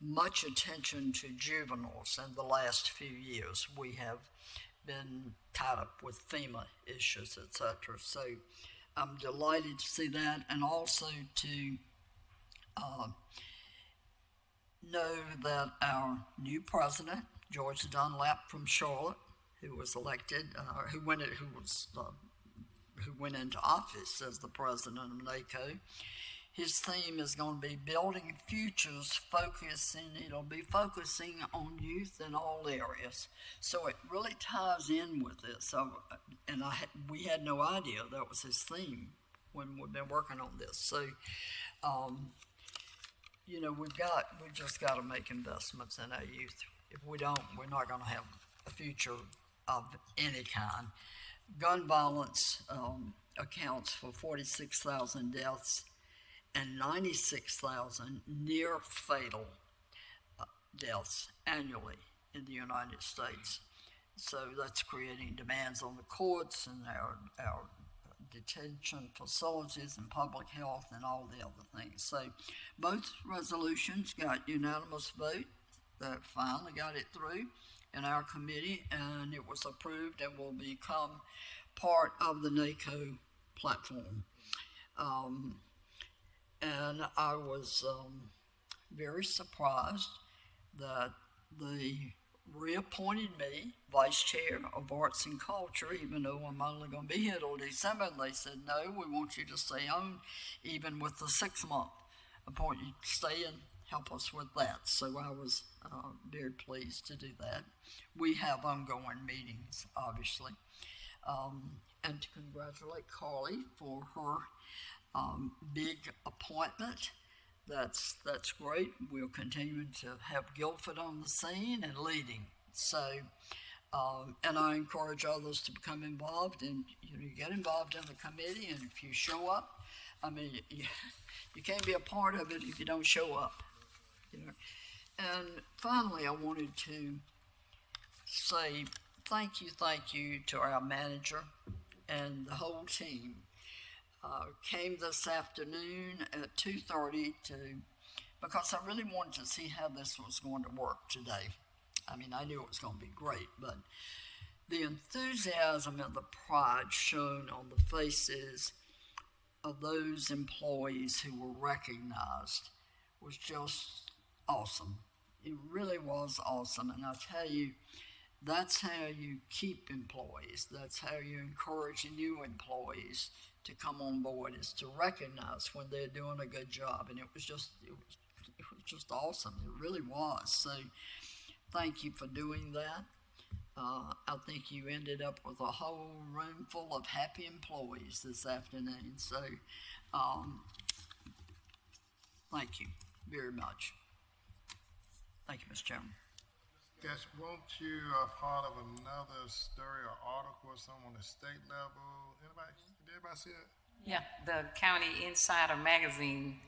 much attention to juveniles in the last few years. We have been tied up with FEMA issues, etc. So I'm delighted to see that, and also to know that our new president, George Dunlap from Charlotte, who was elected, who who went into office as the president of NACO. His theme is going to be Building Futures it'll be focusing on youth in all areas. So it really ties in with this. So, we had no idea that was his theme when we've been working on this. So, we've just got to make investments in our youth. If we don't, we're not going to have a future of any kind. Gun violence accounts for 46,000 deaths and 96,000 near fatal deaths annually in the United States. So that's creating demands on the courts and our detention facilities and public health and all the other things. So both resolutions got unanimous vote. That finally got it through in our committee, and it was approved and will become part of the NACO platform. And I was very surprised that they reappointed me vice chair of arts and culture, even though I'm only going to be here till December. And they said, no, we want you to stay on, even with the 6-month appointment. Stay and help us with that. So I was very pleased to do that. We have ongoing meetings, obviously. And to congratulate Carly for her big appointment. That's great. We'll continue to have Guilford on the scene and leading. So, and I encourage others to become involved, and you get involved in the committee. And if you show up, I mean, you can't be a part of it if you don't show up. And finally, I wanted to say thank you to our manager and the whole team. Came this afternoon at 2:30 because I really wanted to see how this was going to work today. I mean, I knew it was going to be great, but the enthusiasm and the pride shown on the faces of those employees who were recognized was just awesome. It really was awesome, and I tell you, that's how you keep employees. That's how you encourage new employees to come on board, is to recognize when they're doing a good job. And it was just awesome. It really was. So thank you for doing that. I think you ended up with a whole room full of happy employees this afternoon. So thank you very much. Thank you, Mr. Chairman. Guess, won't you part of another story or article or something on the state level? Did everybody see it? Yeah, the County Insider magazine,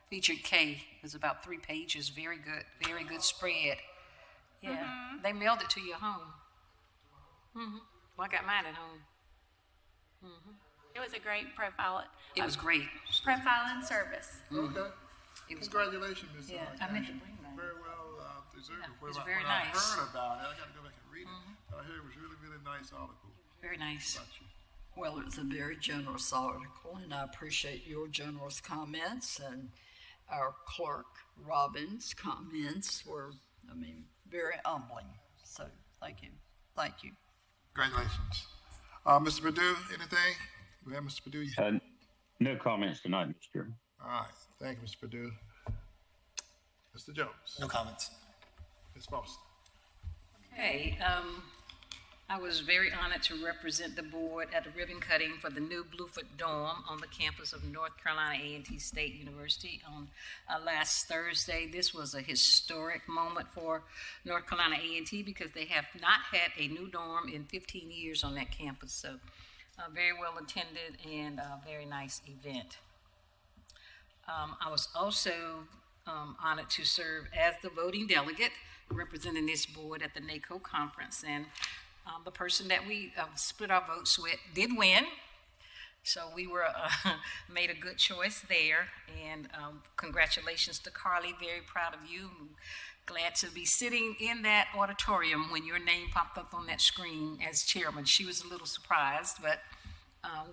featured Kay. It was about 3 pages. Very good spread. Yeah, They mailed it to your home. Well, I got mine at home. It was a great profile. It was great. Profile and service. Okay. Congratulations, Ms. I meant to bring that. Very well deserved. It was When very I nice. heard about it, I got to go back and read it. But I heard it was really, really nice article. Very nice. Well, it was a very generous article, and I appreciate your generous comments, and our clerk, Robin's comments were, very humbling. So thank you. Thank you. Congratulations. Mr. Perdue, anything? We have Mr. Perdue. No comments tonight, Mr. Chairman. All right. Thank you, Mr. Perdue. Mr. Jones. No comments. Ms. Foster. Okay, I was very honored to represent the board at a ribbon cutting for the new Blueford dorm on the campus of North Carolina A&T State University on last Thursday. This was a historic moment for North Carolina A&T because they have not had a new dorm in 15 years on that campus. So very well attended and a very nice event. I was also honored to serve as the voting delegate representing this board at the NACO conference, and the person that we split our votes with did win, so we were made a good choice there. And congratulations to Carly, very proud of you. Glad to be sitting in that auditorium when your name popped up on that screen as chairman. She was a little surprised, but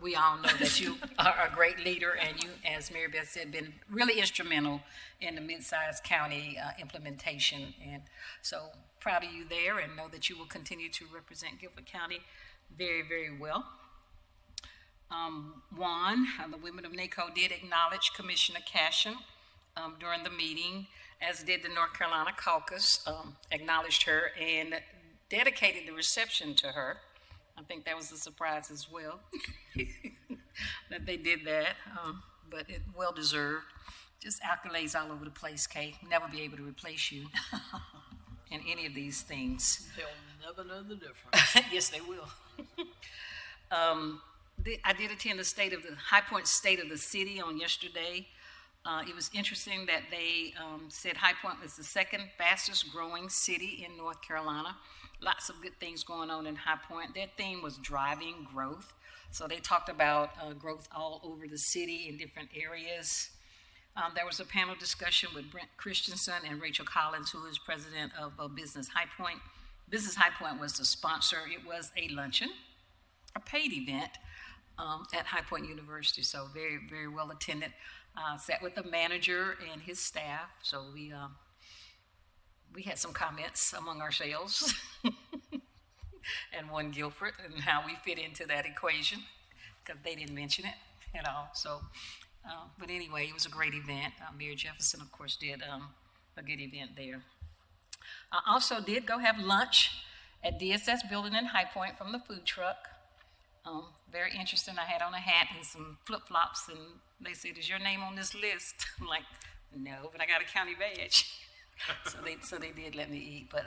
we all know that you are a great leader, and you, as Mary Beth said, been really instrumental in the mid-sized county implementation. And so proud of you there, and know that you will continue to represent Guilford County very, very well. The women of NACO did acknowledge Commissioner Cashin during the meeting, as did the North Carolina caucus, acknowledged her and dedicated the reception to her. I think that was a surprise as well that they did that, but it well deserved. Just accolades all over the place, Kay. Never be able to replace you in any of these things. They'll never know the difference. Yes, they will. I did attend the High Point State of the City on yesterday. It was interesting that they said High Point was the second fastest growing city in North Carolina. Lots of good things going on in High Point. Their theme was driving growth. So they talked about growth all over the city in different areas. There was a panel discussion with Brent Christensen and Rachel Collins, who is president of Business High Point. Business High Point was the sponsor. It was a luncheon, a paid event at High Point University, so very, very well attended. Sat with the manager and his staff, so we had some comments among ourselves and one Guilford and how we fit into that equation, because they didn't mention it at all. So, but anyway, it was a great event. Mayor Jefferson, of course, did a good event there. I also did go have lunch at DSS Building in High Point from the food truck. Very interesting. I had on a hat and some flip-flops, and they said, "Is your name on this list?" I'm like, "No, but I got a county badge." so they did let me eat, but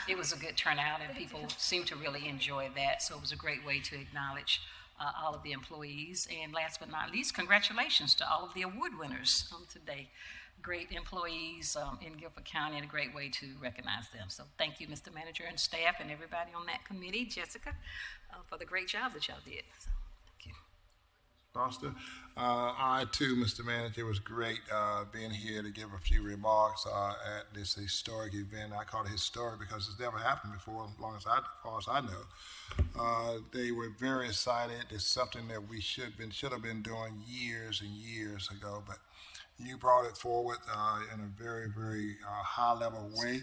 it was a good turnout, and people seemed to really enjoy that. So it was a great way to acknowledge all of the employees. And last but not least, congratulations to all of the award winners today. Great employees in Guilford County, and a great way to recognize them. So thank you, Mr. Manager and staff and everybody on that committee, Jessica, for the great job that y'all did. So, thank you. Foster. I too, Mr. Manager, it was great being here to give a few remarks at this historic event. I call it historic because it's never happened before, as far as I know. They were very excited. It's something that we should have been doing years and years ago, but you brought it forward in a very, very high-level way.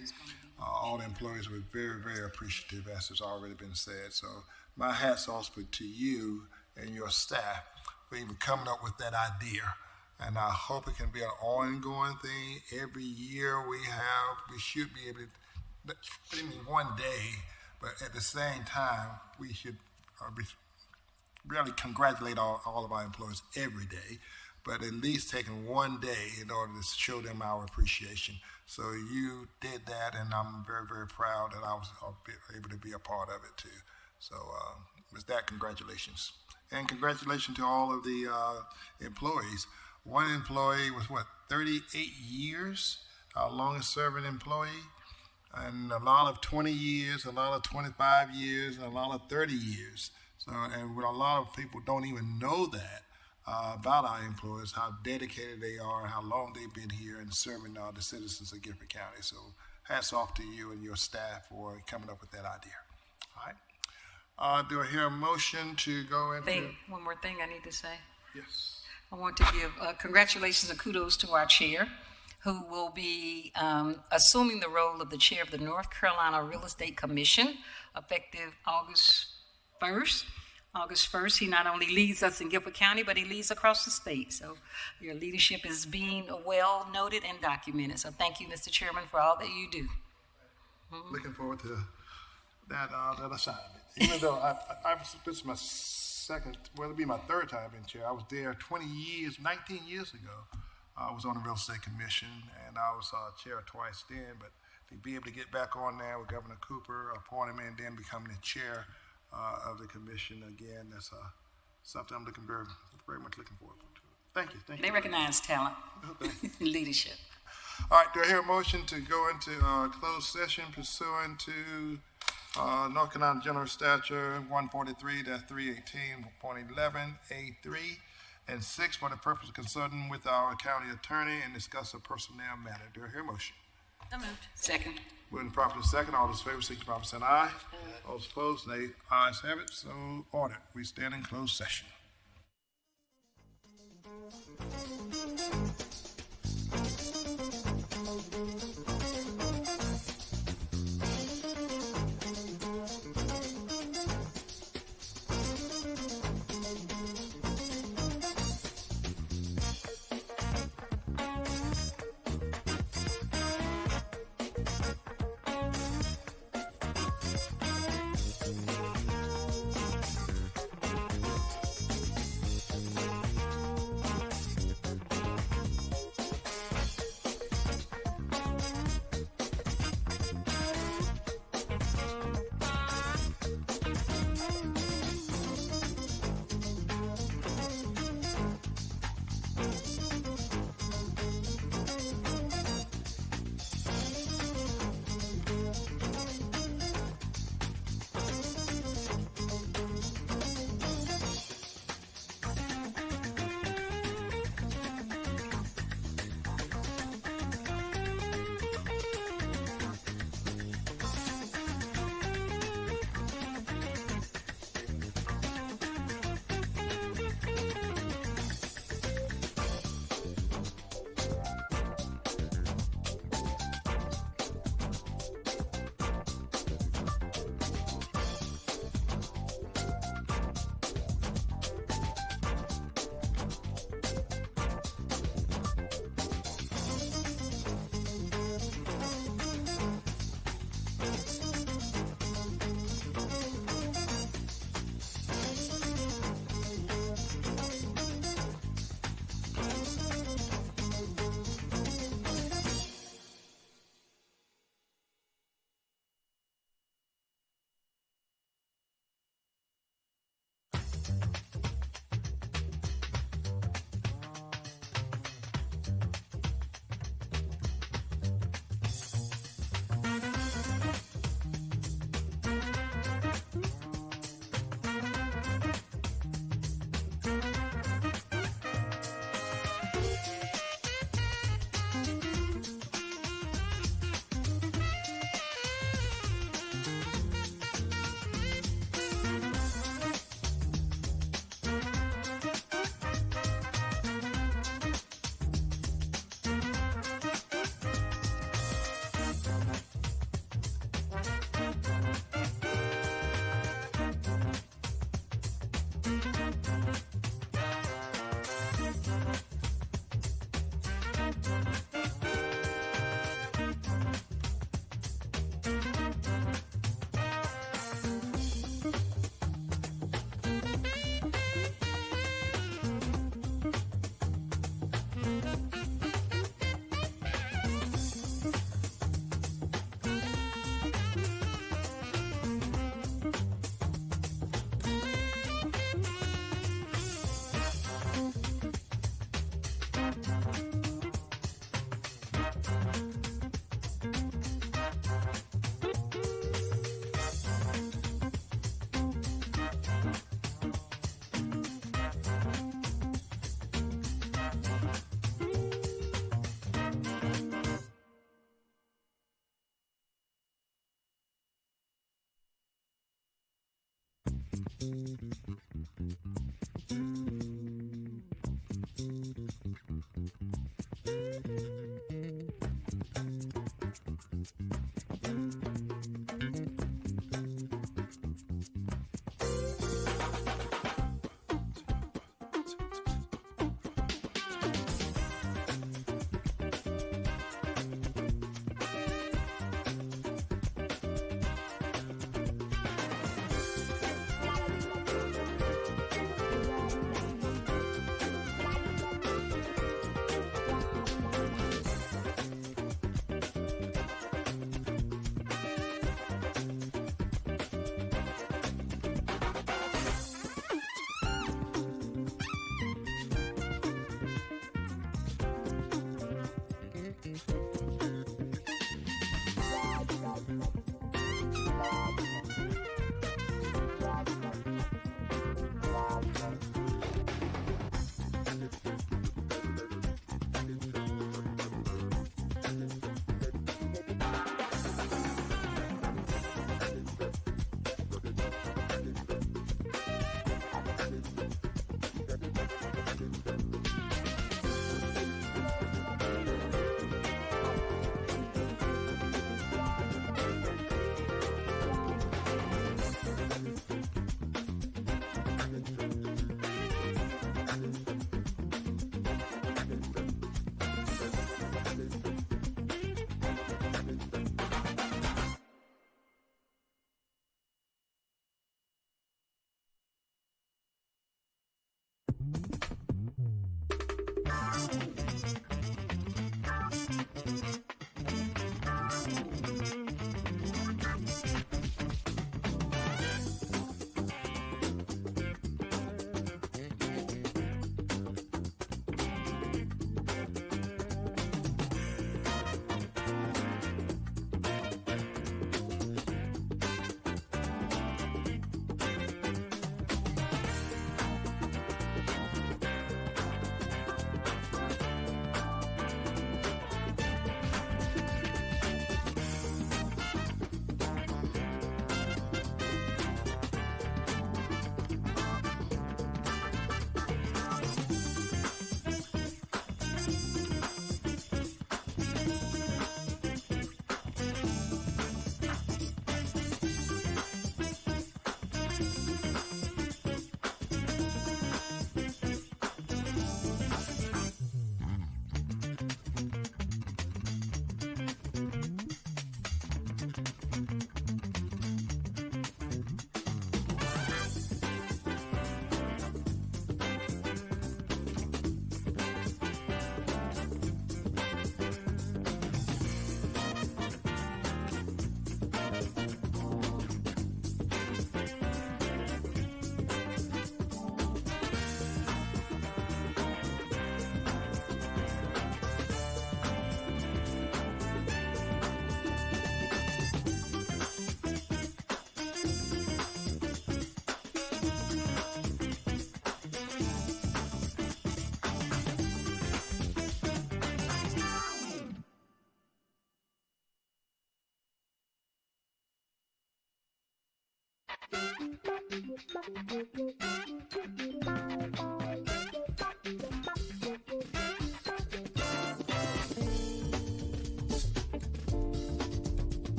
All the employees were very, very appreciative, as has already been said. So my hat's off to you and your staff for even coming up with that idea. And I hope it can be an ongoing thing. Every year we should be able to, maybe one day, but at the same time, we should really congratulate all of our employees every day, but at least taking one day in order to show them our appreciation. So you did that, and I'm very, very proud that I was able to be a part of it too. So with that, congratulations. And congratulations to all of the employees. One employee was 38 years, our longest serving employee, and a lot of 20 years, a lot of 25 years, and a lot of 30 years. So, and a lot of people don't even know that about our employees, how dedicated they are, how long they've been here and serving the citizens of Guilford County. So hats off to you and your staff for coming up with that idea. All right. Do I hear a motion to go into? One more thing I need to say. Yes. I want to give congratulations and kudos to our chair, who will be assuming the role of the chair of the North Carolina Real Estate Commission, effective August 1st. August 1st, he not only leads us in Guilford County, but he leads across the state. So your leadership is being well noted and documented. So thank you, Mr. Chairman, for all that you do. Looking forward to that assignment. Even though this is my second, well, it'll be my third time being chair. I was there 19 years ago. I was on the Real Estate Commission, and I was chair twice then, but to be able to get back on there with Governor Cooper appointing me and then becoming the chair of the commission again, that's something I'm very, very much looking forward to. Thank you. They recognize talent, leadership. All right, do I hear a motion to go into closed session pursuant to North Carolina General Statute 143-318.11A3 and 6 for the purpose of consulting with our county attorney and discuss a personnel matter. Do I hear a motion? So moved. Second. Moving properly second. All those in favor, signify by saying aye. All those opposed, nay. Ayes have it. So ordered. We stand in closed session.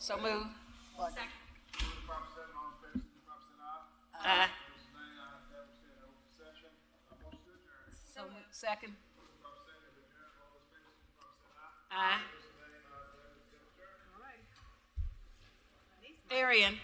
So move. Aye. So second. Aye. Arian.